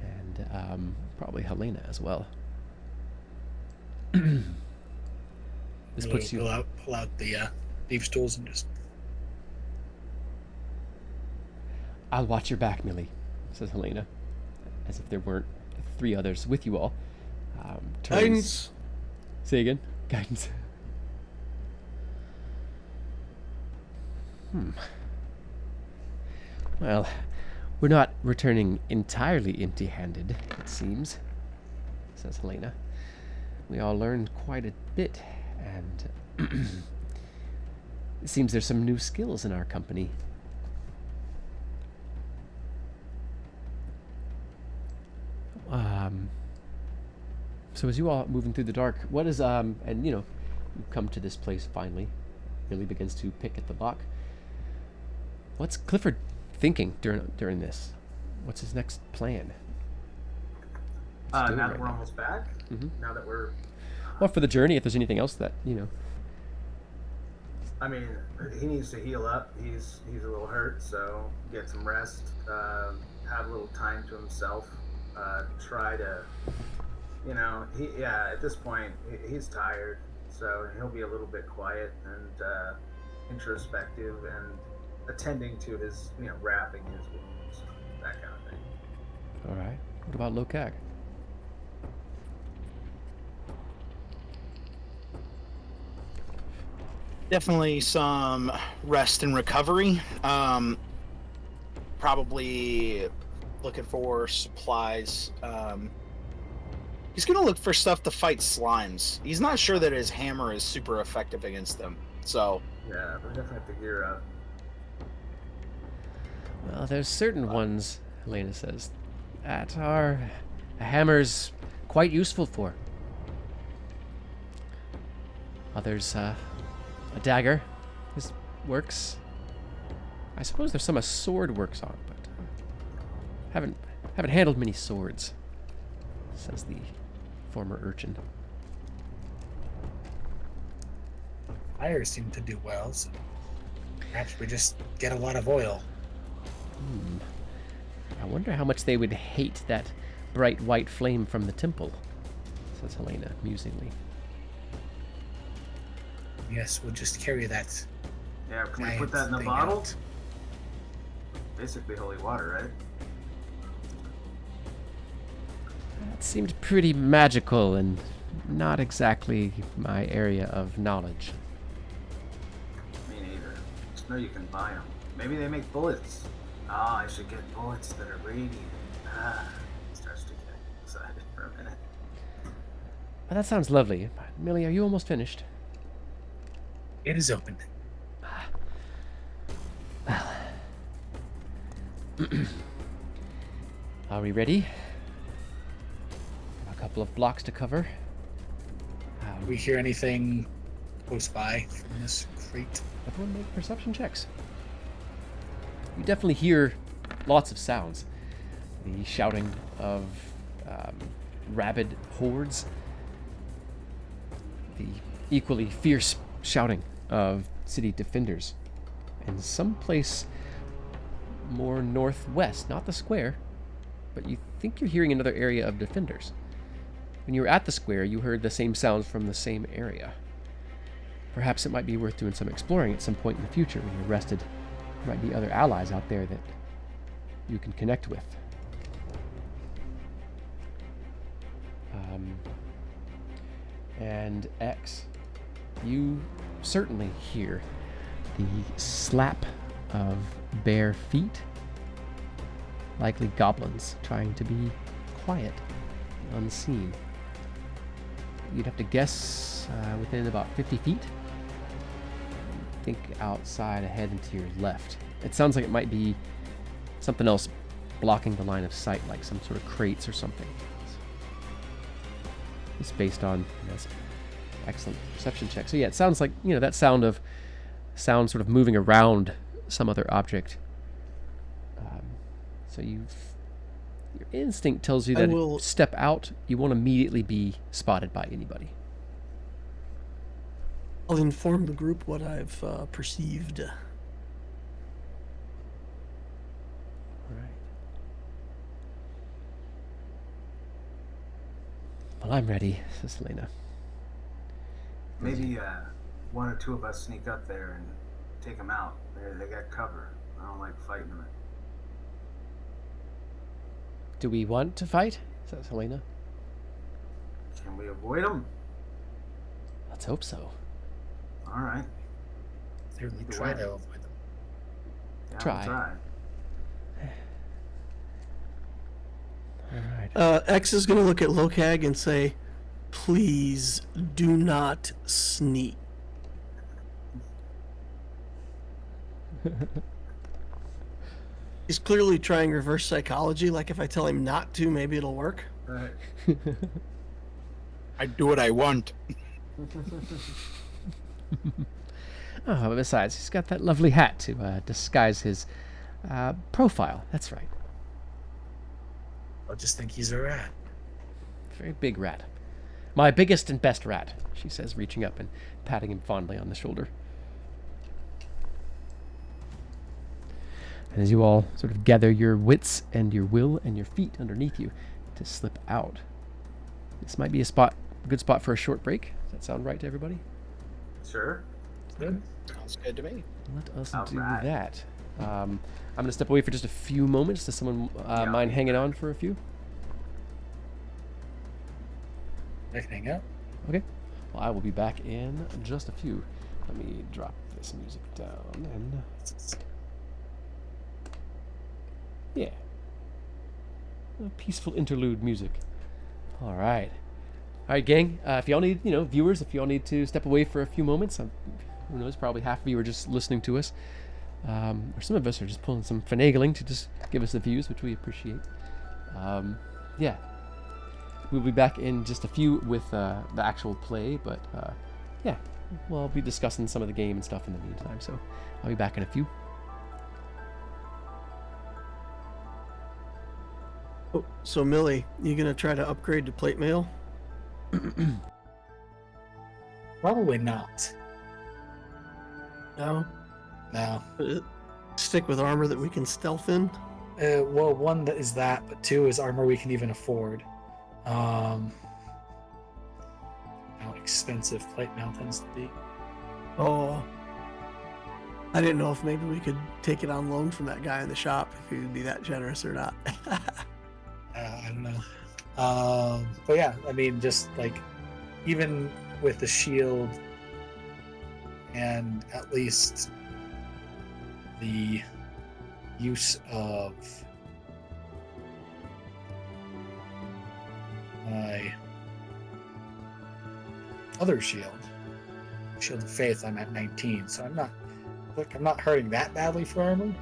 and probably Helena as well. This puts you... Pull out the beef stools and just... I'll watch your back, Millie, says Helena, as if there weren't 3 others with you all. Guidance. Say again? Guidance. Well, we're not returning entirely empty-handed, it seems, says Helena. We all learned quite a bit, and it seems there's some new skills in our company. So as you all moving through the dark, what is and you know, you come to this place finally. Billy begins to pick at the lock. What's Clifford thinking during this? What's his next plan? Now that we're almost back. Mhm. Now that we're, Well, for the journey, if there's anything else that you know. I mean, he needs to heal up. He's a little hurt, so get some rest. Have a little time to himself. Try to, you know, at this point he's tired, so he'll be a little bit quiet and introspective and attending to his, you know, wrapping his wounds, that kind of thing. All right. What about Lokag? Definitely some rest and recovery. Probably looking for supplies. He's gonna look for stuff to fight slimes. He's not sure that his hammer is super effective against them. So Yeah, we definitely have to gear up. Well, there's certain ones, Helena says, that a hammer's quite useful for. Others, a dagger works. I suppose there's some a sword works on, but haven't handled many swords, says the former urchin. Fires seem to do well, so perhaps we just get a lot of oil. I wonder how much they would hate that bright white flame from the temple, says Helena musingly. Yes, we'll just carry that. Yeah, can we giant put that in a thing bottle? out. Basically holy water, right? That seemed pretty magical and not exactly my area of knowledge. Me neither. Just know you can buy them. Maybe they make bullets. I should get bullets that are radiant. Starts to get excited for a minute. Well, that sounds lovely. Millie, are you almost finished? It is open. Are we ready? A couple of blocks to cover. Do we hear anything close by from this crate? Everyone make perception checks. You definitely hear lots of sounds. The shouting of rabid hordes. The equally fierce shouting of city defenders. And someplace more northwest, not the square, but you think you're hearing another area of defenders. When you were at the square, you heard the same sounds from the same area. Perhaps it might be worth doing some exploring at some point in the future when you're rested. There might be other allies out there that you can connect with. And X, you certainly hear the slap of bare feet, likely goblins trying to be quiet, unseen. You'd have to guess within about 50 feet. Think outside ahead and to your left. It sounds like it might be something else blocking the line of sight, like some sort of crates or something. It's based on this excellent perception check. So yeah, it sounds like, that sound sort of moving around some other object. So your instinct tells you that if you step out, you won't immediately be spotted by anybody. I'll inform the group what I've perceived. Well, I'm ready, says Helena. Maybe one or two of us sneak up there and take them out. They got cover. I don't like fighting them. Do we want to fight? Says Helena. Can we avoid them? Let's hope so. All right. Certainly Either try way. to avoid them. Yeah, Try. We'll try. All right. X is going to look at Lokag and say, please do not sneak. He's clearly trying reverse psychology, like if I tell him not to, maybe it'll work. Right. I do what I want. Oh, besides, he's got that lovely hat to disguise his profile. That's right. I'll just think he's a rat. Very big rat. My biggest and best rat, she says, reaching up and patting him fondly on the shoulder. And as you all sort of gather your wits and your will and your feet underneath you to slip out, this might be a good spot for a short break. Does that sound right to everybody? Sure. Good. Sounds good to me. Let us All do right. that. I'm going to step away for just a few moments. Does someone mind hanging on for a few? I can hang out. Okay. Well, I will be back in just a few. Let me drop this music down and... Yeah. Peaceful interlude music. All right. All right, gang. If y'all need, viewers, if y'all need to step away for a few moments, who knows, probably half of you are just listening to us. Or some of us are just pulling some finagling to just give us the views, which we appreciate. Yeah. We'll be back in just a few with the actual play, but yeah, we'll be discussing some of the game and stuff in the meantime, so I'll be back in a few. Oh, so Millie, you gonna try to upgrade to plate mail? Probably not. No. No. Stick with armor that we can stealth in. Well, one that is that, but two is armor we can even afford. How expensive plate mail tends to be. Oh. I didn't know if maybe we could take it on loan from that guy in the shop, if he would be that generous or not. I don't know. But yeah, I mean, just like, even with the shield and at least the use of my other shield of faith, I'm at 19, so I'm not hurting that badly for armor.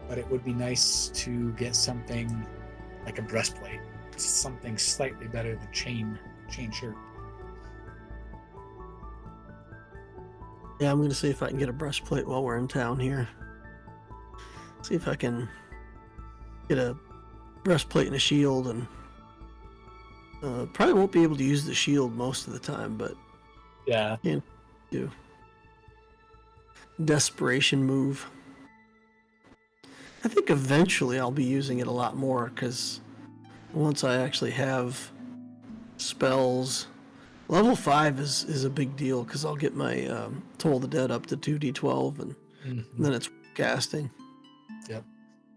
But it would be nice to get something like a breastplate, something slightly better than chain shirt. Yeah, I'm gonna see if I can get a breastplate while we're in town here. See if I can get a breastplate and a shield, and probably won't be able to use the shield most of the time, but Yeah. do. Desperation move. I think eventually I'll be using it a lot more, because once I actually have spells, level 5 is a big deal, because I'll get my Toll the Dead up to 2d12, and then it's casting. Yep.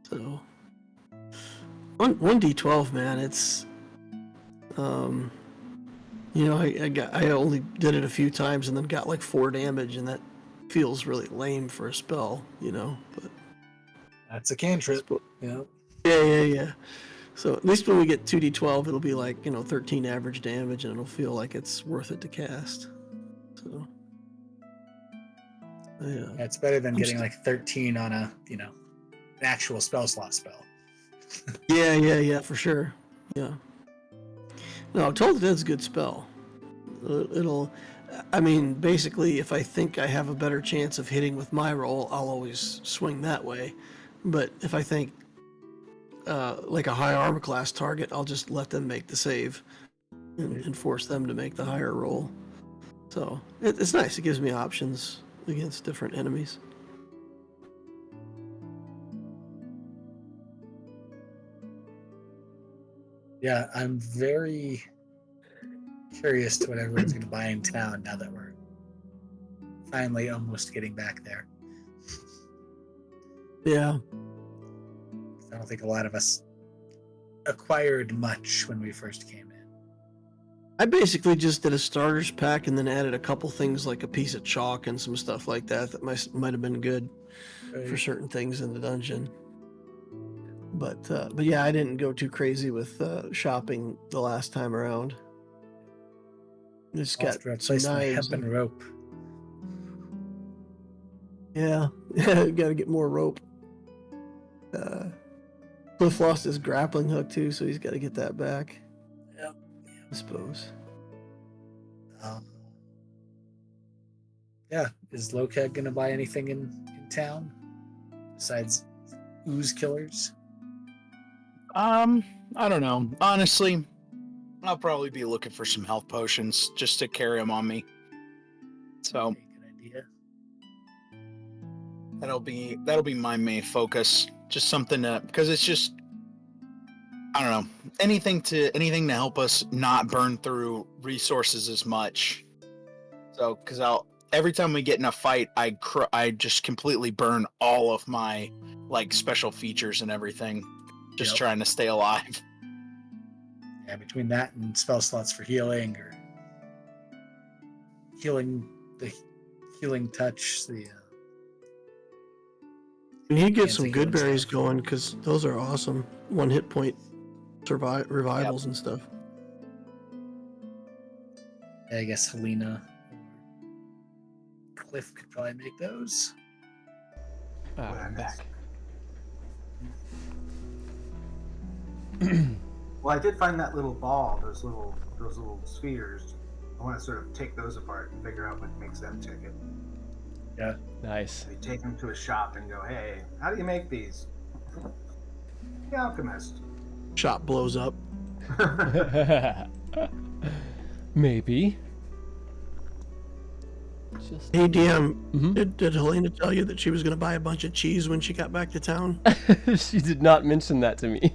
So One D12, man. It's I only did it a few times and then got like 4 damage, and that feels really lame for a spell, But That's a cantrip. Yeah. yeah. So at least when we get 2d12, it'll be like 13 average damage, and it'll feel like it's worth it to cast. So yeah, It's better than getting like 13 on a an actual spell slot spell. yeah, for sure. Yeah. No, I'm told it's a good spell. Basically, if I think I have a better chance of hitting with my roll, I'll always swing that way. But if I think like a high armor class target, I'll just let them make the save and force them to make the higher roll. So it's nice. It gives me options against different enemies. Yeah, I'm very curious to what everyone's going to buy in town now that we're finally almost getting back there. Yeah. I don't think a lot of us acquired much when we first came in. I basically just did a starters pack and then added a couple things like a piece of chalk and some stuff like that might have been good for certain things in the dungeon. But yeah, I didn't go too crazy with shopping the last time around. Just got some knives hemp and rope. Yeah, got to get more rope. Cliff lost his grappling hook too, so he's got to get that back. Yep. I suppose. Yeah, is Lokeg gonna buy anything in town besides ooze killers? I don't know. Honestly, I'll probably be looking for some health potions just to carry them on me. So Okay, good idea. that'll be my main focus. Just something to, because it's just, I don't know, anything to help us not burn through resources as much. So, because every time we get in a fight, I just completely burn all of my like special features and everything, just trying to stay alive. Yeah, between that and spell slots for healing or healing touch, We need to get some Fancy good healing berries stuff. going because those are awesome. 1 hit point revivals and stuff. I guess Helena or Cliff could probably make those. I'm back. Well, I did find that little ball, those little spheres. I want to sort of take those apart and figure out what makes them tick it. Yeah. Nice. We take them to a shop and go, hey, how do you make these? The alchemist. Shop blows up. Maybe. Just Hey, DM, Mhm. did Helena tell you that she was going to buy a bunch of cheese when she got back to town? She did not mention that to me.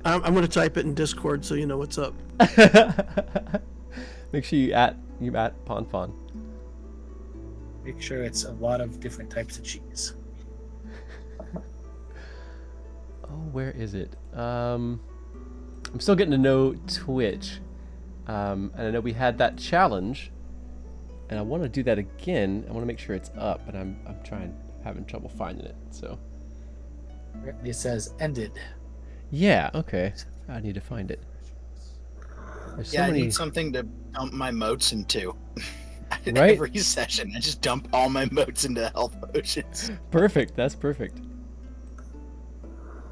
I'm going to type it in Discord so you know what's up. Make sure you at Ponfon. Make sure it's a lot of different types of cheese. Oh, where is it? I'm still getting to know Twitch. And I know we had that challenge, and I want to do that again. I want to make sure it's up, but I'm having trouble finding it. So It says ended. yeah, okay. I need to find it. There's so Yeah, I many. need something to dump my motes into. Right? Every session, I just dump all my motes into health potions. Perfect. That's perfect.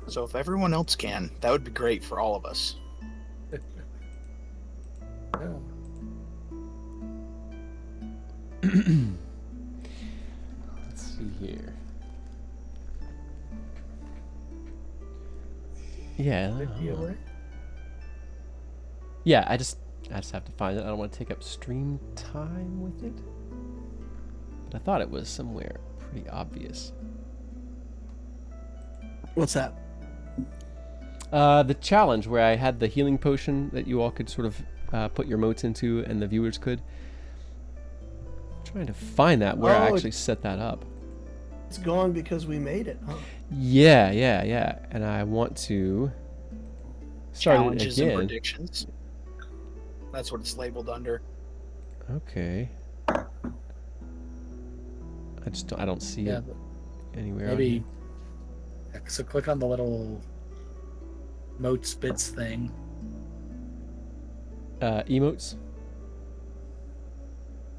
So if everyone else can, that would be great for all of us. Yeah. Let's see here. Yeah. Yeah, I just have to find it. I don't want to take up stream time with it. But I thought it was somewhere pretty obvious. What's that? The challenge where I had the healing potion that you all could sort of put your motes into, and the viewers could. I'm trying to find that where I Oh, actually set that up. It's gone because we made it, huh? Yeah. And I want to start Challenges it and again. predictions. That's what it's labeled under. Okay. I don't see Yeah, it but anywhere maybe. So click on the little motes bits thing. on here. Emotes.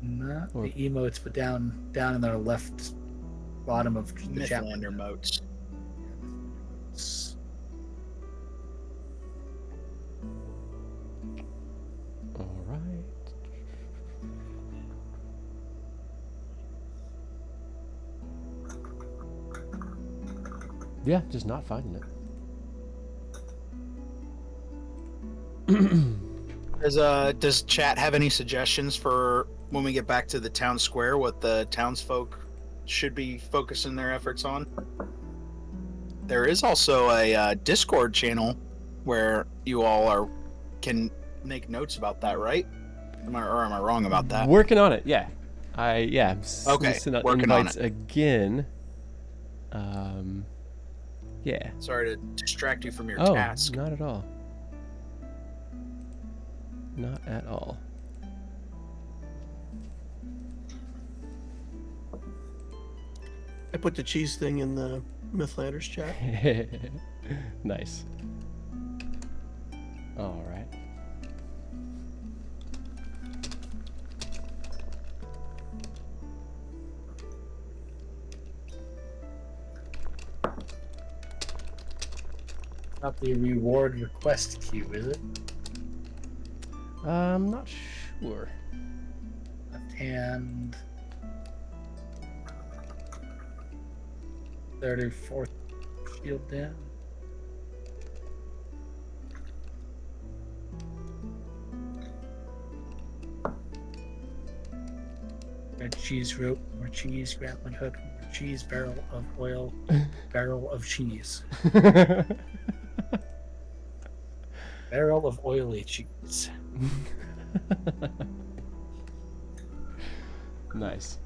Not Or- the emotes, but down in the left bottom of the chat Mythlander window. motes. It's- All right. Yeah, just not finding it. Does chat have any suggestions for when we get back to the town square? What the townsfolk should be focusing their efforts on? There is also a Discord channel where you all can make notes about that, right? Am I wrong about that? Working on it. Yeah. Okay, Send out working on invites again. Yeah. Sorry to distract you from your Oh, task. not at all. Not at all. I put the cheese thing in the Mythlanders chat. Nice. All right. Not the reward request queue, is it? I'm not sure. Left hand. Third or fourth shield down. Red cheese rope, more cheese, grappling hook, more cheese, barrel of oil, barrel of cheese. Barrel of oily cheese. Nice.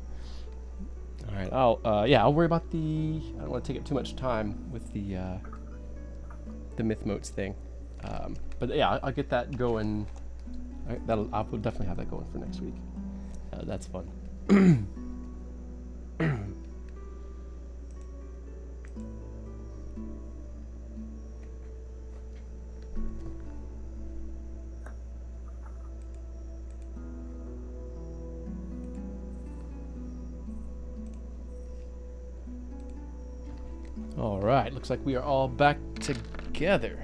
All right. I'll worry about the. I don't want to take up too much time with the myth motes thing. But yeah, I'll get that going. I will definitely have that going for next week. That's fun. All right, looks like we are all back together.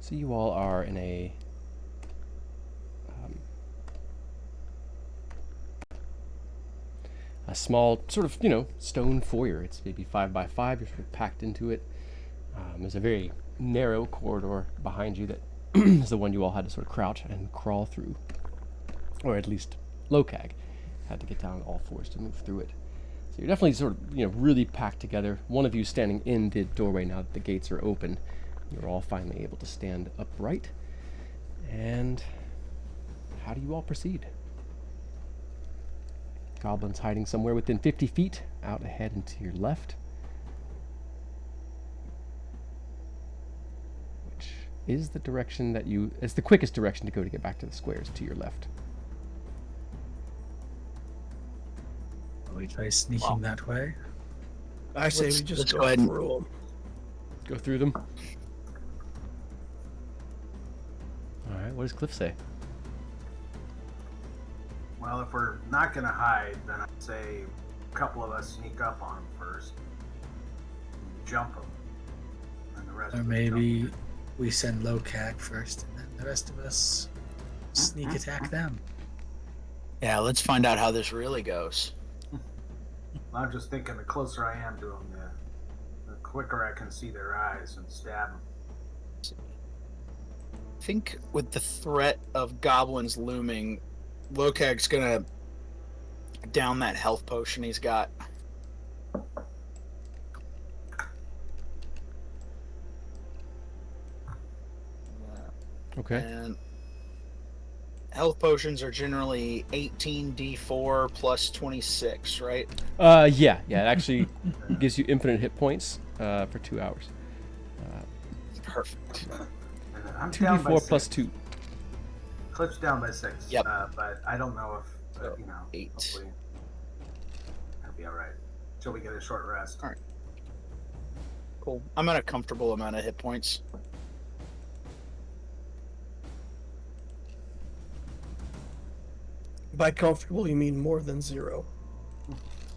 So you all are in a small sort of, stone foyer. It's maybe 5 by 5. You're sort of packed into it. There's a very narrow corridor behind you that is the one you all had to sort of crouch and crawl through, or at least Lokag had to get down on all fours to move through it. So you're definitely sort of, really packed together. One of you standing in the doorway now that the gates are open. You're all finally able to stand upright. And how do you all proceed? Goblin's hiding somewhere within 50 feet, out ahead and to your left. Which is the direction that it's the quickest direction to go to get back to the squares, to your left. We try sneaking that way. I say Let's- we just let's go go ahead and- through 'em. Go through them. Alright, what does Cliff say? Well, if we're not going to hide, then I'd say a couple of us sneak up on them first. And jump them. And the rest Or of us maybe jump. we send Lokag first, and then the rest of us sneak attack them. Yeah, let's find out how this really goes. I'm just thinking the closer I am to them, the quicker I can see their eyes and stab them. I think with the threat of goblins looming, Lokag's gonna down that health potion he's got. Okay. And health potions are generally 18d4 plus 26, right? Yeah. It actually gives you infinite hit points for 2 hours. Perfect. And I'm down by 2d4 6. plus 2. Clip's down by 6. Yep. But I don't know if, So, you know, 8. hopefully that'll be all right. Till we get a short rest. All right. Cool. I'm at a comfortable amount of hit points. By comfortable, you mean more than 0.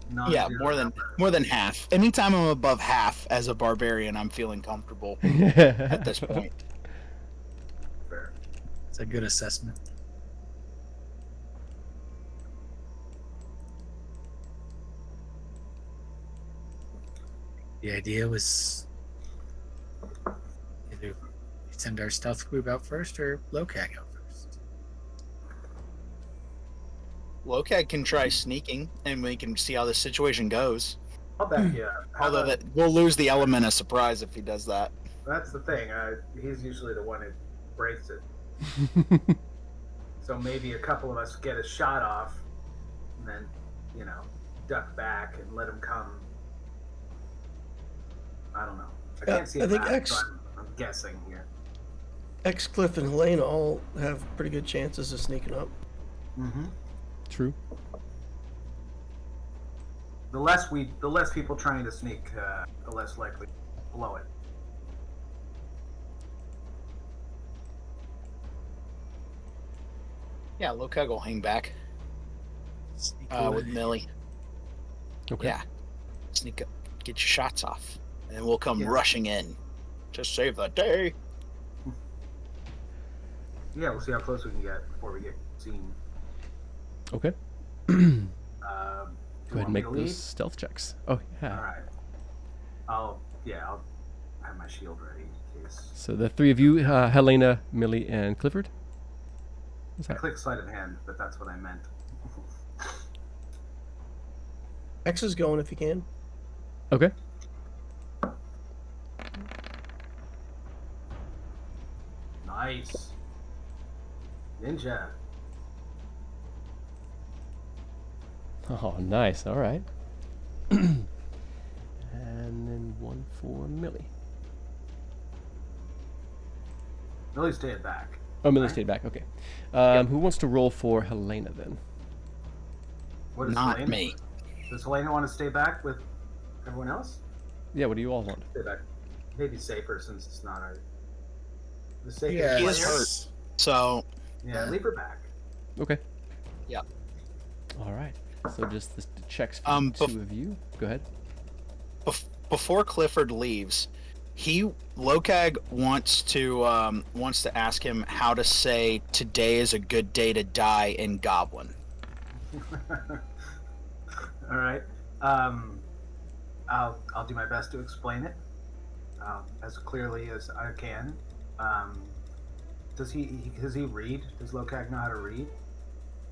Yeah, Non-zero more than half. Anytime I'm above half as a barbarian, I'm feeling comfortable at this point. Fair. It's a good assessment. The idea was either we send our stealth group out first or Lokag out first. Lokag can try sneaking, and we can see how the situation goes. I'll back you up. How Although about- that we'll lose the element of surprise if he does that. That's the thing. He's usually the one who breaks it. So maybe a couple of us get a shot off, and then, you know, duck back and let him come. I don't know. I Yeah, can't see I a think map, X- so I'm guessing here. Cliff and Helena all have pretty good chances of sneaking up. Mm-hmm. True. The less people trying to sneak, the less likely to blow it. Yeah, Lokag will hang back Sneak with away. Millie. Okay. Yeah. Sneak up, get your shots off, and we'll come Yeah. rushing in to save the day. Yeah, we'll see how close we can get before we get seen. Okay. Do Go you ahead want and me make to those lead? stealth checks. Oh, yeah. All right. I'll have my shield ready in case. So the three of you, Helena, Millie, and Clifford. What's I that? clicked sleight of hand, but that's what I meant. X is going if you can. Okay. Nice. Ninja. Oh, nice. All right. And then one for Millie. Really stayed back. Oh, Millie Right. stayed back. Okay. Who wants to roll for Helena then? What is Not Helena? me. Does Helena want to stay back with everyone else? Yeah. What do you all want? Stay back. Maybe safer since it's not our. The safer. Yeah, He is player. hurt. So Yeah, leave her back. Okay. Yeah. All right. So just the checks for Um, the two of you. Go ahead. before Clifford leaves, Lokag wants to ask him how to say "today is a good day to die" in Goblin. All right. I'll do my best to explain it as clearly as I can. Does he read? Does Lokag know how to read?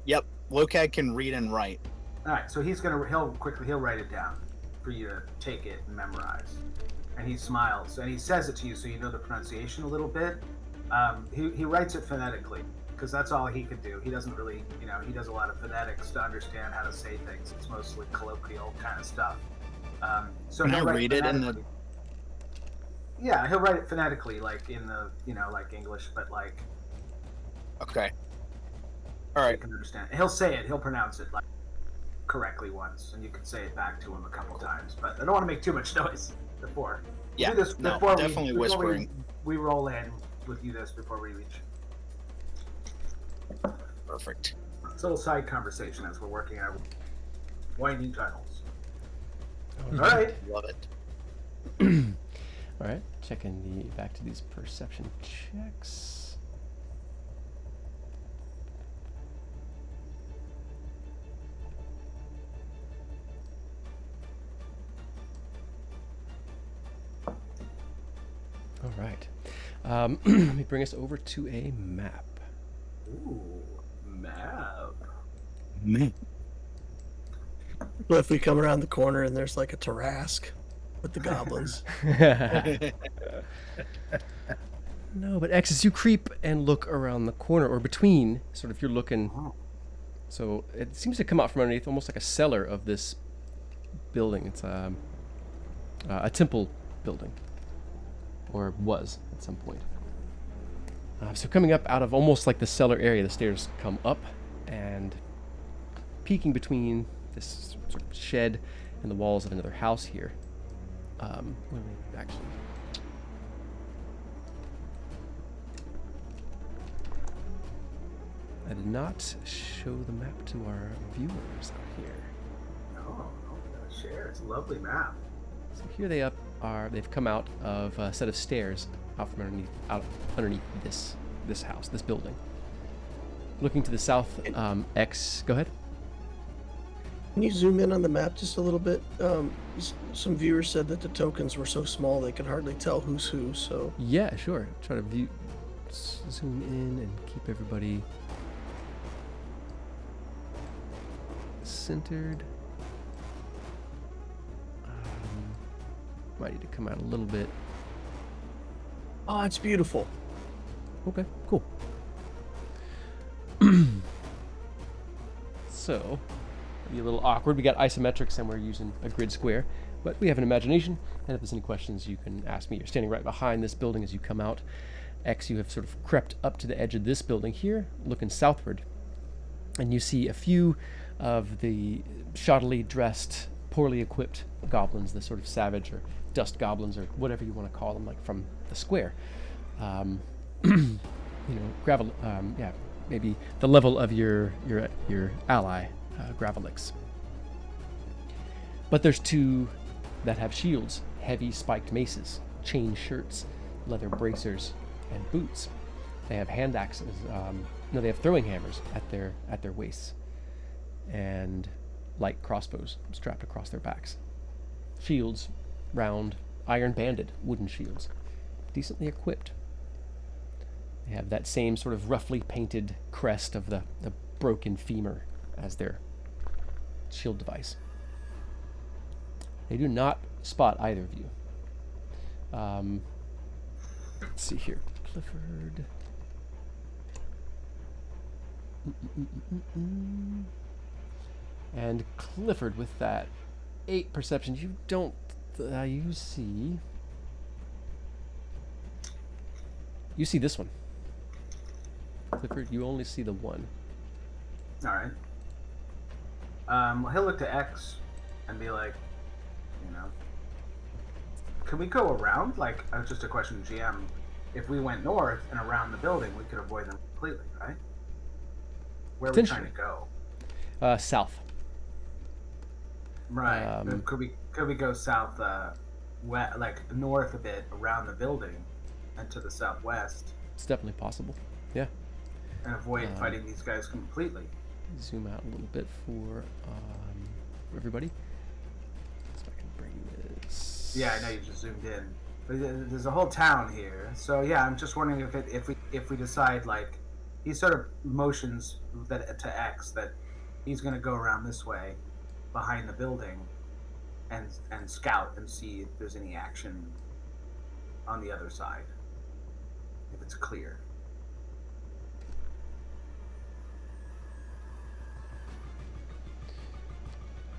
Yep, Lokag can read and write. All right, so he'll write it down for you to take it and memorize. And he smiles and he says it to you so you know the pronunciation a little bit. He writes it phonetically because that's all he could do. He doesn't really, he does a lot of phonetics to understand how to say things. It's mostly colloquial kind of stuff. So Can he'll I write read it in the? phonetically. Yeah, he'll write it phonetically, like in the, like English, but like Okay. All so you right. can understand. He'll say it. He'll pronounce it like correctly once, and you can say it back to him a couple times. But I don't want to make too much noise before. Yeah. Do this No, before definitely before whispering. We roll in with you this before we reach. Perfect. It's a little side conversation as we're working our winding tunnels. All right. Love it. All right. Checking back to these perception checks. All right. Let me bring us over to a map. Ooh, map. Man. But if we come around the corner and there's like a Tarrasque with the goblins. No, but X, as you creep and look around the corner, or between, sort of you're looking. Oh. So it seems to come out from underneath, almost like a cellar of this building. It's a temple building, or was at some point. So coming up out of almost like the cellar area, the stairs come up, and peeking between this sort of shed and the walls of another house here. Let me actually. I did not show the map to our viewers out here. Oh, gotta share. It's a lovely map. So here they they've come out of a set of stairs out from underneath this house, this building. Looking to the south, X, go ahead. Can you zoom in on the map just a little bit? Some viewers said that the tokens were so small they could hardly tell who's who, so... Yeah, sure. Try to zoom in and keep everybody centered. Might need to come out a little bit. Oh, it's beautiful. Okay, cool. So, be a little awkward. We got isometrics and we're using a grid square, but we have an imagination. And if there's any questions, you can ask me. You're standing right behind this building as you come out. X, you have sort of crept up to the edge of this building here, looking southward, and you see a few of the shoddily dressed, poorly equipped goblins, the sort of savage or dust goblins or whatever you want to call them, like from the square. Gravel, maybe the level of your ally, Gravelix. But there's two that have shields, heavy spiked maces, chain shirts, leather bracers, and boots. They have hand axes. They have throwing hammers at their waists, and light crossbows strapped across their backs. Shields, round, iron-banded wooden shields, decently equipped. They have that same sort of roughly painted crest of the broken femur as their shield device. They do not spot either of you. Let's see here. Clifford. And Clifford, with that 8 perception, you don't. You see this one. Clifford, you only see the one. All right. Well, he'll look to X and be like, can we go around? Like, just a question, GM. If we went north and around the building, we could avoid them completely, right? Where are we trying to go? South. Right. Could we go south, like north a bit around the building, and to the southwest? It's definitely possible. Yeah. And avoid fighting these guys completely. Zoom out a little bit for everybody. So I can bring this. Yeah, I know you just zoomed in, but there's a whole town here. So yeah, I'm just wondering if we decide, like, he sort of motions that to X that he's going to go around this way, behind the building, and scout and see if there's any action on the other side, if it's clear.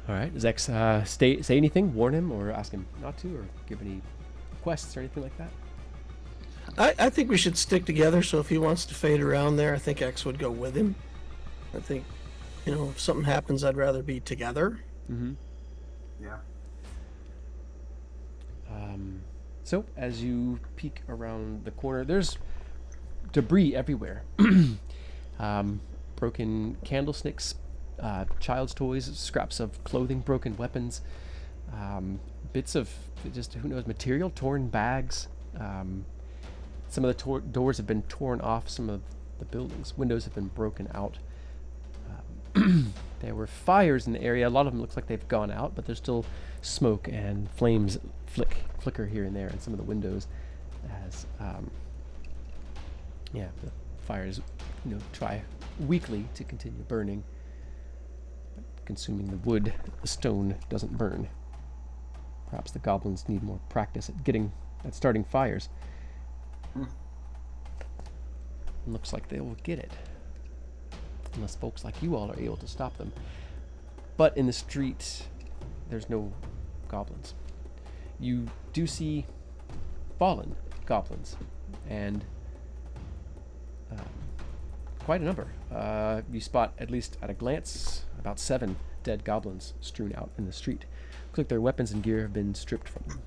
All right. Does X say anything, warn him, or ask him not to, or give any quests or anything like that? I think we should stick together, so if he wants to fade around there, I think X would go with him. I think, if something happens, I'd rather be together. Mm-hmm. Yeah. So, as you peek around the corner, there's debris everywhere. Broken candlesticks, child's toys, scraps of clothing, broken weapons, bits of just, who knows, material, torn bags. Some of the doors have been torn off some of the buildings. Windows have been broken out. There were fires in the area. A lot of them looks like they've gone out, but there's still smoke and flames flicker here and there in some of the windows as the fires try weakly to continue burning, but consuming the wood. The stone doesn't burn. Perhaps the goblins need more practice at starting fires. Looks like they will get it. Unless folks like you all are able to stop them. But in the street, there's no goblins. You do see fallen goblins, and quite a number. You spot, at least at a glance, about 7 dead goblins strewn out in the street. Looks like their weapons and gear have been stripped from them.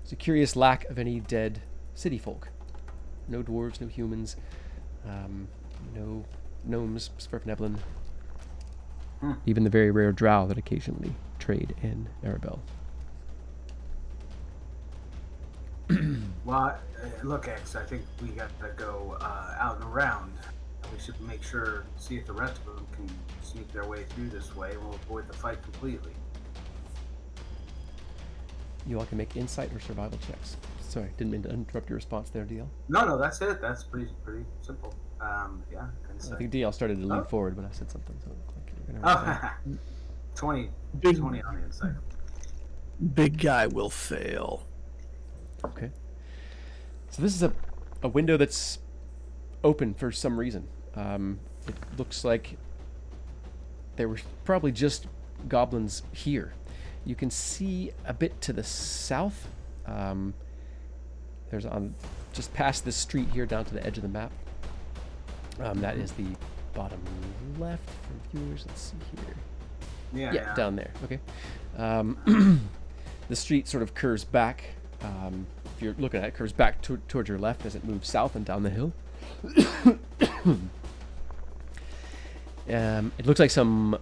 There's a curious lack of any dead city folk. No dwarves, no humans, no gnomes, Sverfneblin. Even the very rare drow that occasionally trade in Arabelle. Well, look, X, I think we got to go out and around. We should make sure, see if the rest of them can sneak their way through this way, and we'll avoid the fight completely. You all can make insight or survival checks. Sorry, didn't mean to interrupt your response there, DL. No, that's it. That's pretty simple. Yeah, I insight. think DL started to lean forward when I said something, so it looked like you were going to 20 Big- on the inside. Big guy will fail. Okay. So this is a window that's open for some reason. It looks like there were probably just goblins here. You can see a bit to the south. There's just past this street here down to the edge of the map. That is the bottom left for viewers. Let's see here. Yeah. Down there. Okay. The street sort of curves back. If you're looking at it, curves back towards your left as it moves south and down the hill. It looks like some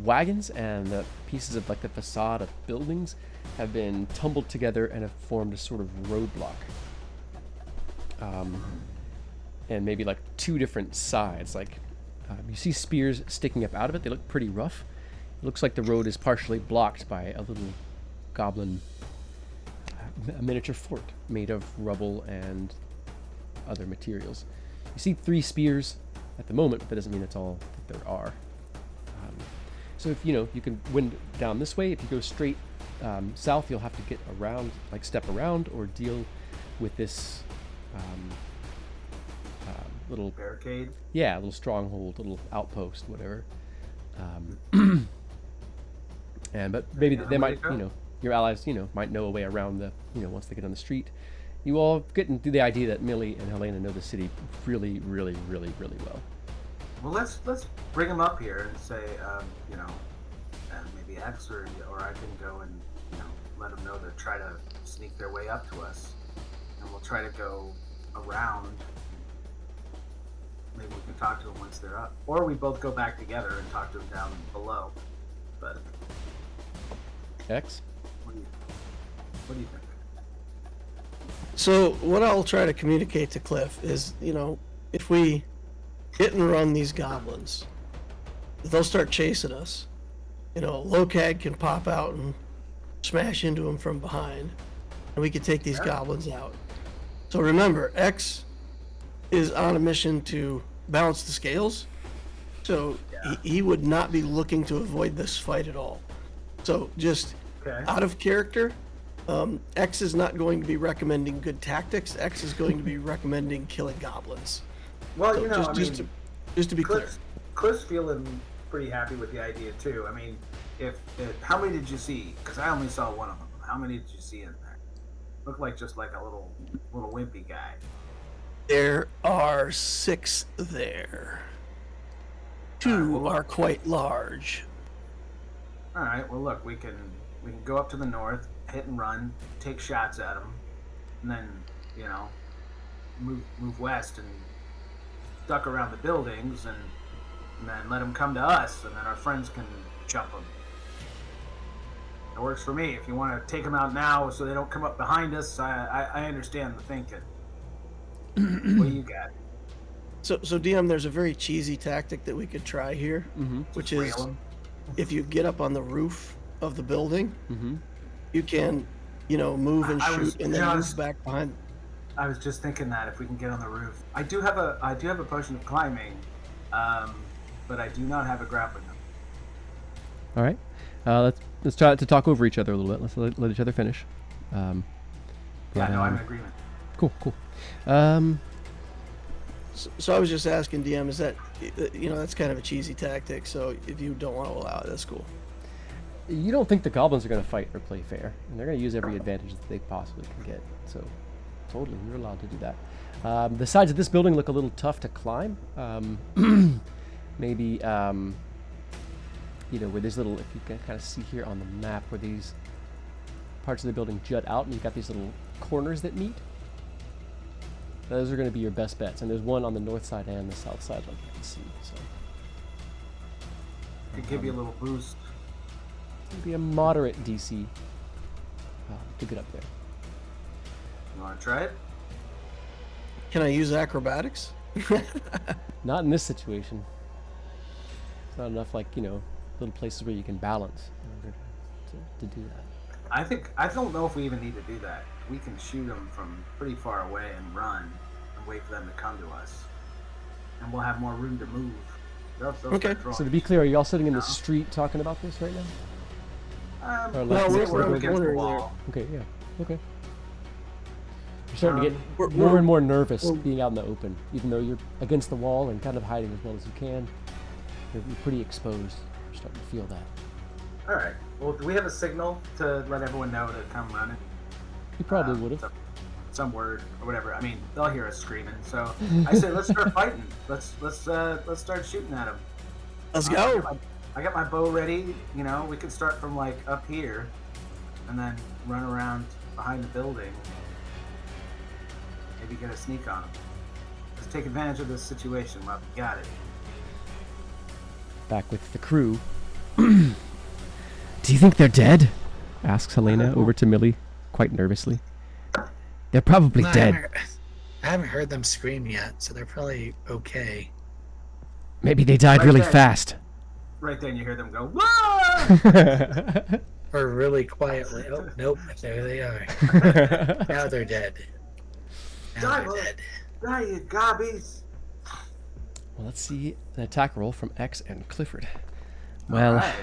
wagons and the pieces of like the facade of buildings have been tumbled together and have formed a sort of roadblock. And maybe like 2 different sides. Like you see spears sticking up out of it. They look pretty rough. It looks like the road is partially blocked by a little goblin, a miniature fort made of rubble and other materials. You see 3 spears at the moment, but that doesn't mean that's all that there are. So if you can wind down this way. If you go straight south, you'll have to get around, like step around, or deal with this little Barricade. Yeah, a little stronghold, little outpost, whatever. But maybe they might, your allies, might know a way around the, once they get on the street. You all get into the idea that Millie and Helena know the city really, really, really, really well. Well, let's bring them up here and say, maybe X or I can go and let them know to try to sneak their way up to us, and we'll try to go around. Maybe we can talk to them once they're up, or we both go back together and talk to them down below. But X? what do you think? So what I'll try to communicate to Cliff is, if we hit and run these goblins, they'll start chasing us. Locag can pop out and smash into them from behind, and we can take these goblins out. So remember, X is on a mission to balance the scales, so he would not be looking to avoid this fight at all. So just out of character, X is not going to be recommending good tactics. X is going to be recommending killing goblins. Well, So just to be clear. Cliff's feeling pretty happy with the idea too. I mean, if how many did you see? Because I only saw one of them. How many did you see in there? Looked like just like a little wimpy guy. There are 6 there. 2 are quite large. All right. Well, look, we can go up to the north, hit and run, take shots at them, and then move west and duck around the buildings, and then let them come to us, and then our friends can jump them. It works for me. If you want to take them out now so they don't come up behind us, I understand the thinking. What do you got? So DM, there's a very cheesy tactic that we could try here, which is Rail 'em? if you get up on the roof of the building, Mm-hmm. you can, move and I shoot, was- and then I move was- back behind. I was just thinking that if we can get on the roof, I do have a potion of climbing, but I do not have a grappling hook. All right. Let's try to talk over each other a little bit. Let's let each other finish. Yeah, no, I'm in agreement. Cool. So I was just asking DM, is that, that's kind of a cheesy tactic. So if you don't want to allow it, that's cool. You don't think the goblins are going to fight or play fair, and they're going to use every advantage that they possibly can get. So, totally, you're allowed to do that. The sides of this building look a little tough to climb. Maybe, where there's little, if you can kind of see here on the map, where these parts of the building jut out, and you've got these little corners that meet. Those are going to be your best bets, and there's one on the north side and the south side, like you can see. So, Could give you a little boost. maybe a moderate DC to get up there. You want to try it? Can I use acrobatics? Not in this situation. It's not enough, little places where you can balance in order to do that. I don't know if we even need to do that. We can shoot them from pretty far away and run and wait for them to come to us. And we'll have more room to move. They'll Okay. start throwing. So to be clear, are you all sitting in the street talking about this right now? Or well, left we're next to in the the building? corner there. wall. Okay, yeah. Okay. You're starting to We're- get more we're- and more nervous we're- being out in the open, even though you're against the wall and kind of hiding as well as you can. You're pretty exposed. You're starting to feel that. All right. Well, do we have a signal to let everyone know to come running? You probably would have. Some word or whatever. I mean, they'll hear us screaming. So I say, let's start fighting. Let's start shooting at them. Let's go. I got my bow ready. We can start from like up here, and then run around behind the building. Maybe get a sneak on them. Let's take advantage of this situation. Well, we got it. Back with the crew. Do you think they're dead? Asks Helena over to Millie, quite nervously. They're probably No, dead. I haven't heard them scream yet, so they're probably okay. Maybe they died Right really there. fast. Right then, you hear them go, "Whoa!" Or really quietly. Oh, nope, there they are. Now they're dead. Now Die, they're boy. dead. Die, you gobbies! Well, let's see an attack roll from X and Clifford. Well, Alright.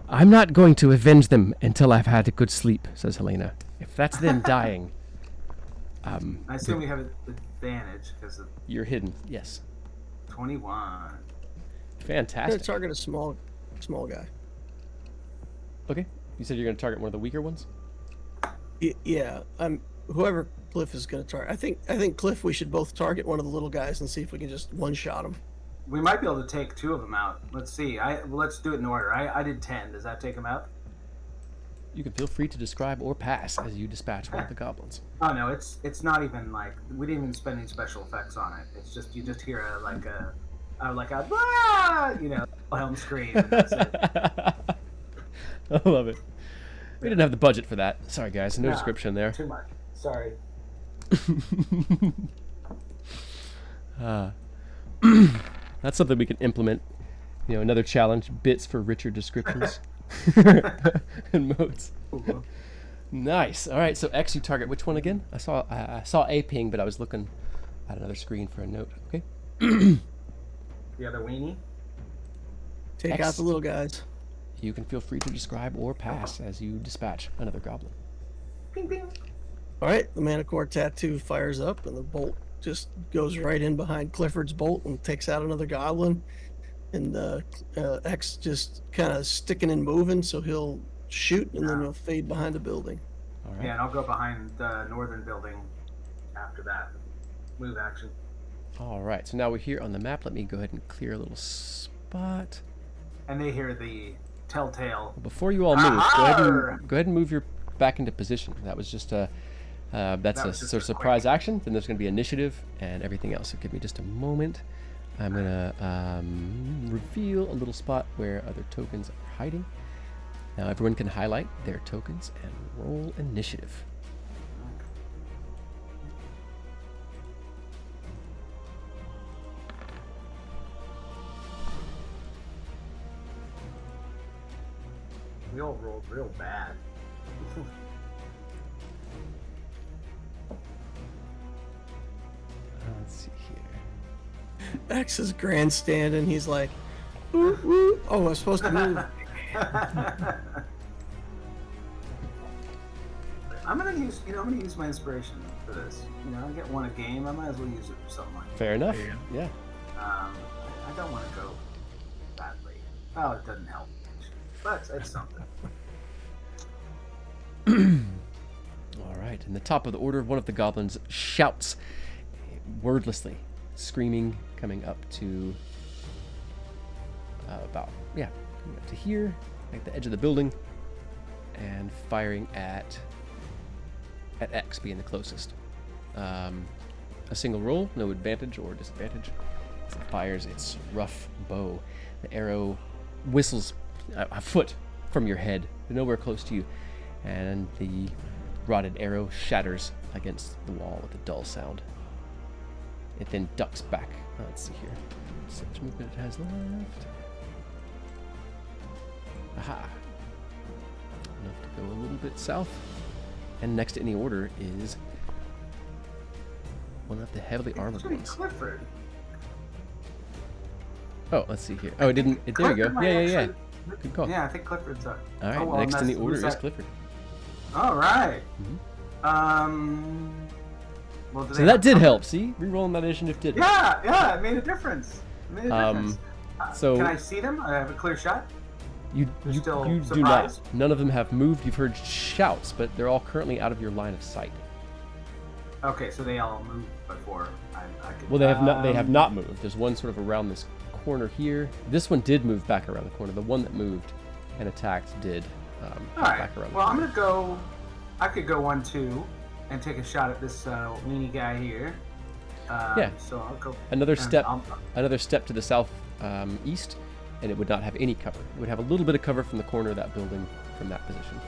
I'm not going to avenge them until I've had a good sleep, says Helena. If that's them dying, I assume we have an advantage because of you're hidden. Yes. 21. I'm Fantastic. gonna target a small guy. Okay. You said you're going to target one of the weaker ones? Yeah, whoever Cliff is gonna target. I think Cliff, we should both target one of the little guys and see if we can just one shot him. We might be able to take two of them out. Let's see. Let's do it in order. I did 10. Does that take them out? You can feel free to describe or pass as you dispatch one of the goblins. Oh no, it's not even like we didn't even spend any special effects on it. It's just you just hear a Wilhelm scream. And that's it. I love it. We didn't have the budget for that. Sorry, guys. No No. description there. Too much. Sorry. That's something we can implement. Another challenge: bits for richer descriptions and modes. Nice. All right. So X, you target which one again? I saw a ping, but I was looking at another screen for a note. Okay. The other weenie. Take X. out the little guys. You can feel free to describe or pass as you dispatch another goblin. Ping ping. All right, the Manicore tattoo fires up, and the bolt just goes right in behind Clifford's bolt and takes out another goblin. And X just kind of sticking and moving, so he'll shoot, and then he'll fade behind the building. All right. Yeah, and I'll go behind the northern building after that. Move action. All right. So now we're here on the map. Let me go ahead and clear a little spot. And they hear the telltale. Before you all move, Ahar! go ahead and move your back into position. That was just a that's a was just sort of a surprise action. Then there's going to be initiative and everything else. So give me just a moment. I'm going to reveal a little spot where other tokens are hiding. Now everyone can highlight their tokens and roll initiative. We all rolled real bad. Let's see here. X is grandstanding. He's like, "Ooh, ooh." Oh, I'm supposed to move. I'm gonna use my inspiration for this. I get one a game. I might as well use it for something like that. Fair enough. Yeah. Yeah. I don't want to go badly. Oh, it doesn't help, but it's something. All right. In the top of the order, one of the goblins shouts wordlessly, screaming, coming up to coming up to here, like the edge of the building, and firing at X being the closest. A single roll, no advantage or disadvantage. As it fires its rough bow. The arrow whistles a foot from your head, nowhere close to you, and the rotted arrow shatters against the wall with a dull sound. It then ducks back. Let's see here. See how much movement it has left. Aha. Enough to go a little bit south. And next in the order is one of the heavily armored ones. Clifford. Oh, let's see here. Oh, it didn't. There you go. Yeah. Good call. Yeah, I think Clifford's up. All right. Oh, well, next in the order who's is that? Clifford. All right. Mhm. Well, do So they that have did cover? help. See, rerolling that initiative did. help. Yeah, it made a difference. So Can I see them? I have a clear shot. You They're still do not. surprised? None of them have moved. You've heard shouts, but they're all currently out of your line of sight. Okay, so they all moved before I could. Well, they have not. They have not moved. There's one sort of around this corner here. This one did move back around the corner. The one that moved and attacked did All move right. back around. Well, the I'm corner. gonna go. I could go 1-2 and take a shot at this weenie guy here. Yeah. So I'll go. Another and step. I'll- Another step to the south east, and it would not have any cover. It would have a little bit of cover from the corner of that building from that position.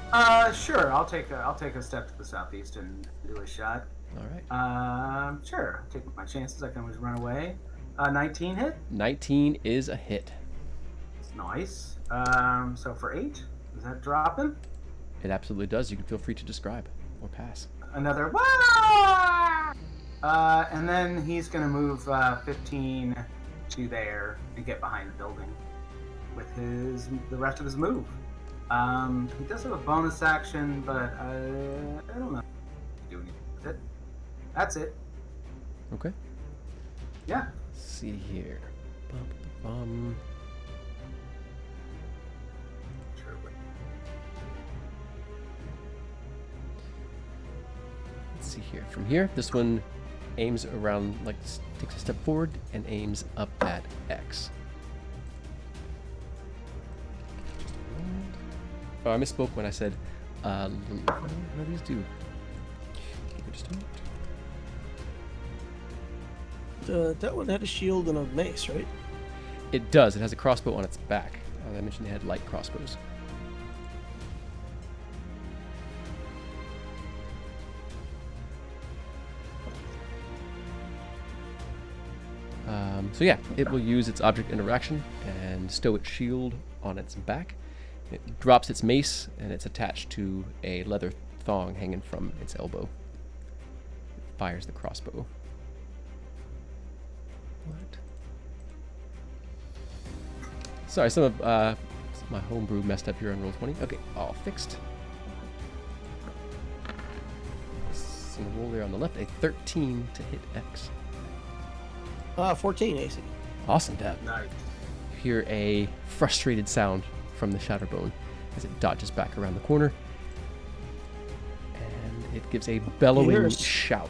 Sure. I'll take a step to the southeast and do a shot. All right. Sure. Take my chances. I can always run away. 19 hit. 19 is a hit. It's nice. So for 8, is that dropping? It absolutely does. You can feel free to describe or pass. Another wah! And then he's gonna move 15 to there and get behind the building with the rest of his move. He does have a bonus action, but I don't know. Do anything with it. That's it. Okay. Yeah. Let's see here. Bum. Sure. Let's see here. From here, this one aims around, like takes a step forward and aims up at X. Oh, I misspoke when I said, what do these do? Give me just a moment. That one had a shield and a mace, right? It does. It has a crossbow on its back. As I mentioned, they had light crossbows. So yeah, it will use its object interaction and stow its shield on its back. It drops its mace, and it's attached to a leather thong hanging from its elbow. It fires the crossbow. What? Sorry, some of my homebrew messed up here on Roll20. Okay, all fixed. Single roll there on the left, a 13 to hit X. 14 AC. Awesome, Deb. Nice. You hear a frustrated sound from the Shatterbone as it dodges back around the corner. And it gives a bellowing Yes. shout.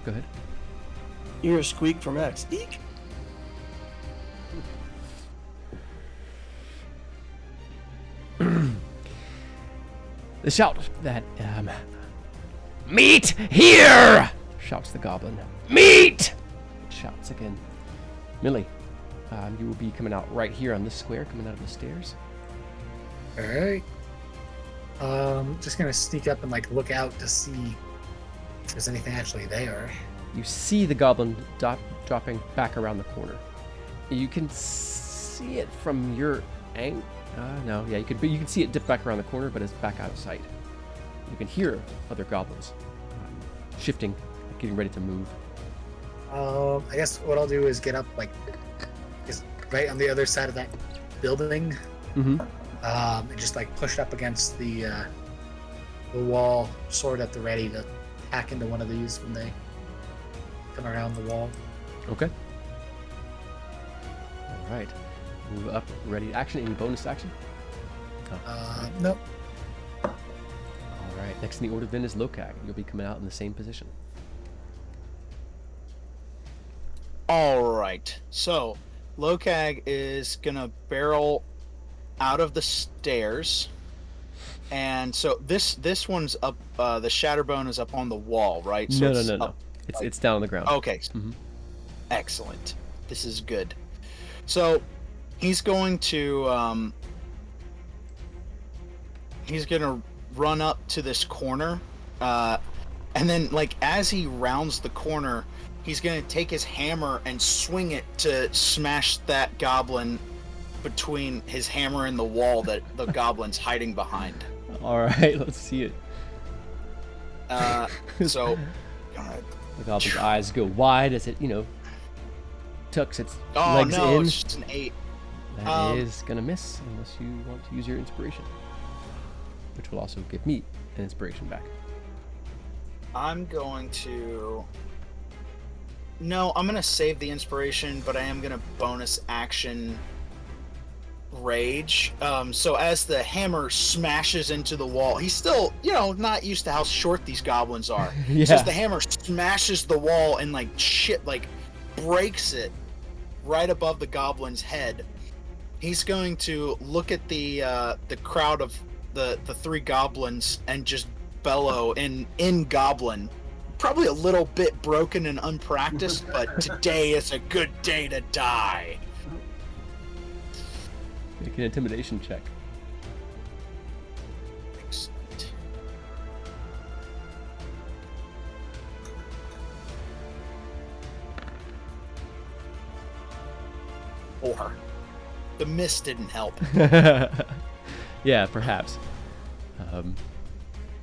Go ahead. You hear a squeak from X. Eek! The shout that, meet here! Shouts the goblin. Meet! It shouts again. Millie, you will be coming out right here on this square, coming out of the stairs. All right. Just gonna sneak up and like look out to see if there's anything actually there. You see the goblin dropping back around the corner. You can see it from your angle. No, yeah, you can see it dip back around the corner, but it's back out of sight. You can hear other goblins shifting, getting ready to move. I guess what I'll do is get up like is right on the other side of that building, Mm-hmm. and just like push up against the the wall, sword at the ready to hack into one of these when they come around the wall. Okay. All right. Move up. Ready. Action. Any bonus action? Oh, Nope. all right. Next in the order then is Lokag. You'll be coming out in the same position. All right. So, Lokag is gonna barrel out of the stairs, and so this one's up. The Shatterbone is up on the wall, right? So No. it's No. up- It's down on the ground. Okay. Mhm. Excellent. This is good. So, he's going to run up to this corner, and then as he rounds the corner, he's going to take his hammer and swing it to smash that goblin between his hammer and the wall that the goblin's hiding behind. All right. Let's see it. So, The goblin's eyes go wide as it, tucks its oh legs no, in. it's just an 8. That is gonna miss unless you want to use your inspiration, which will also give me an inspiration back. I'm going to save the inspiration, but I am going to bonus action rage. So as the hammer smashes into the wall, he's still, not used to how short these goblins are. Yeah. So as the hammer smashes the wall and breaks it right above the goblin's head, he's going to look at the crowd of the 3 goblins and just bellow in goblin. Probably a little bit broken and unpracticed, but today is a good day to die. Make an intimidation check. Excellent. Or the mist didn't help. Yeah, perhaps. Oh.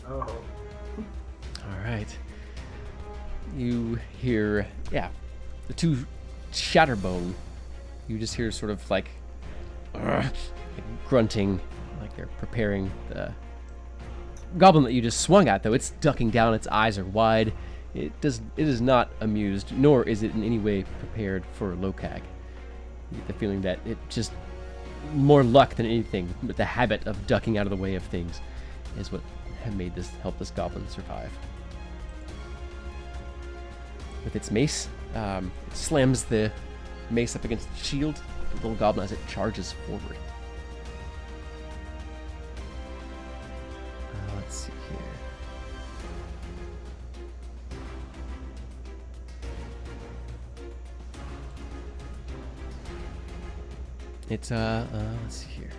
All right. You hear, the 2 Shatterbone. You just hear sort of grunting, like they're preparing the goblin that you just swung at. Though it's ducking down, its eyes are wide. It is not amused, nor is it in any way prepared for Lokag. You get the feeling that it just more luck than anything, but the habit of ducking out of the way of things is what helped this goblin survive. With its mace, it slams the mace up against the shield, the little goblin, as it charges forward. Let's see here. It's let's see here.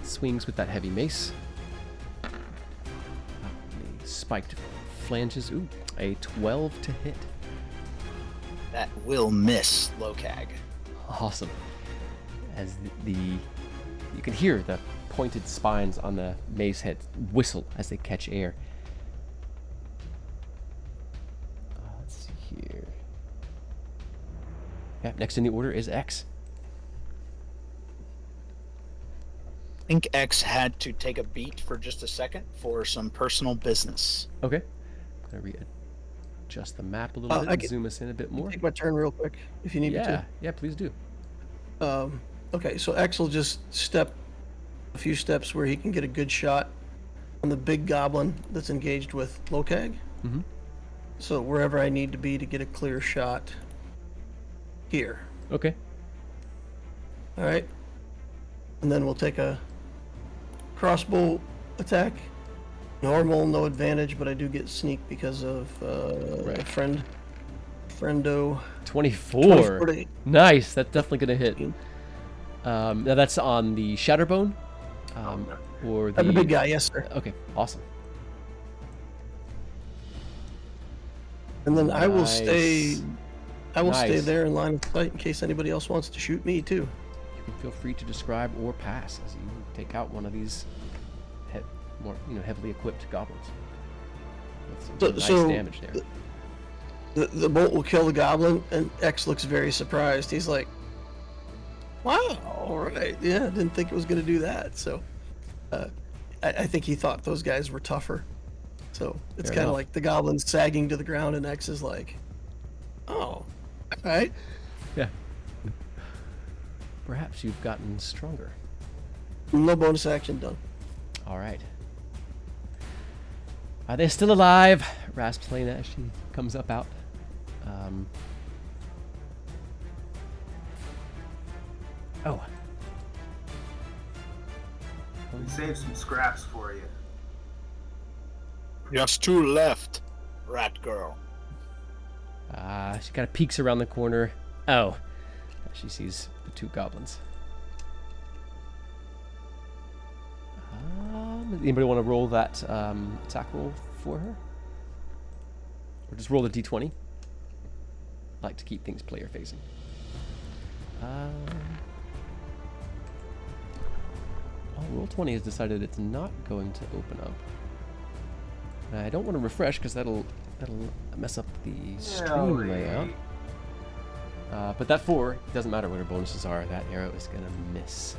Swings with that heavy mace. The spiked flanges. Ooh, a 12 to hit. That will miss Lokag. Awesome. As you can hear the pointed spines on the mace head whistle as they catch air. Let's see here. Yeah, next in the order is X. I think X had to take a beat for just a second for some personal business. Okay. I'm gonna readjust the map a little bit and zoom us in a bit more. Take my turn real quick if you need me to. Yeah, please do. Okay, so X will just step a few steps where he can get a good shot on the big goblin that's engaged with Lokag. Mm-hmm. So wherever I need to be to get a clear shot here. Okay. All right. And then we'll take a crossbow attack. Normal, no advantage, but I do get sneak because of Right. friendo. 24. 24. Nice. That's definitely gonna hit. Now that's on the Shatterbone, or The big guy, yes, sir. Okay, awesome. And then I will Nice. stay. I will stay Nice. there in line of sight in case anybody else wants to shoot me too. You can feel free to describe or pass as you take out one of these more heavily equipped goblins. That's some nice damage there. The bolt will kill the goblin, and X looks very surprised. He's like, "Wow, all right, yeah, didn't think it was going to do that." So I think he thought those guys were tougher. So it's Fair kind of enough. like the goblins sagging to the ground, and X is like, "Oh, all right." Yeah. Perhaps you've gotten stronger. No bonus action done. All right. Are they still alive? Rasps Lena as she comes up out. Oh. We saved some scraps for you. Just 2 left, rat girl. She kind of peeks around the corner. Oh. She sees the 2 goblins. Anybody want to roll that attack roll for her? Or just roll the d20? I like to keep things player facing. Roll 20 has decided it's not going to open up. I don't want to refresh because that'll mess up the stream layout. But that 4, doesn't matter what her bonuses are, that arrow is going to miss.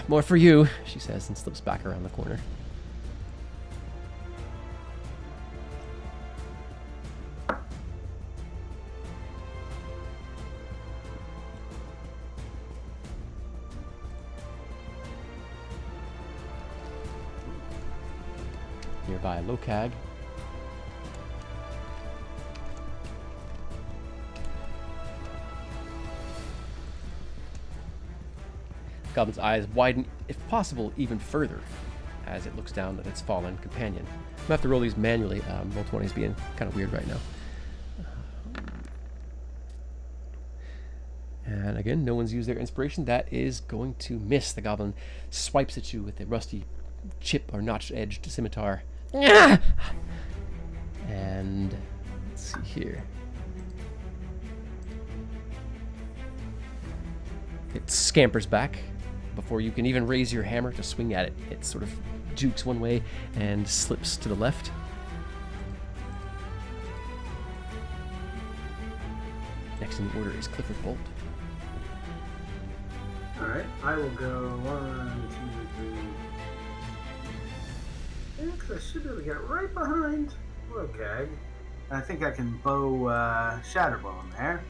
More for you, she says, and slips back around the corner. Nearby, Lokag. Goblin's eyes widen, if possible, even further as it looks down at its fallen companion. I'm going to have to roll these manually. Roll 20 is being kind of weird right now. And again, no one's used their inspiration. That is going to miss. The goblin swipes at you with a rusty chip or notch-edged scimitar. And let's see here. It scampers back. Before you can even raise your hammer to swing at it, it sort of jukes one way and slips to the left. Next in the order is Clifford Bolt. Alright, I will go 1, 2, 3. Yeah, 'cause I should be able to get right behind Lokag. I think I can bow Shatterbow in there.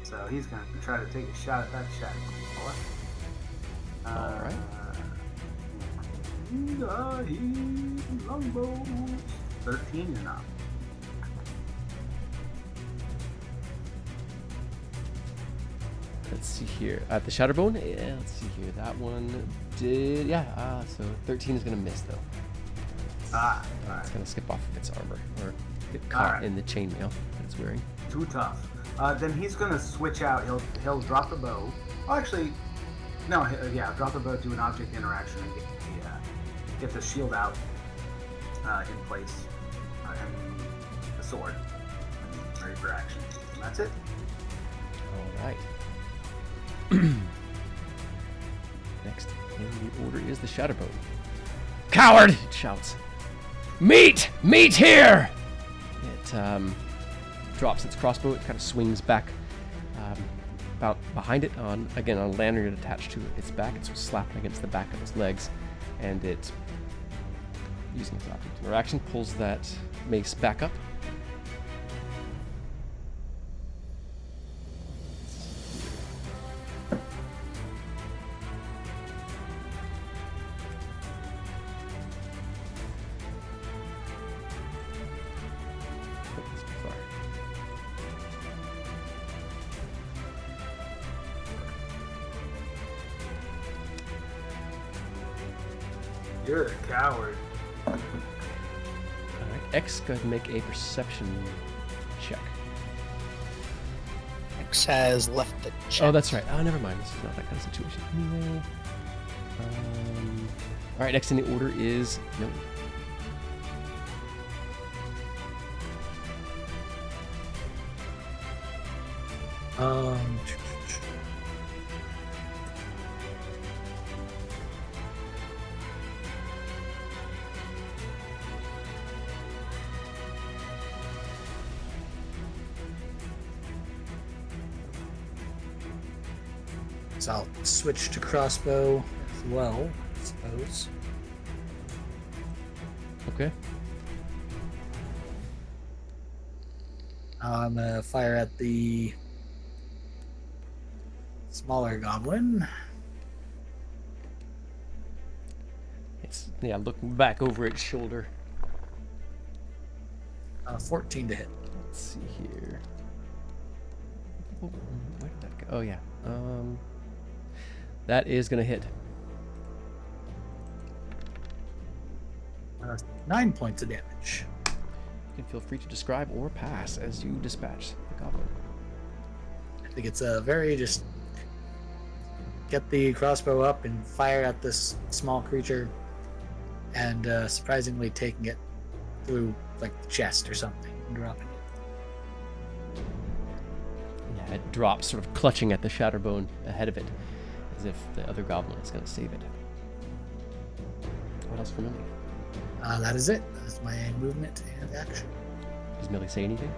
So he's going to try to take a shot at that Shatterbow. Alright. Longbows. 13 or not. Let's see here. The Shatterbone? Yeah, let's see here. That one did... Yeah, so 13 is going to miss, though. Alright. It's going to skip off of its armor, or get caught in the chainmail that it's wearing. Too tough. Then he's going to switch out. He'll drop the bow. Oh, actually... No, yeah, drop the bow, do an object interaction, and get the shield out in place, and the sword, ready for action. And that's it. All right. Next in the order is the Shatterbone. Coward! It shouts. Meat! Meat here! It drops its crossbow. It kind of swings back about behind it on a lanyard attached to its back. It's slapped against the back of its legs, and it, using its object interaction, pulls that mace back up. You're a coward. Alright, X, go ahead and make a perception check. X has left the chat. Oh, that's right. Oh, never mind. This is not that kind of situation anyway. Alright, next in the order is... No. So I'll switch to crossbow as well, I suppose. I'm gonna fire at the smaller goblin. It's looking back over its shoulder. 14 to hit. Let's see here. Oh, where did that go? Oh yeah. That is gonna hit. 9 points of damage. You can feel free to describe or pass as you dispatch the goblin. I think it's a very just get the crossbow up and fire at this small creature, and surprisingly taking it through like the chest or something and dropping it. Yeah, it drops, sort of clutching at the Shatterbone ahead of it, as if the other goblin is going to save it. What else for Millie? That is it. That's my movement and action. Does Millie say anything?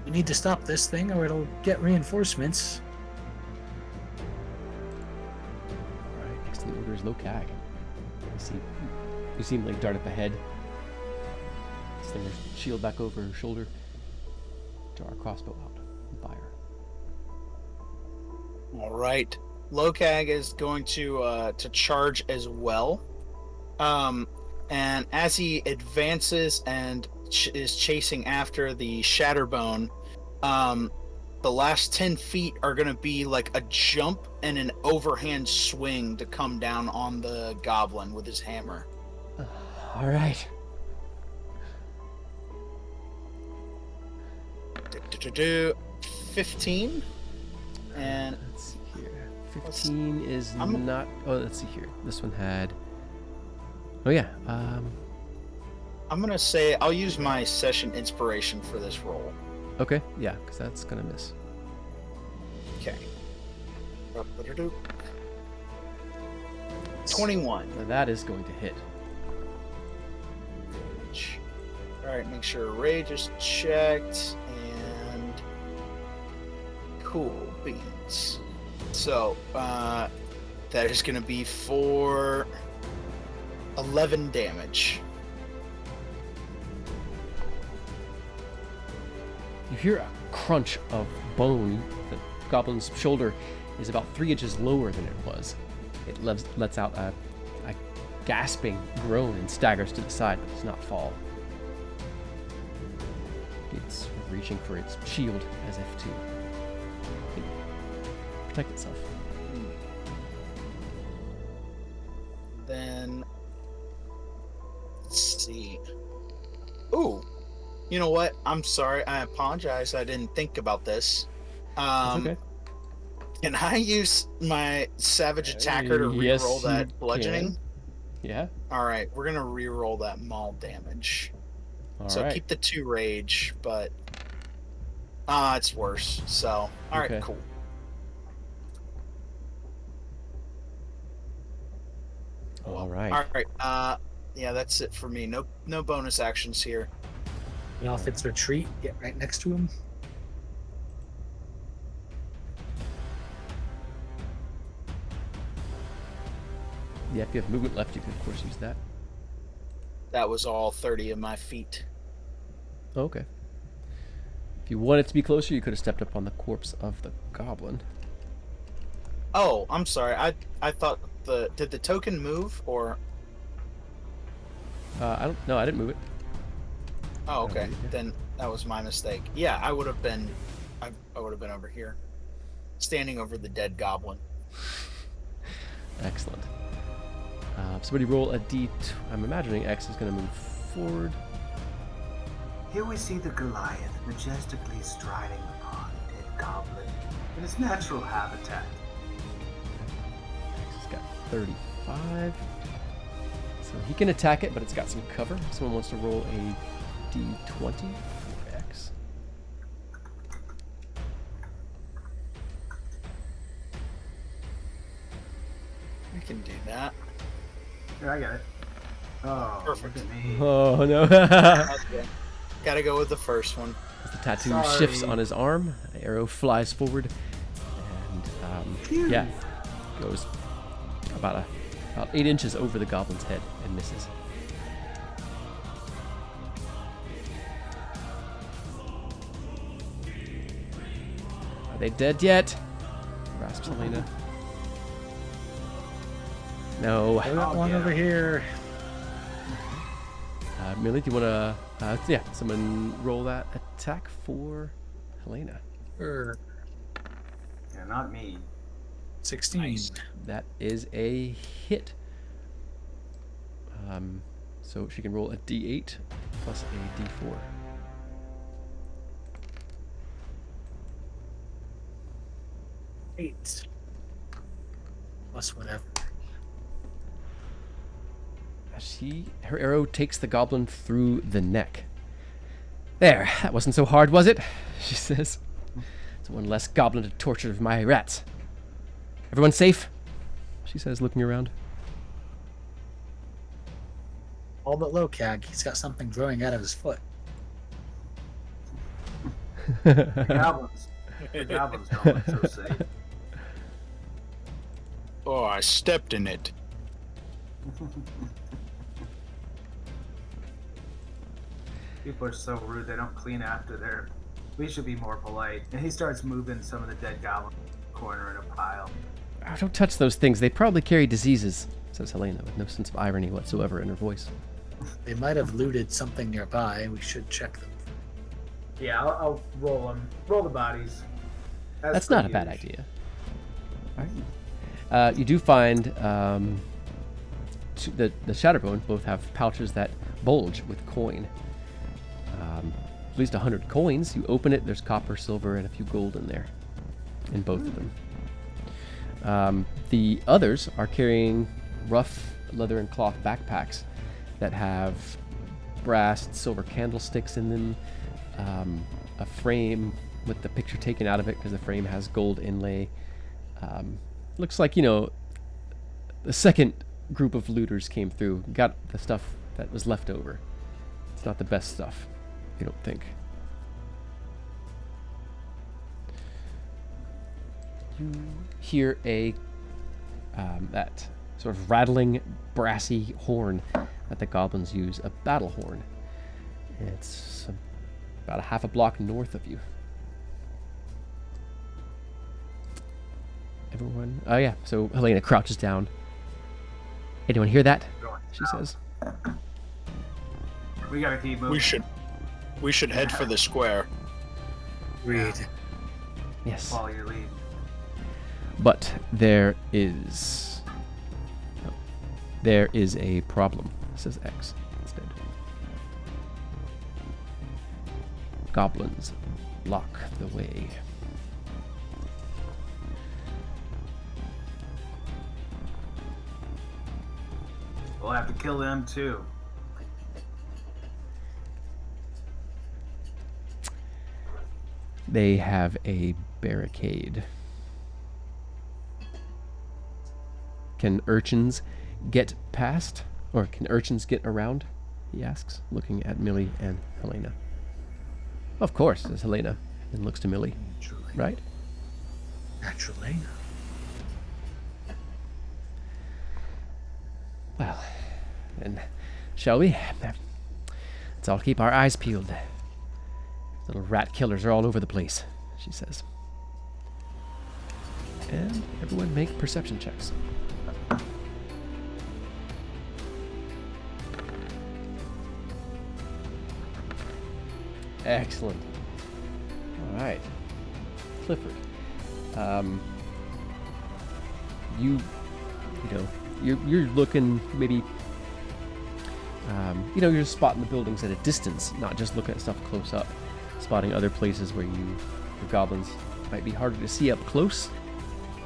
We need to stop this thing or it'll get reinforcements. All right, next in the order is Lokag. You see him like dart up ahead. Sling her shield back over her shoulder. Draw our crossbow out and fire. All right. Lokag is going to charge as well. And as he advances and is chasing after the Shatterbone, the last 10 feet are going to be like a jump and an overhand swing to come down on the goblin with his hammer. All right. 15. And Let's see here. 15 is not... Oh, let's see here. This one had... Oh, yeah. I'm going to say I'll use my session inspiration for this roll. Okay, yeah, because that's going to miss. Okay. 21. Now that is going to hit. Alright, make sure rage is checked, and cool beans. So, that is going to be for 11 damage. You hear a crunch of bone. The goblin's shoulder is about 3 inches lower than it was. It lets out a gasping groan and staggers to the side, but does not fall. It's reaching for its shield as if to protect itself. Then, let's see. Ooh, you know what? I'm sorry. I apologize. I didn't think about this. It's okay. Can I use my Savage Attacker to Yes, reroll you that bludgeoning? can. Yeah. All right, we're gonna reroll that maul damage. All So right. keep the 2 rage, but it's worse. So all right, Okay. cool. All right. All right. Yeah, that's it for me. No bonus actions here. And off its retreat, get right next to him. Yeah, if you have movement left, you can of course use that. That was all 30 of my feet. Okay. If you wanted to be closer, you could have stepped up on the corpse of the goblin. Oh, I'm sorry. I thought did the token move or? I didn't move it. Oh, okay. Yeah. Then that was my mistake. Yeah, I would have been over here, standing over the dead goblin. Excellent. Somebody roll a d. I'm imagining X is going to move forward. Here we see the Goliath majestically striding upon a dead goblin in its natural habitat. X has got 35. So he can attack it, but it's got some cover. Someone wants to roll a d20 for X. We can do that. Here, I got it. Oh, Perfect. Look at me. Oh no. Okay. Gotta go with the first one. As the tattoo Sorry. shifts on his arm, an arrow flies forward, and goes about 8 inches over the goblin's head and misses. they dead yet? Rasps Helena. No. I got one yeah. over here. Millie, do you want to, someone roll that attack for Helena. Sure. Yeah, not me. 16. That is a hit. So she can roll a d8 plus a d4. 8. Plus whatever. Her arrow takes the goblin through the neck. There, that wasn't so hard, was it? She says. It's one less goblin to torture my rats. Everyone safe? She says, looking around. All but Lokag. He's got something growing out of his foot. The goblins don't look so safe. Oh, I stepped in it. People are so rude, they don't clean after their... We should be more polite. And he starts moving some of the dead goblins in the corner in a pile. Oh, don't touch those things. They probably carry diseases, says Helena, with no sense of irony whatsoever in her voice. They might have looted something nearby. We should check them. Yeah, I'll roll them. Roll the bodies. That's not a bad idea. All right. You do find the Shatterbones both have pouches that bulge with coin. At least 100 coins. You open it, there's copper, silver, and a few gold in there. In both of them. The others are carrying rough leather and cloth backpacks that have brass and silver candlesticks in them. A frame with the picture taken out of it because the frame has gold inlay. Looks like, the second group of looters came through, got the stuff that was left over. It's not the best stuff, you don't think. You hear that sort of rattling, brassy horn that the goblins use, a battle horn. It's about a half a block north of you. Everyone? Oh yeah, so Helena crouches down. Anyone hear that? She says. We gotta keep moving. We should head for the square. Read. Yes. Follow your lead. But there is a problem, says X instead. Goblins block the way. We'll have to kill them too. They have a barricade. Can urchins get past? Or can urchins get around? He asks, looking at Millie and Helena. Of course, says Helena, and looks to Millie. Naturally. Right? Naturally. Well, then, shall we? Let's all keep our eyes peeled. Little rat killers are all over the place, she says. And everyone make perception checks. Excellent. All right, Clifford. You're looking maybe. You're just spotting the buildings at a distance, not just looking at stuff close up. Spotting other places where the goblins might be harder to see up close,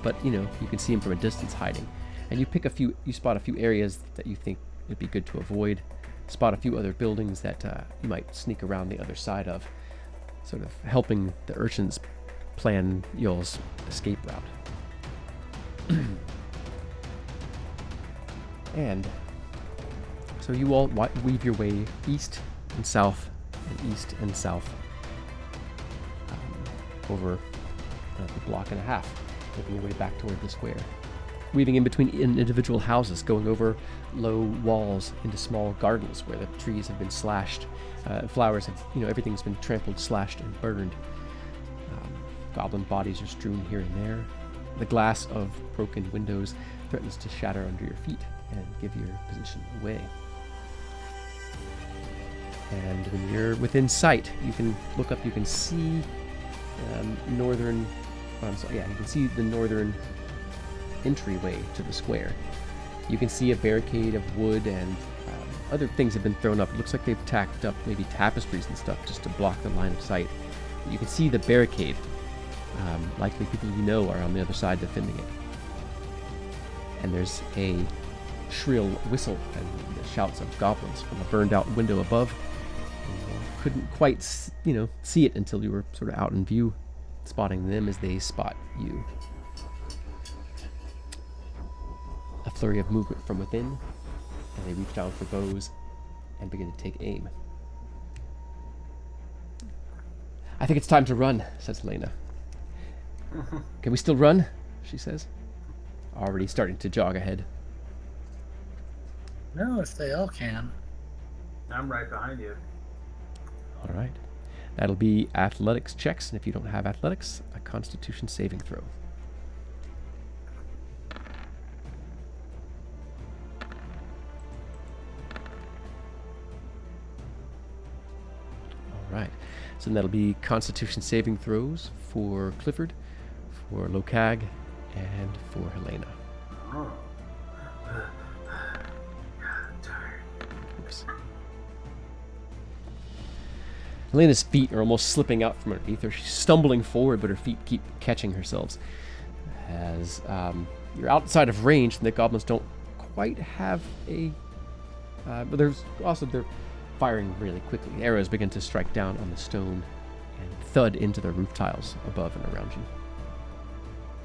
but you can see them from a distance hiding. And you spot a few areas that you think it'd be good to avoid. Spot a few other buildings that you might sneak around the other side of, sort of helping the urchins plan y'all's escape route. And so you all weave your way east and south, and east and south, over a block and a half, making your way back toward the square. Weaving in between individual houses, going over low walls into small gardens where the trees have been slashed, flowers have, everything's been trampled, slashed, and burned. Goblin bodies are strewn here and there. The glass of broken windows threatens to shatter under your feet and give your position away. And when you're within sight, you can look up, you can see northern, you can see the northern entryway to the square. You can see a barricade of wood and other things have been thrown up. It looks like they've tacked up maybe tapestries and stuff just to block the line of sight. But you can see the barricade. Likely people you know are on the other side defending it. And there's a shrill whistle and the shouts of goblins from a burned out window above. You couldn't quite, see it until you were sort of out in view, spotting them as they spot you. A flurry of movement from within, and they reach down for bows and begin to take aim. I think it's time to run, says Helena. Can we still run? She says, already starting to jog ahead. No, if they all can. I'm right behind you. All right. That'll be athletics checks, and if you don't have athletics, a constitution saving throw. All right. So that'll be constitution saving throws for Clifford, for Lokag, and for Helena. Oh. I'm tired. Oops. Helena's feet are almost slipping out from underneath her. She's stumbling forward, but her feet keep catching herself. As you're outside of range, and the goblins don't quite have a... but there's also, they're firing really quickly. Arrows begin to strike down on the stone and thud into the roof tiles above and around you.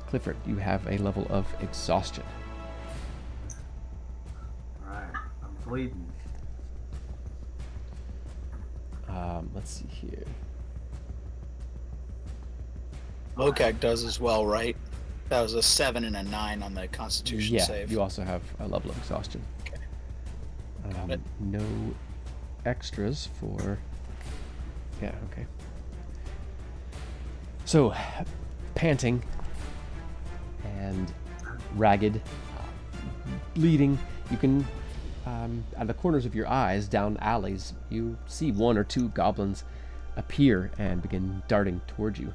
Clifford, you have a level of exhaustion. Alright, I'm bleeding. Let's see here. Lokag does as well, right? That was a 7 and a 9 on the Constitution Yeah, save. you also have a level of exhaustion. Okay. Got it. No extras for... Yeah, okay. So, panting and ragged, bleeding, you can, at the corners of your eyes, down alleys, you see one or two goblins appear and begin darting towards you,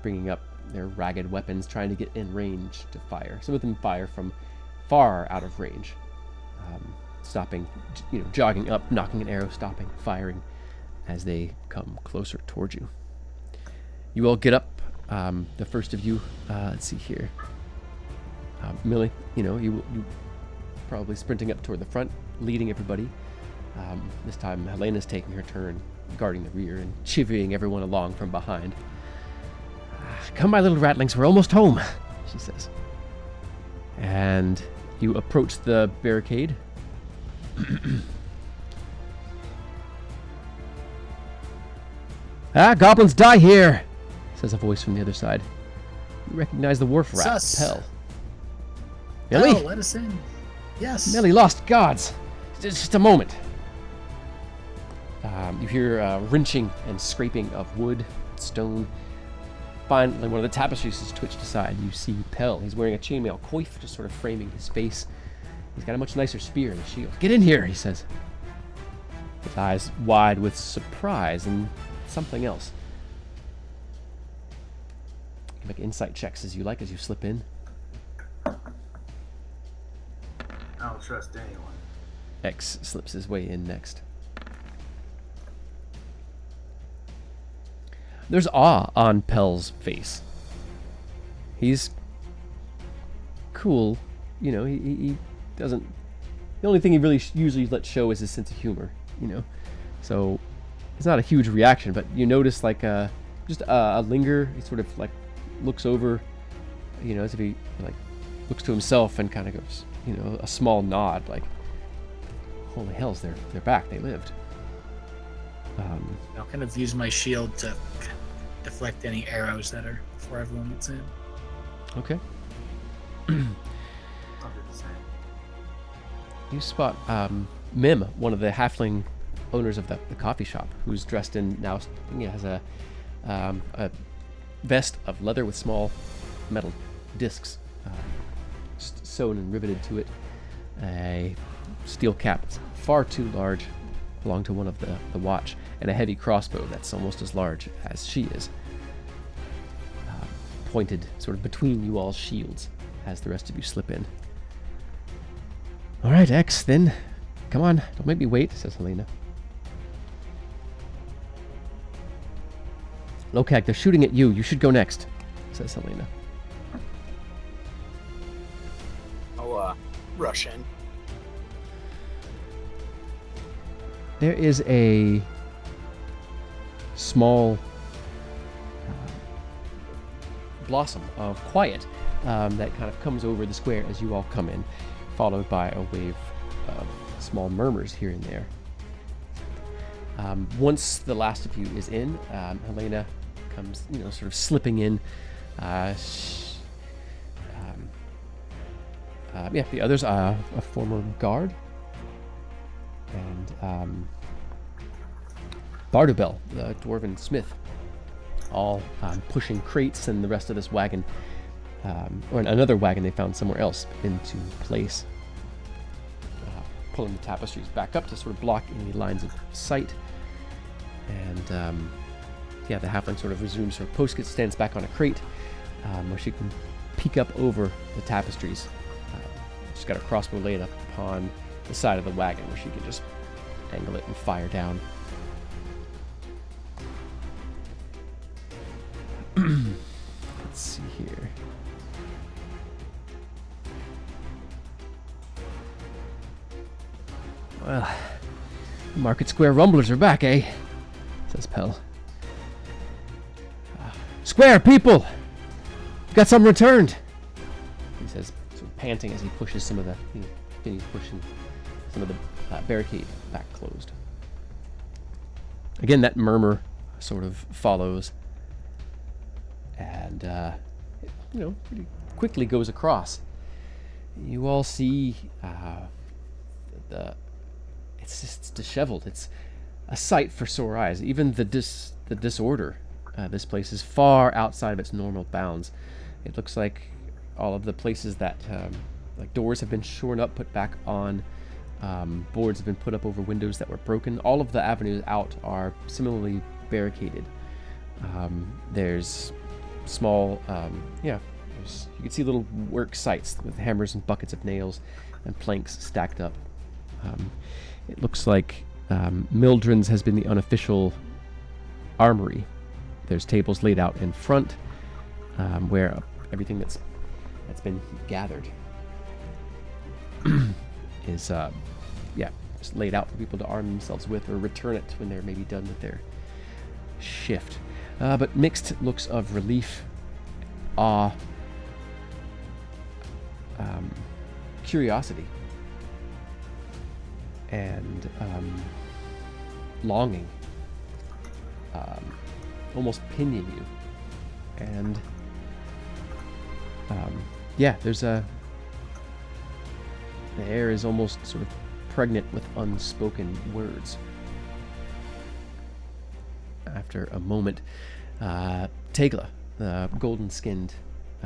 bringing up their ragged weapons, trying to get in range to fire. Some of them fire from far out of range, stopping, jogging up, knocking an arrow, stopping, firing as they come closer towards you. You all get up. The first of you, let's see here. Millie, you probably sprinting up toward the front, leading everybody. This time, Helena's taking her turn, guarding the rear and chivying everyone along from behind. Come, my little ratlings, we're almost home, she says. And you approach the barricade. Goblins die here, says a voice from the other side. You recognize the wharf rat, Sus. Pell. Millie? Oh, let us in. Yes. Millie, lost gods. Just a moment. You hear wrenching and scraping of wood, stone. Finally, one of the tapestries is twitched aside. You see Pell. He's wearing a chainmail coif, just sort of framing his face. He's got a much nicer spear and a shield. Get in here, he says. His eyes wide with surprise and something else. You can make insight checks as you like as you slip in. I don't trust anyone. X slips his way in next. There's awe on Pell's face. He's cool, he doesn't... The only thing he really usually lets show is his sense of humor, So it's not a huge reaction, but you notice just a linger. He sort of looks over, as if he looks to himself and kind of goes, a small nod, holy hells, they're back. They lived. I'll kind of use my shield to deflect any arrows that are before everyone gets in. Okay. I'll do the same. You spot Mim, one of the halfling owners of the coffee shop, who's dressed in now, has a vest of leather with small metal discs just sewn and riveted to it. A steel cap that's far too large, belonged to one of the watch, and a heavy crossbow that's almost as large as she is, pointed sort of between you all's shields as the rest of you slip in. All right, X, then. Come on, don't make me wait, says Helena. Lokag, they're shooting at you. You should go next, says Helena. I'll rush in. There is a small blossom of quiet that kind of comes over the square as you all come in, followed by a wave of small murmurs here and there. Once the last of you is in, Helena comes, sort of slipping in. The others are a former guard, and Bardubel, the dwarven smith, all pushing crates and the rest of this wagon, or another wagon they found somewhere else, into place, pulling the tapestries back up to sort of block any lines of sight. And the halfling sort of resumes her post, stands back on a crate where she can peek up over the tapestries. She's got her crossbow laid up upon the side of the wagon where she can just angle it and fire down. Let's see here. Well, Market Square Rumblers are back, eh? Says Pell. Square, people! Got some returned! He says, sort of panting as he pushes some of the, he's pushing some of the barricade back closed. Again, that murmur sort of follows, and pretty quickly goes across. You all see it's disheveled. It's a sight for sore eyes. Even the disorder. This place is far outside of its normal bounds. It looks like all of the places that, like doors have been shorn up, put back on. Boards have been put up over windows that were broken. All of the avenues out are similarly barricaded. There's small, you can see little work sites with hammers and buckets of nails and planks stacked up. It looks like Mildred's has been the unofficial armory. There's tables laid out in front where everything that's been gathered is just laid out for people to arm themselves with or return it when they're maybe done with their shift. But mixed looks of relief, awe, curiosity, and longing, almost pinion you. And there's the air is almost sort of pregnant with unspoken words. After a moment, Tegla, the golden-skinned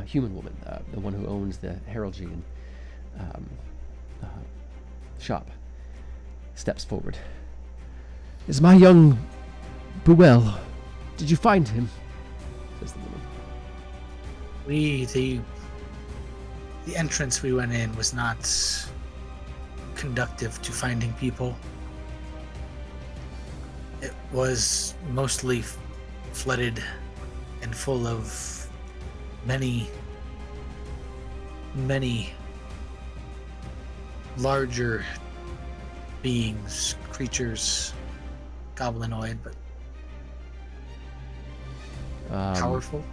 human woman, the one who owns the heraldry and shop, steps forward. Is my young Buell? Did you find him? Says the woman. The entrance we went in was not conductive to finding people. It was mostly flooded and full of many larger beings, creatures, goblinoid, but powerful.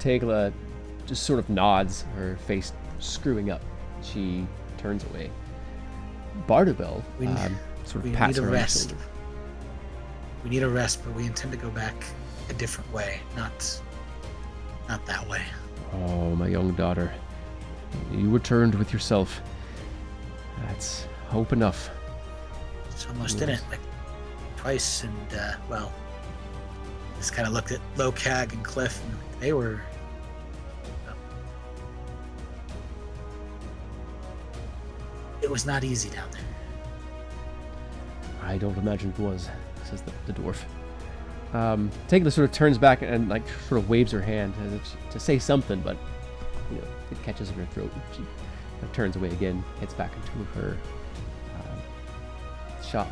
Tegla just sort of nods, her face screwing up. She turns away. Bardubel sort of pats her on the shoulder. We need a rest, but we intend to go back a different way, not that way. Oh, my young daughter. You returned with yourself. That's hope enough. It's almost didn't, like twice, and Just kind of looked at Lokag and Cliff, and they were. It was not easy down there. I don't imagine it was, says the dwarf. Tegla sort of turns back and like sort of waves her hand as if to say something, but it catches in her throat. And she turns away again, heads back into her shop.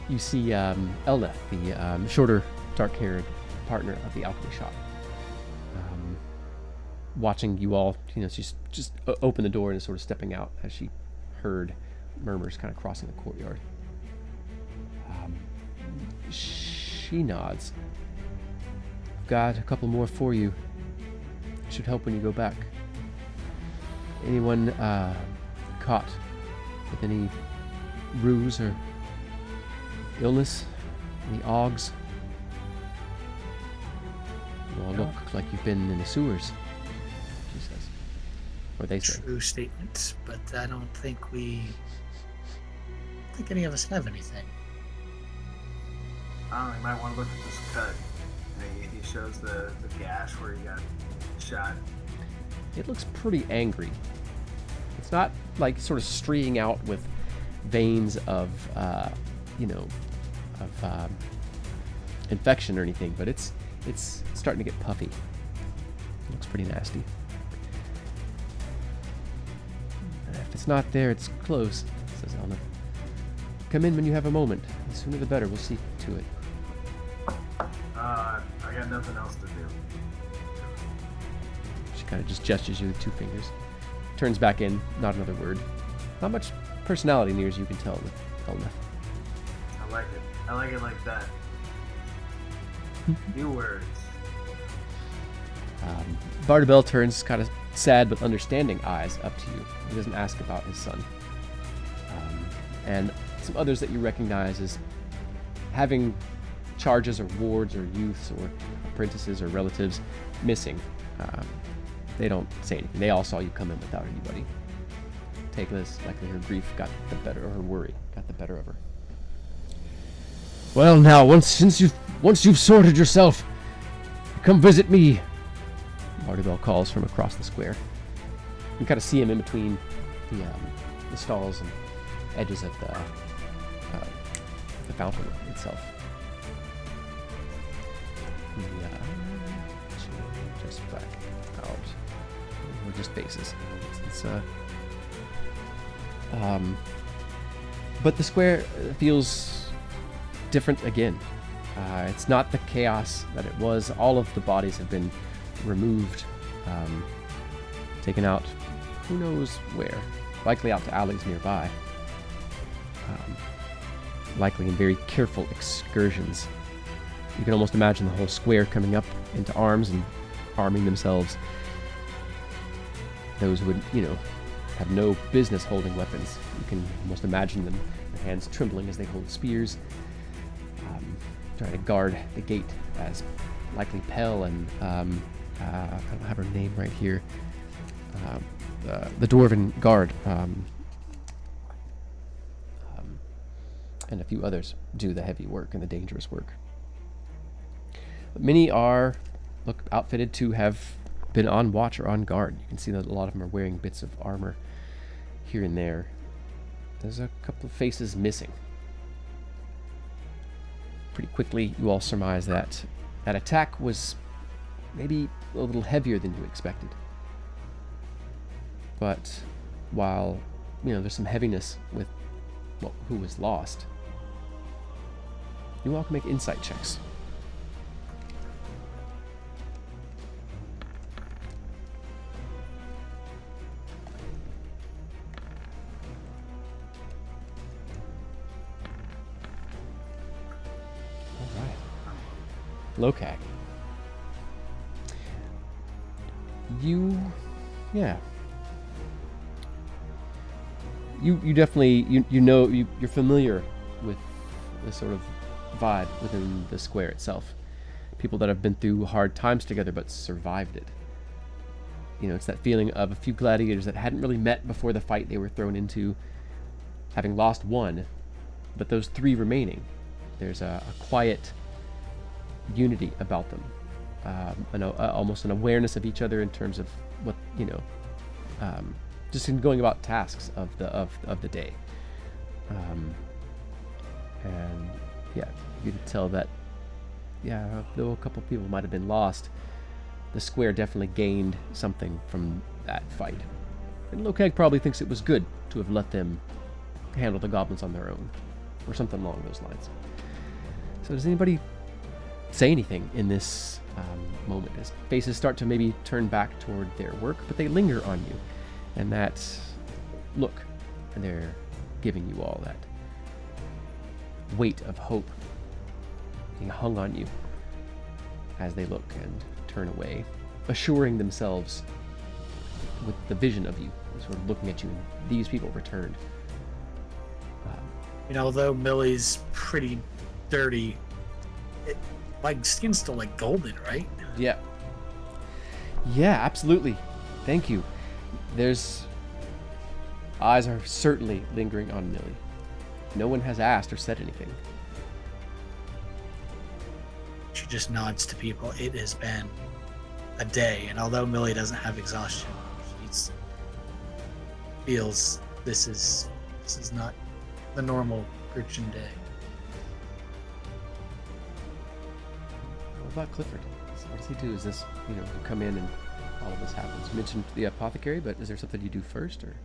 You see Elneth, the shorter, dark-haired partner of the alchemy shop, watching you all. She's just opened the door and is sort of stepping out as she heard murmurs kind of crossing the courtyard. She nods. I've got a couple more for you. Should help when you go back. Anyone caught with any ruse or illness? Any augs? You all look like you've been in the sewers, she says. Or they say. True statement, but I don't think any of us have anything. I don't know, you might want to look at this cut. He shows the gash where he got shot. It looks pretty angry. It's not like sort of streeing out with veins of, infection or anything, but it's starting to get puffy. It looks pretty nasty. If it's not there, it's close, says Elna. Come in when you have a moment. The sooner the better. We'll see to it. I got nothing else to do. She kind of just gestures you with two fingers. Turns back in, not another word. Not much personality near as you can tell with Elna. I like it. I like it like that. Few words. Bardabel turns kind of sad but understanding eyes up to you. He doesn't ask about his son. And some others that you recognize as having charges or wards or youths or apprentices or relatives missing. They don't say anything. They all saw you come in without anybody. Tegla's likely her grief got the better, or her worry got the better of her. Well, now, once you've sorted yourself, come visit me. Bardabel calls from across the square. You kind of see him in between the stalls and edges of the fountain itself. Just back out. Or just faces. But the square feels different again. It's not the chaos that it was. All of the bodies have been removed, taken out, who knows where. Likely out to alleys nearby. Likely in very careful excursions. You can almost imagine the whole square coming up into arms and arming themselves. Those who would, have no business holding weapons. You can almost imagine them, their hands trembling as they hold spears, trying to guard the gate as likely Pell and, I don't have her name right here, the Dwarven Guard, and a few others do the heavy work and the dangerous work. But many are outfitted to have been on watch or on guard. You can see that a lot of them are wearing bits of armor here and there. There's a couple of faces missing. Pretty quickly, you all surmise that that attack was maybe a little heavier than you expected. But while, there's some heaviness with who was lost, you all can make insight checks. Lokag. You definitely, you're familiar with the sort of vibe within the square itself. People that have been through hard times together but survived it. It's that feeling of a few gladiators that hadn't really met before the fight they were thrown into, having lost one, but those three remaining. There's a quiet unity about them, almost an awareness of each other in terms of what just in going about tasks of the day, and yeah, you could tell that though a couple people might have been lost, the square definitely gained something from that fight, and Lokag probably thinks it was good to have let them handle the goblins on their own, or something along those lines. So does anybody say anything in this moment as faces start to maybe turn back toward their work, but they linger on you, and that look, and they're giving you all that weight of hope being hung on you as they look and turn away, assuring themselves with the vision of you, sort of looking at you, and these people returned. Although Millie's pretty dirty, my skin's still like golden, right? Yeah. Yeah, absolutely. Thank you. Eyes are certainly lingering on Millie. No one has asked or said anything. She just nods to people. It has been a day, and although Millie doesn't have exhaustion, she feels this is not the normal Christian day. What about Clifford? So what does he do? Is this, you come in and all of this happens? You mentioned the apothecary, but is there something you do first, or?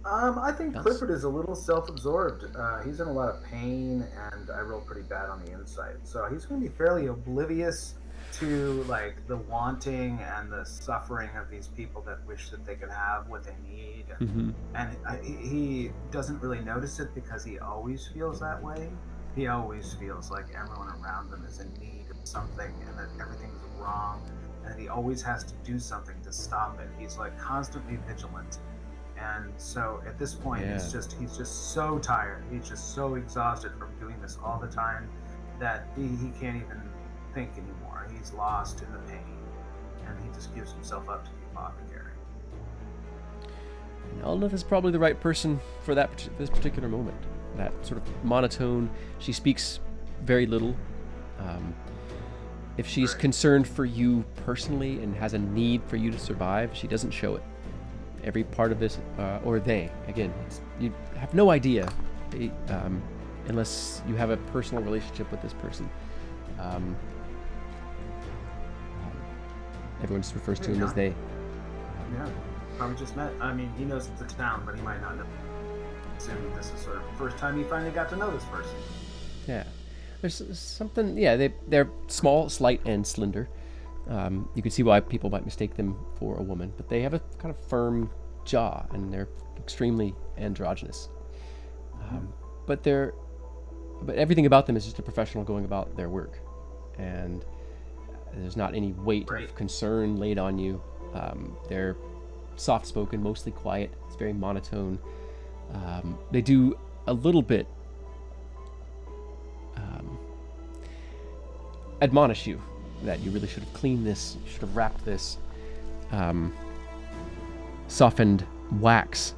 I think Else? Clifford is a little self-absorbed. He's in a lot of pain, and I rolled pretty bad on the insight. So he's going to be fairly oblivious to like the wanting and the suffering of these people that wish that they could have what they need. And he doesn't really notice it because he always feels that way. He always feels like everyone around him is in need of something and that everything's wrong, and he always has to do something to stop it. He's like constantly vigilant. And so at this point, he's just so tired. He's just so exhausted from doing this all the time that he can't even think anymore. He's lost in the pain, and he just gives himself up to the apothecary. And Elneth is probably the right person for this particular moment. That sort of monotone. She speaks very little. If she's concerned for you personally and has a need for you to survive, she doesn't show it. Every part of this, or they, again, you have no idea unless you have a personal relationship with this person. Everyone just refers to him as they. Yeah, probably just met. I mean, he knows the town, but he might not know. Assuming this is sort of the first time he finally got to know this person. Yeah, there's something. Yeah, they're small, slight, and slender. You can see why people might mistake them for a woman, but they have a kind of firm jaw, and they're extremely androgynous. But everything about them is just a professional going about their work, and there's not any weight of concern laid on you. They're soft-spoken, mostly quiet. It's very monotone. They do a little bit admonish you that you really should have cleaned this, you should have wrapped this. Softened wax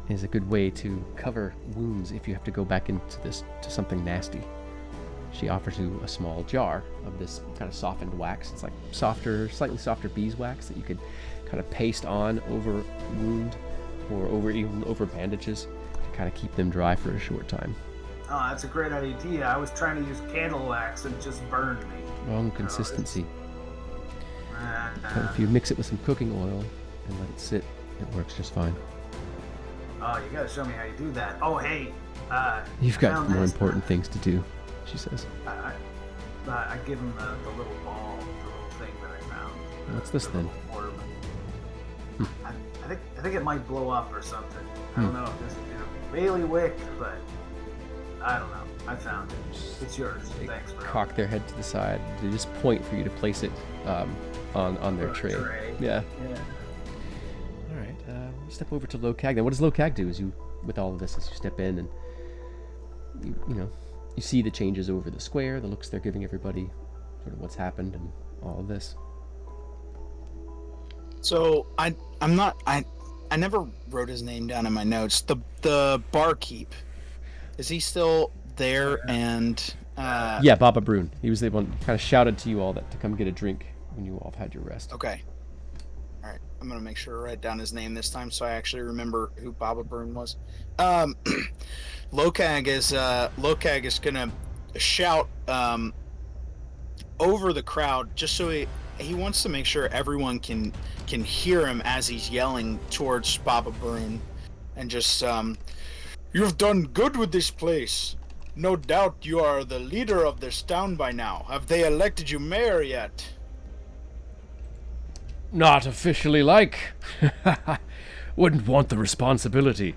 is a good way to cover wounds if you have to go back into to something nasty. She offers you a small jar of this kind of softened wax. It's like slightly softer beeswax that you could kind of paste on over wound or over bandages to kind of keep them dry for a short time. Oh, that's a great idea. I was trying to use candle wax and it just burned me. Wrong consistency. But if you mix it with some cooking oil and let it sit, it works just fine. Oh, you gotta show me how you do that. Oh, hey. You've got more important things to do, she says. I give him the little ball, the little thing that I found. What's this then? I think it might blow up or something. I don't know if this is bailiwick, but I don't know. I found it. It's yours. Thanks for cock their head to the side. They just point for you to place it on their tray. Yeah. All right. We'll step over to Lokag then. What does Lokag do with all of this as you step in and you see the changes over the square, the looks they're giving everybody, sort of what's happened and all of this. So I never wrote his name down in my notes. The barkeep, is he still there and Yeah, Baba Brune. He was the one kind of shouted to you all that to come get a drink when you all had your rest. Okay. All right. I'm gonna make sure to write down his name this time so I actually remember who Baba Brune was. Lokag is gonna shout over the crowd just so he wants to make sure everyone can hear him as he's yelling towards Baba Brune, and just you've done good with this place. No doubt you are the leader of this town by now. Have they elected you mayor yet? Not officially like. Wouldn't want the responsibility.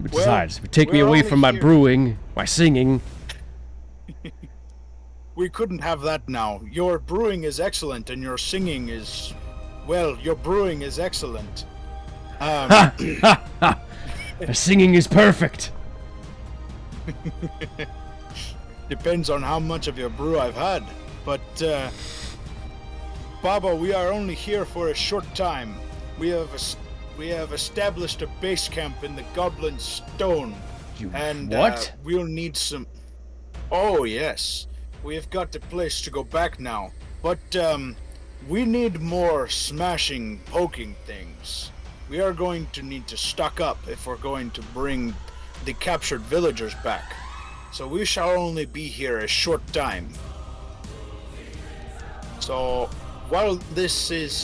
Besides, it would take me we're away only from my here- brewing, my singing. We couldn't have that now. Your brewing is excellent, and your singing is, well, your brewing is excellent. The singing is perfect. Depends on how much of your brew I've had. But, Baba, we are only here for a short time. We have established a base camp in the Goblin Stone. And what? We'll need some... Oh, yes. We have got a place to go back now. But, we need more smashing, poking things. We are going to need to stock up if we're going to bring the captured villagers back. So we shall only be here a short time. So, while this is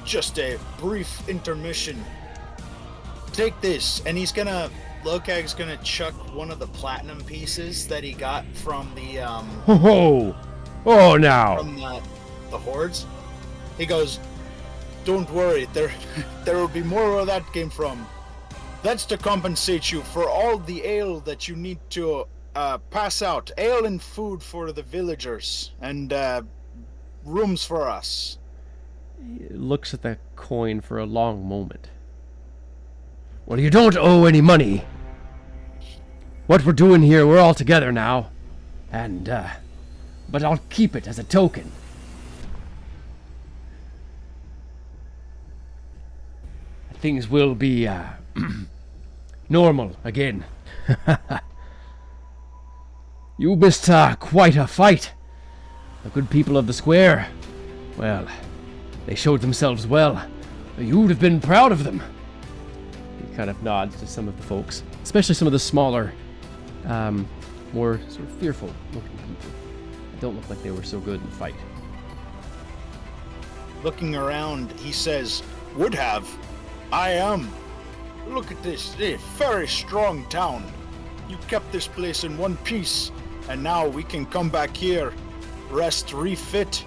just a brief intermission, take this, and Lokag's gonna chuck one of the platinum pieces that he got from the Oh, now. from the hordes. He goes, "Don't worry, there will be more where that came from. That's to compensate you for all the ale that you need to pass out. Ale and food for the villagers, and rooms for us." He looks at the coin for a long moment. Well, you don't owe any money. What we're doing here, we're all together now. And, but I'll keep it as a token. Things will be, normal again. You missed, quite a fight. The good people of the square, well, they showed themselves well. You'd have been proud of them. He kind of nods to some of the folks, especially some of the smaller, more sort of fearful looking people. They don't look like they were so good in the fight. Looking around, he says, "Would have. I am. Look at this. A very strong town. You kept this place in one piece, and now we can come back here, rest, refit,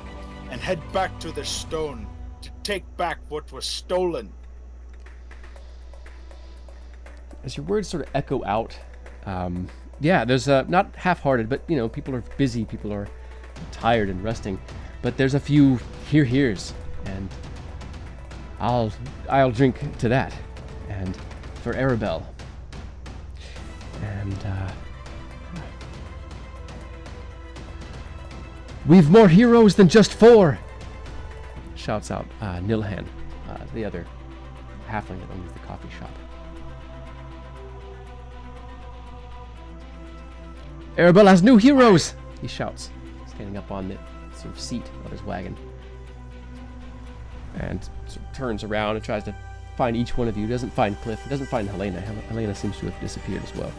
and head back to the stone to take back what was stolen." As your words sort of echo out, yeah, there's not half-hearted, but people are busy, people are tired and resting, but there's a few here's, and I'll drink to that, and for Arabelle, and we've more heroes than just 4. Shouts out Nilhan, the other halfling that owns the coffee shop. Arabelle has new heroes! He shouts, standing up on the sort of seat of his wagon. And sort of turns around and tries to find each one of you. He doesn't find Cliff. He doesn't find Helena. Helena seems to have disappeared as well.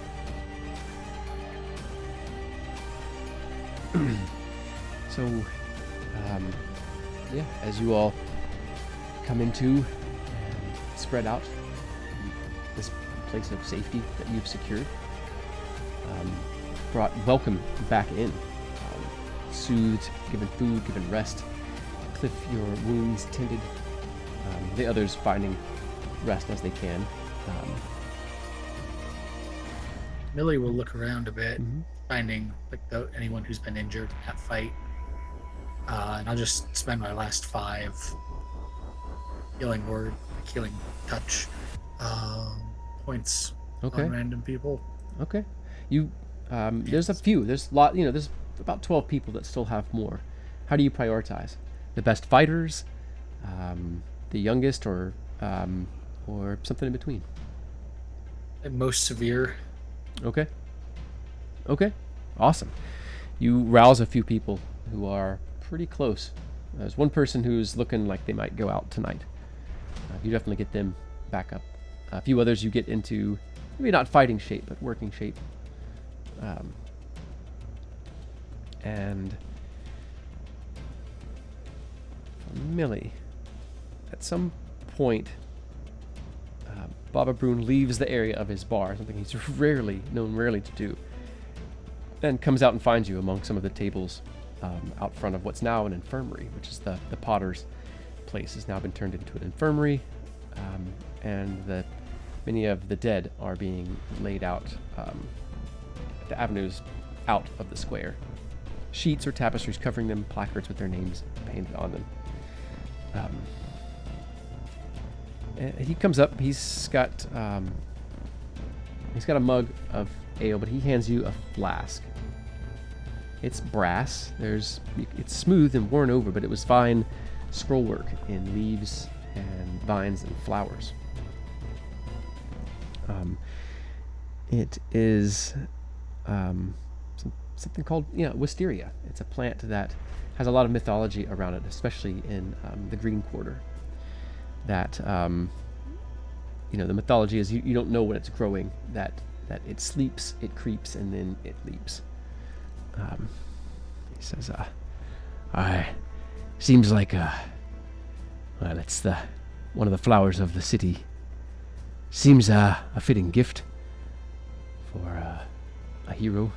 So, yeah, as you all come into and spread out this place of safety that you've secured, brought welcome back in, soothed, given food, given rest. Cliff, your wounds tended, the others finding rest as they can. Millie will look around a bit, Mhm. finding anyone who's been injured in that fight. And I'll just spend my last 5 healing touch points Okay. on random people. Okay. You, there's a few. There's a lot. There's about 12 people that still have more. How do you prioritize? The best fighters, the youngest, or something in between? And most severe. Okay. Okay, awesome. You rouse a few people who are pretty close. There's one person who's looking like they might go out tonight. You definitely get them back up. A few others you get into, maybe not fighting shape, but working shape. And for Millie, at some point, Baba Brune leaves the area of his bar, something he's known rarely to do, and comes out and finds you among some of the tables out front of what's now an infirmary, which is the potter's place has now been turned into an infirmary, and many of the dead are being laid out the avenues out of the square. Sheets or tapestries covering them, placards with their names painted on them. He comes up. He's got a mug of ale, but he hands you a flask. It's brass. It's smooth and worn over, but it was fine scroll work in leaves and vines and flowers. It is something called wisteria. It's a plant that has a lot of mythology around it, especially in the Green Quarter. That the mythology is you don't know when it's growing. That it sleeps, it creeps, and then it leaps. He says, seems like it's one of the flowers of the city. Seems a fitting gift for a hero.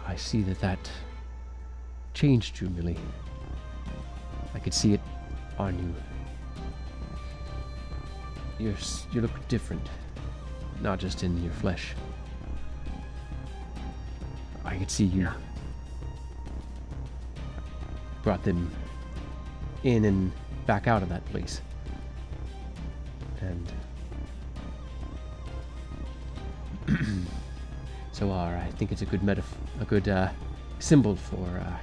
I see that changed you, Millie. I could see it on you. You look different, not just in your flesh. I could see you brought them in and back out of that place. And so I think it's a good symbol for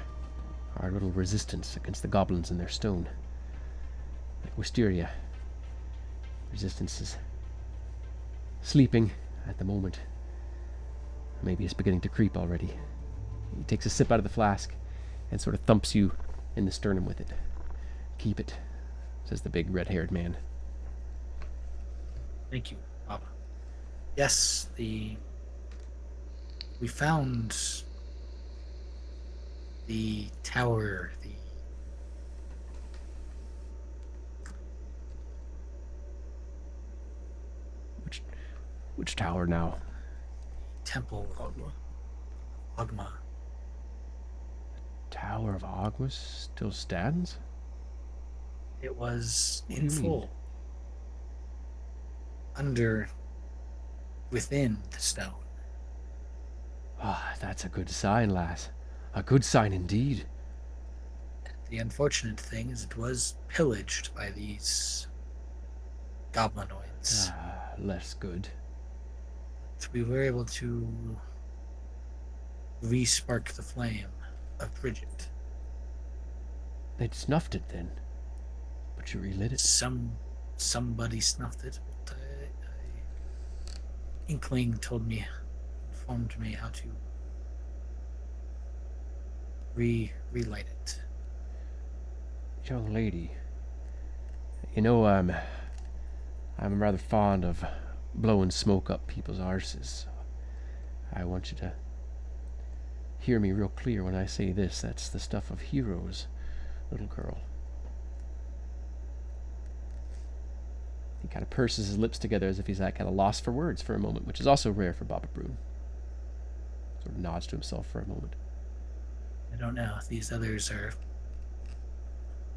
our little resistance against the goblins and their stone. Like wisteria. Resistance is sleeping at the moment. Maybe it's beginning to creep already. He takes a sip out of the flask and sort of thumps you in the sternum with it. Keep it, says the big red-haired man. Thank you, Baba. Yes, we found the tower, Which tower now? temple of Agma. Tower of Agma still stands? It was What in do you mean? full. Within the stone. That's a good sign, lass. A good sign indeed. The unfortunate thing is it was pillaged by these goblinoids. Less good. We were able to re-spark the flame of Bridget. They'd snuffed it then. But you relit it. Somebody snuffed it, but Inkling informed me how to relight it. Young lady, I'm rather fond of blowing smoke up people's arses. I want you to hear me real clear when I say this. That's the stuff of heroes, little girl. He kind of purses his lips together as if he's like at a loss for words for a moment, which is also rare for Baba Brune. Sort of nods to himself for a moment. I don't know. These others are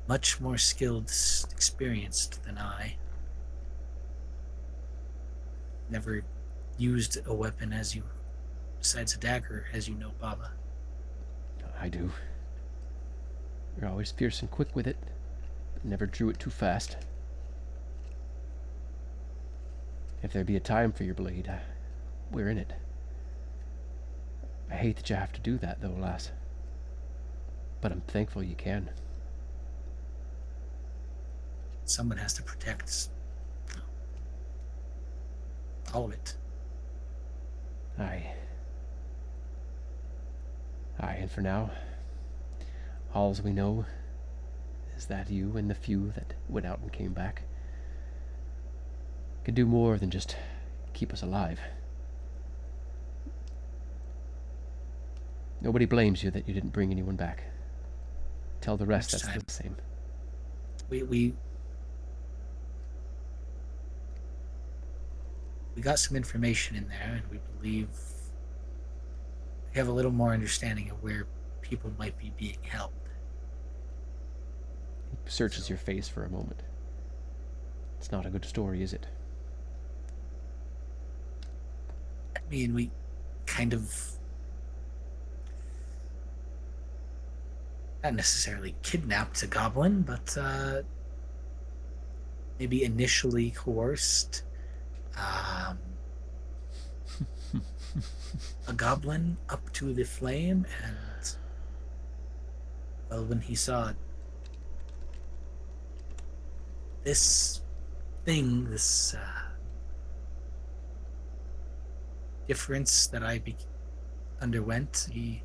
much more skilled, experienced than I. Never used a weapon besides a dagger, as you know, Baba. I do. You're always fierce and quick with it, but never drew it too fast. If there be a time for your blade, we're in it. I hate that you have to do that, though, lass. But I'm thankful you can. Someone has to protect all of it. Aye. And for now, all we know is that you and the few that went out and came back could do more than just keep us alive. Nobody blames you that you didn't bring anyone back. Tell the rest Next that's time. the same. We got some information in there, and we believe we have a little more understanding of where people might be being held. He searches your face for a moment. It's not a good story, is it? I mean, we kind of not necessarily kidnapped a goblin, but maybe initially coerced a goblin up to the flame, and well, when he saw this thing, this difference that I underwent, he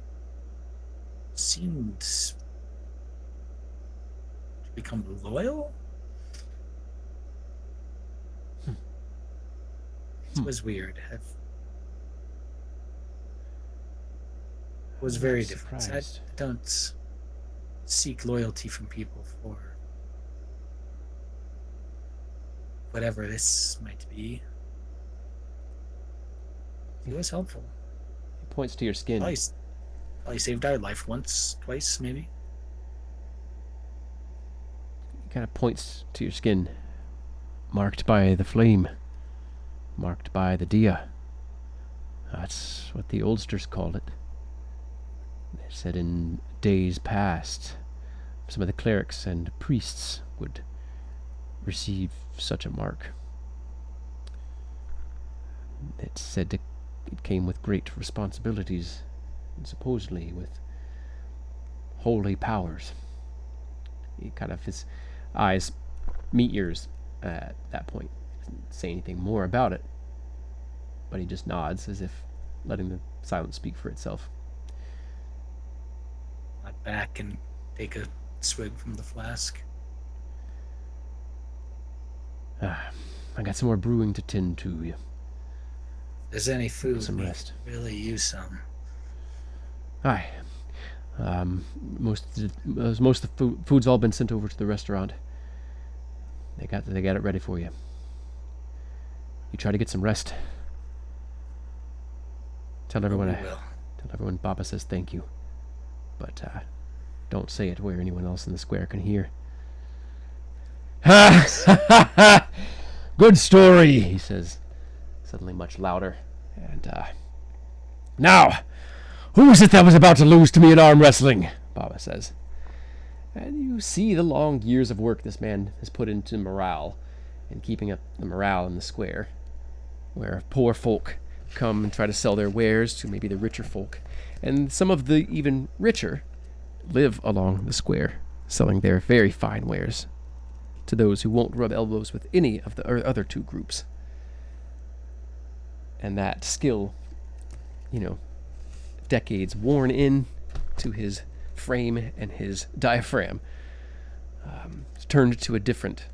seemed to become loyal. It was weird. It was very different. I don't seek loyalty from people for whatever this might be. He was helpful. He points to your skin. Probably saved our life once, twice, maybe. He kind of points to your skin, marked by the flame, marked by the dia. That's what the oldsters called it. They said in days past, some of the clerics and priests would receive such a mark. It said it came with great responsibilities, and supposedly with holy powers. He kind of, his eyes meet yours at that point. He doesn't say anything more about it, but he just nods as if letting the silence speak for itself. Nod back and take a swig from the flask. I got some more brewing to tend to. You. If there's any food, Some we rest. could really use some. Aye. Most of the food's all been sent over to the restaurant. They got it ready for you. You try to get some rest. Tell everyone We will. Tell everyone Baba says thank you. But don't say it where anyone else in the square can hear. Ha ha ha! Good story, he says, suddenly much louder. And now, who is it that was about to lose to me in arm wrestling? Baba says. And you see the long years of work this man has put into morale and keeping up the morale in the square, where poor folk come and try to sell their wares to maybe the richer folk, and some of the even richer live along the square, selling their very fine wares to those who won't rub elbows with any of the other two groups. And that skill, decades worn in to his frame and his diaphragm, turned to a different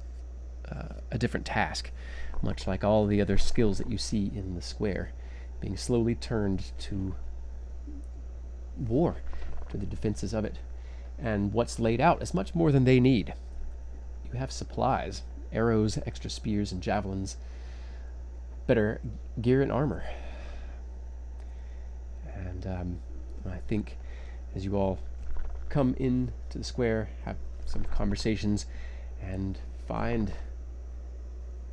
task, much like all the other skills that you see in the square, being slowly turned to war, to the defenses of it. And what's laid out is much more than they need. You have supplies, arrows, extra spears and javelins, better gear and armor. And I think as you all come into the square, have some conversations, and find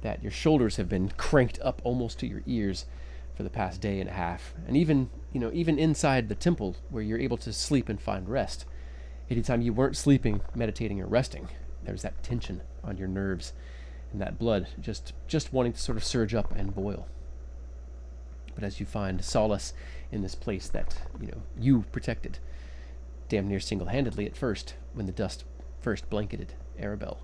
that your shoulders have been cranked up almost to your ears for the past day and a half. And even inside the temple where you're able to sleep and find rest, anytime you weren't sleeping, meditating, or resting, there's that tension on your nerves and that blood just wanting to sort of surge up and boil. But as you find solace in this place that, you protected damn near single-handedly at first, when the dust first blanketed Arabelle,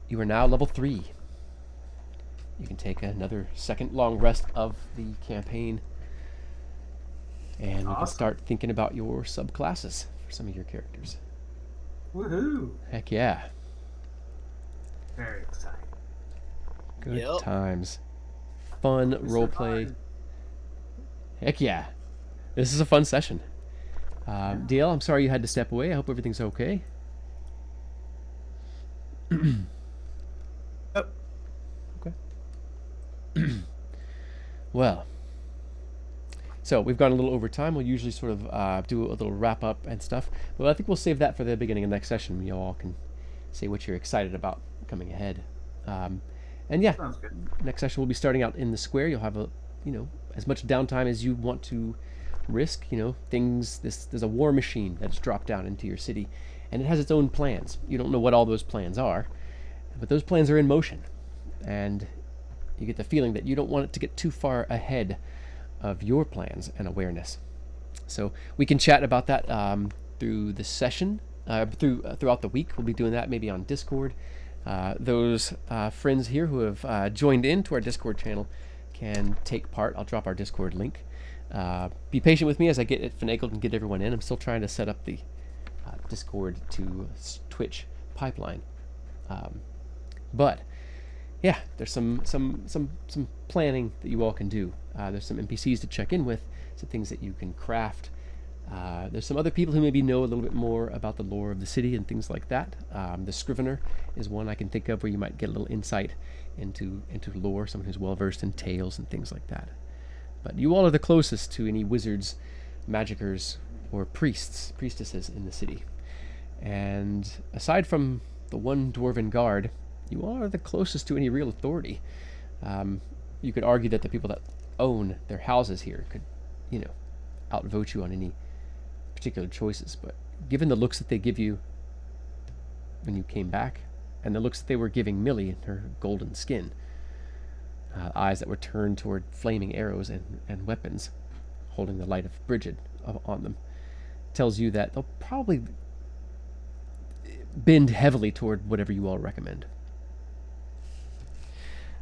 you are now level 3. You can take another second long rest of the campaign, and we can Awesome. start thinking about your subclasses for some of your characters. Woohoo! Heck yeah. Very exciting. Good Yep. times. Fun We roleplay. survived. Heck yeah. This is a fun session. DL, I'm sorry you had to step away. I hope everything's okay. Yep. Okay. Well, so we've gone a little over time. We'll usually sort of do a little wrap up and stuff. But I think we'll save that for the beginning of next session. You all can say what you're excited about coming ahead. And yeah, Sounds good. next session we'll be starting out in the square. You'll have as much downtime as you want to risk. There's a war machine that's dropped down into your city, and it has its own plans. You don't know what all those plans are, but those plans are in motion, and you get the feeling that you don't want it to get too far ahead of your plans and awareness. So we can chat about that through the session, throughout the week. We'll be doing that maybe on Discord. Those friends here who have joined into our Discord channel can take part. I'll drop our Discord link. Be patient with me as I get it finagled and get everyone in. I'm still trying to set up the Discord to Twitch pipeline. But yeah, there's some planning that you all can do. There's some NPCs to check in with, some things that you can craft. There's some other people who maybe know a little bit more about the lore of the city and things like that. The Scrivener is one I can think of where you might get a little insight into lore, someone who's well versed in tales and things like that. But you all are the closest to any wizards, magicers, or priestesses in the city. And aside from the one dwarven guard, you all are the closest to any real authority. You could argue that the people that own their houses here could, outvote you on any particular choices. But given the looks that they give you when you came back, and the looks that they were giving Millie in her golden skin, eyes that were turned toward flaming arrows and weapons, holding the light of Bridget on them, tells you that they'll probably bend heavily toward whatever you all recommend.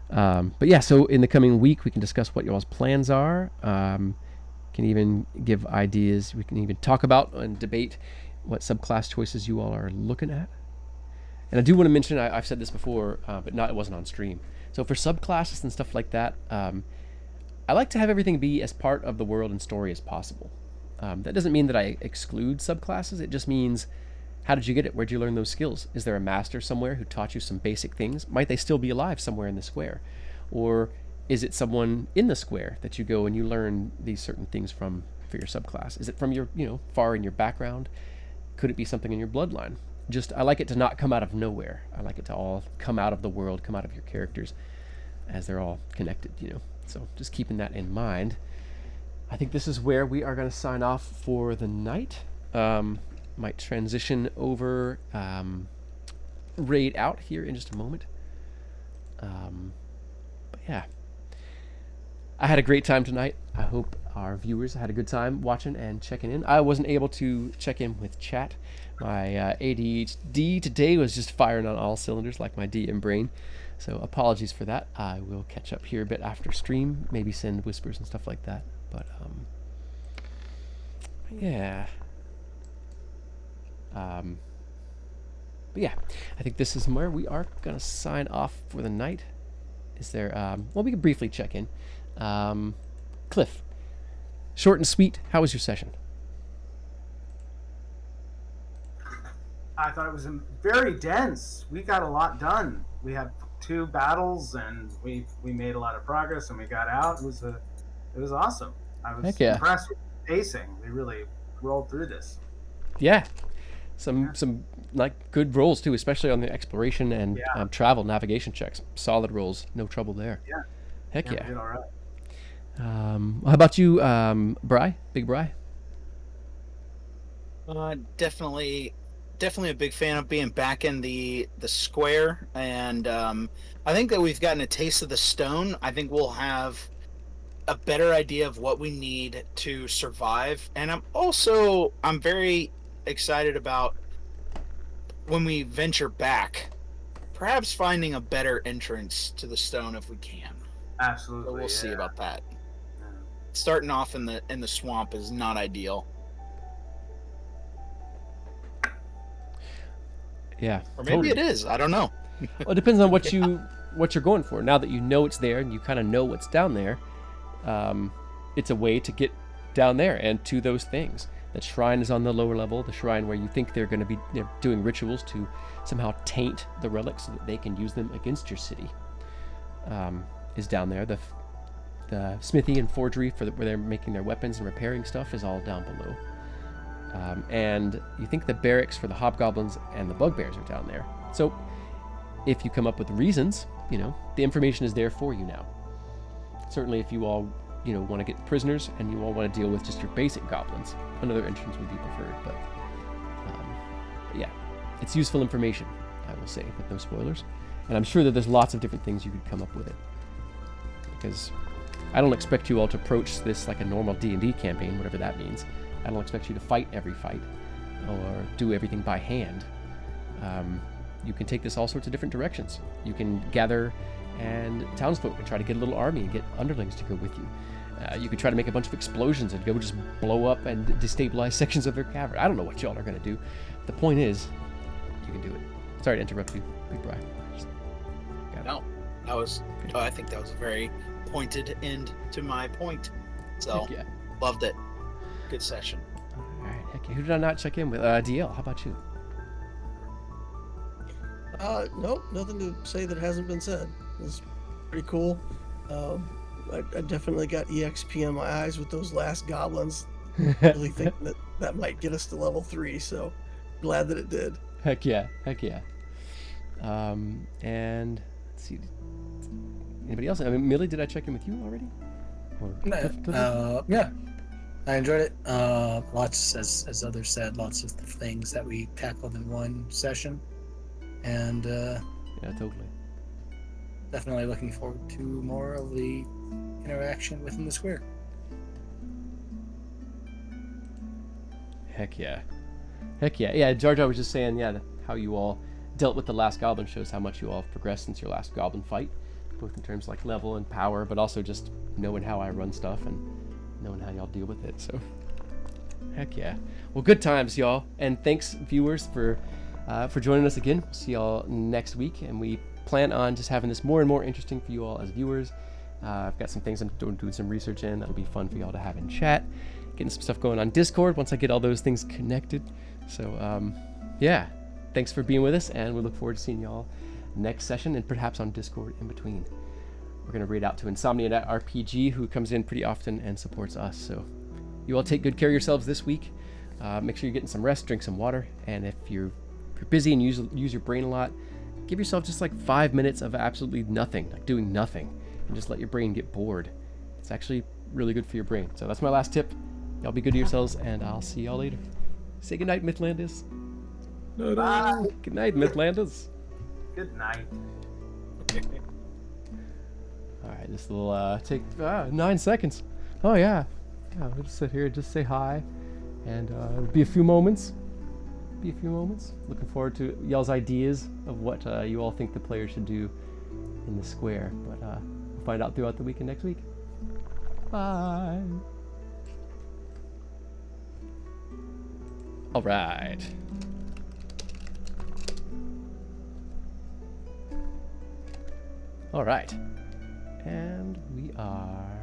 But yeah, so in the coming week, we can discuss what y'all's plans are. Can even give ideas. We can even talk about and debate what subclass choices you all are looking at. And I do want to mention, I've said this before, but it wasn't on stream. So for subclasses and stuff like that, I like to have everything be as part of the world and story as possible. That doesn't mean that I exclude subclasses. It just means, how did you get it? Where'd you learn those skills? Is there a master somewhere who taught you some basic things? Might they still be alive somewhere in the square? Or is it someone in the square that you go and you learn these certain things from for your subclass? Is it from your, far in your background? Could it be something in your bloodline? I like it to not come out of nowhere. I like it to all come out of the world, come out of your characters, as they're all connected, So just keeping that in mind, I think this is where we are going to sign off for the night. Might transition over raid out here in just a moment. But yeah, I had a great time tonight. I hope our viewers had a good time watching and checking in. I wasn't able to check in with chat. My ADHD today was just firing on all cylinders like my DM brain. So apologies for that. I will catch up here a bit after stream, maybe send whispers and stuff like that. But yeah. But yeah, I think this is where we are going to sign off for the night. Is there, well, we can briefly check in. Cliff, short and sweet, how was your session? I thought it was very dense. We got a lot done. We had 2 battles, and we made a lot of progress, and we got out. It was awesome. I was impressed with the pacing. We really rolled through this. Yeah, some like good rolls too, especially on the exploration and travel navigation checks. Solid rolls, no trouble there. Yeah. Heck We yeah. did all right. How about you, Bri? Big Bri? Definitely a big fan of being back in the square, and I think that we've gotten a taste of the stone. I think we'll have a better idea of what we need to survive, and I'm very excited about when we venture back, perhaps finding a better entrance to the stone if we can. Absolutely. But we'll see about that. starting off in the swamp is not ideal. Yeah. Or maybe totally. it is. I don't know. Well, it depends on what you're going for. Now that you know it's there and you kind of know what's down there, it's a way to get down there and to those things. That shrine is on the lower level, the shrine where you think they're going to be doing rituals to somehow taint the relics so that they can use them against your city. Is down there. The smithy and forgery where they're making their weapons and repairing stuff is all down below. And you think the barracks for the hobgoblins and the bugbears are down there. So if you come up with reasons, the information is there for you now. Certainly if you all, want to get prisoners and you all want to deal with just your basic goblins, another entrance would be preferred. But yeah, it's useful information, I will say, with no spoilers. And I'm sure that there's lots of different things you could come up with it. Because I don't expect you all to approach this like a normal D&D campaign, whatever that means. I don't expect you to fight every fight or do everything by hand. You can take this all sorts of different directions. You can gather and townsfolk and try to get a little army and get underlings to go with you. You could try to make a bunch of explosions and go just blow up and destabilize sections of their cavern. I don't know what y'all are going to do. The point is, you can do it. Sorry to interrupt you, Big Brian. No, I think that was a very pointed end to my point. So, Yeah. Loved it. Good session. All right, heck yeah. Who did I not check in with? DL, how about you? Nope, nothing to say that hasn't been said. It was pretty cool. I definitely got EXP on my eyes with those last goblins. Really think that might get us to level 3, so glad that it did. Heck yeah. And let's see. Anybody else? I mean, Millie, did I check in with you already? Yeah, I enjoyed it. Lots, as others said, lots of things that we tackled in one session, and Yeah, totally. definitely looking forward to more of the interaction within the square. Heck yeah. Yeah, Jar Jar was just saying, how you all dealt with the last goblin shows how much you all have progressed since your last goblin fight, both in terms of like level and power, but also just knowing how I run stuff and knowing how y'all deal with it. So, heck yeah. Well, good times, y'all, and thanks, viewers, for joining us again. We'll see y'all next week, and we plan on just having this more and more interesting for you all as viewers. I've got some things I'm doing some research in that'll be fun for y'all to have in chat. Getting some stuff going on Discord once I get all those things connected. So, yeah. Thanks for being with us, and we look forward to seeing y'all next session and perhaps on Discord in between. We're going to read out to Insomnia RPG, who comes in pretty often and supports us. So you all take good care of yourselves this week. Make sure you're getting some rest, drink some water, and if you're busy and use your brain a lot, give yourself just like 5 minutes of absolutely nothing, like doing nothing, and just let your brain get bored. It's actually really good for your brain. So that's my last tip. Y'all be good to yourselves, and I'll see y'all later. Say goodnight, Mythlanders. Bye. Good night, Mythlanders. Good night. All right, this will take 9 seconds. Oh yeah, we'll just sit here, just say hi, and it'll be a few moments. Looking forward to y'all's ideas of what you all think the players should do in the square. But we'll find out throughout the week and next week. Bye. All right. All right. And we are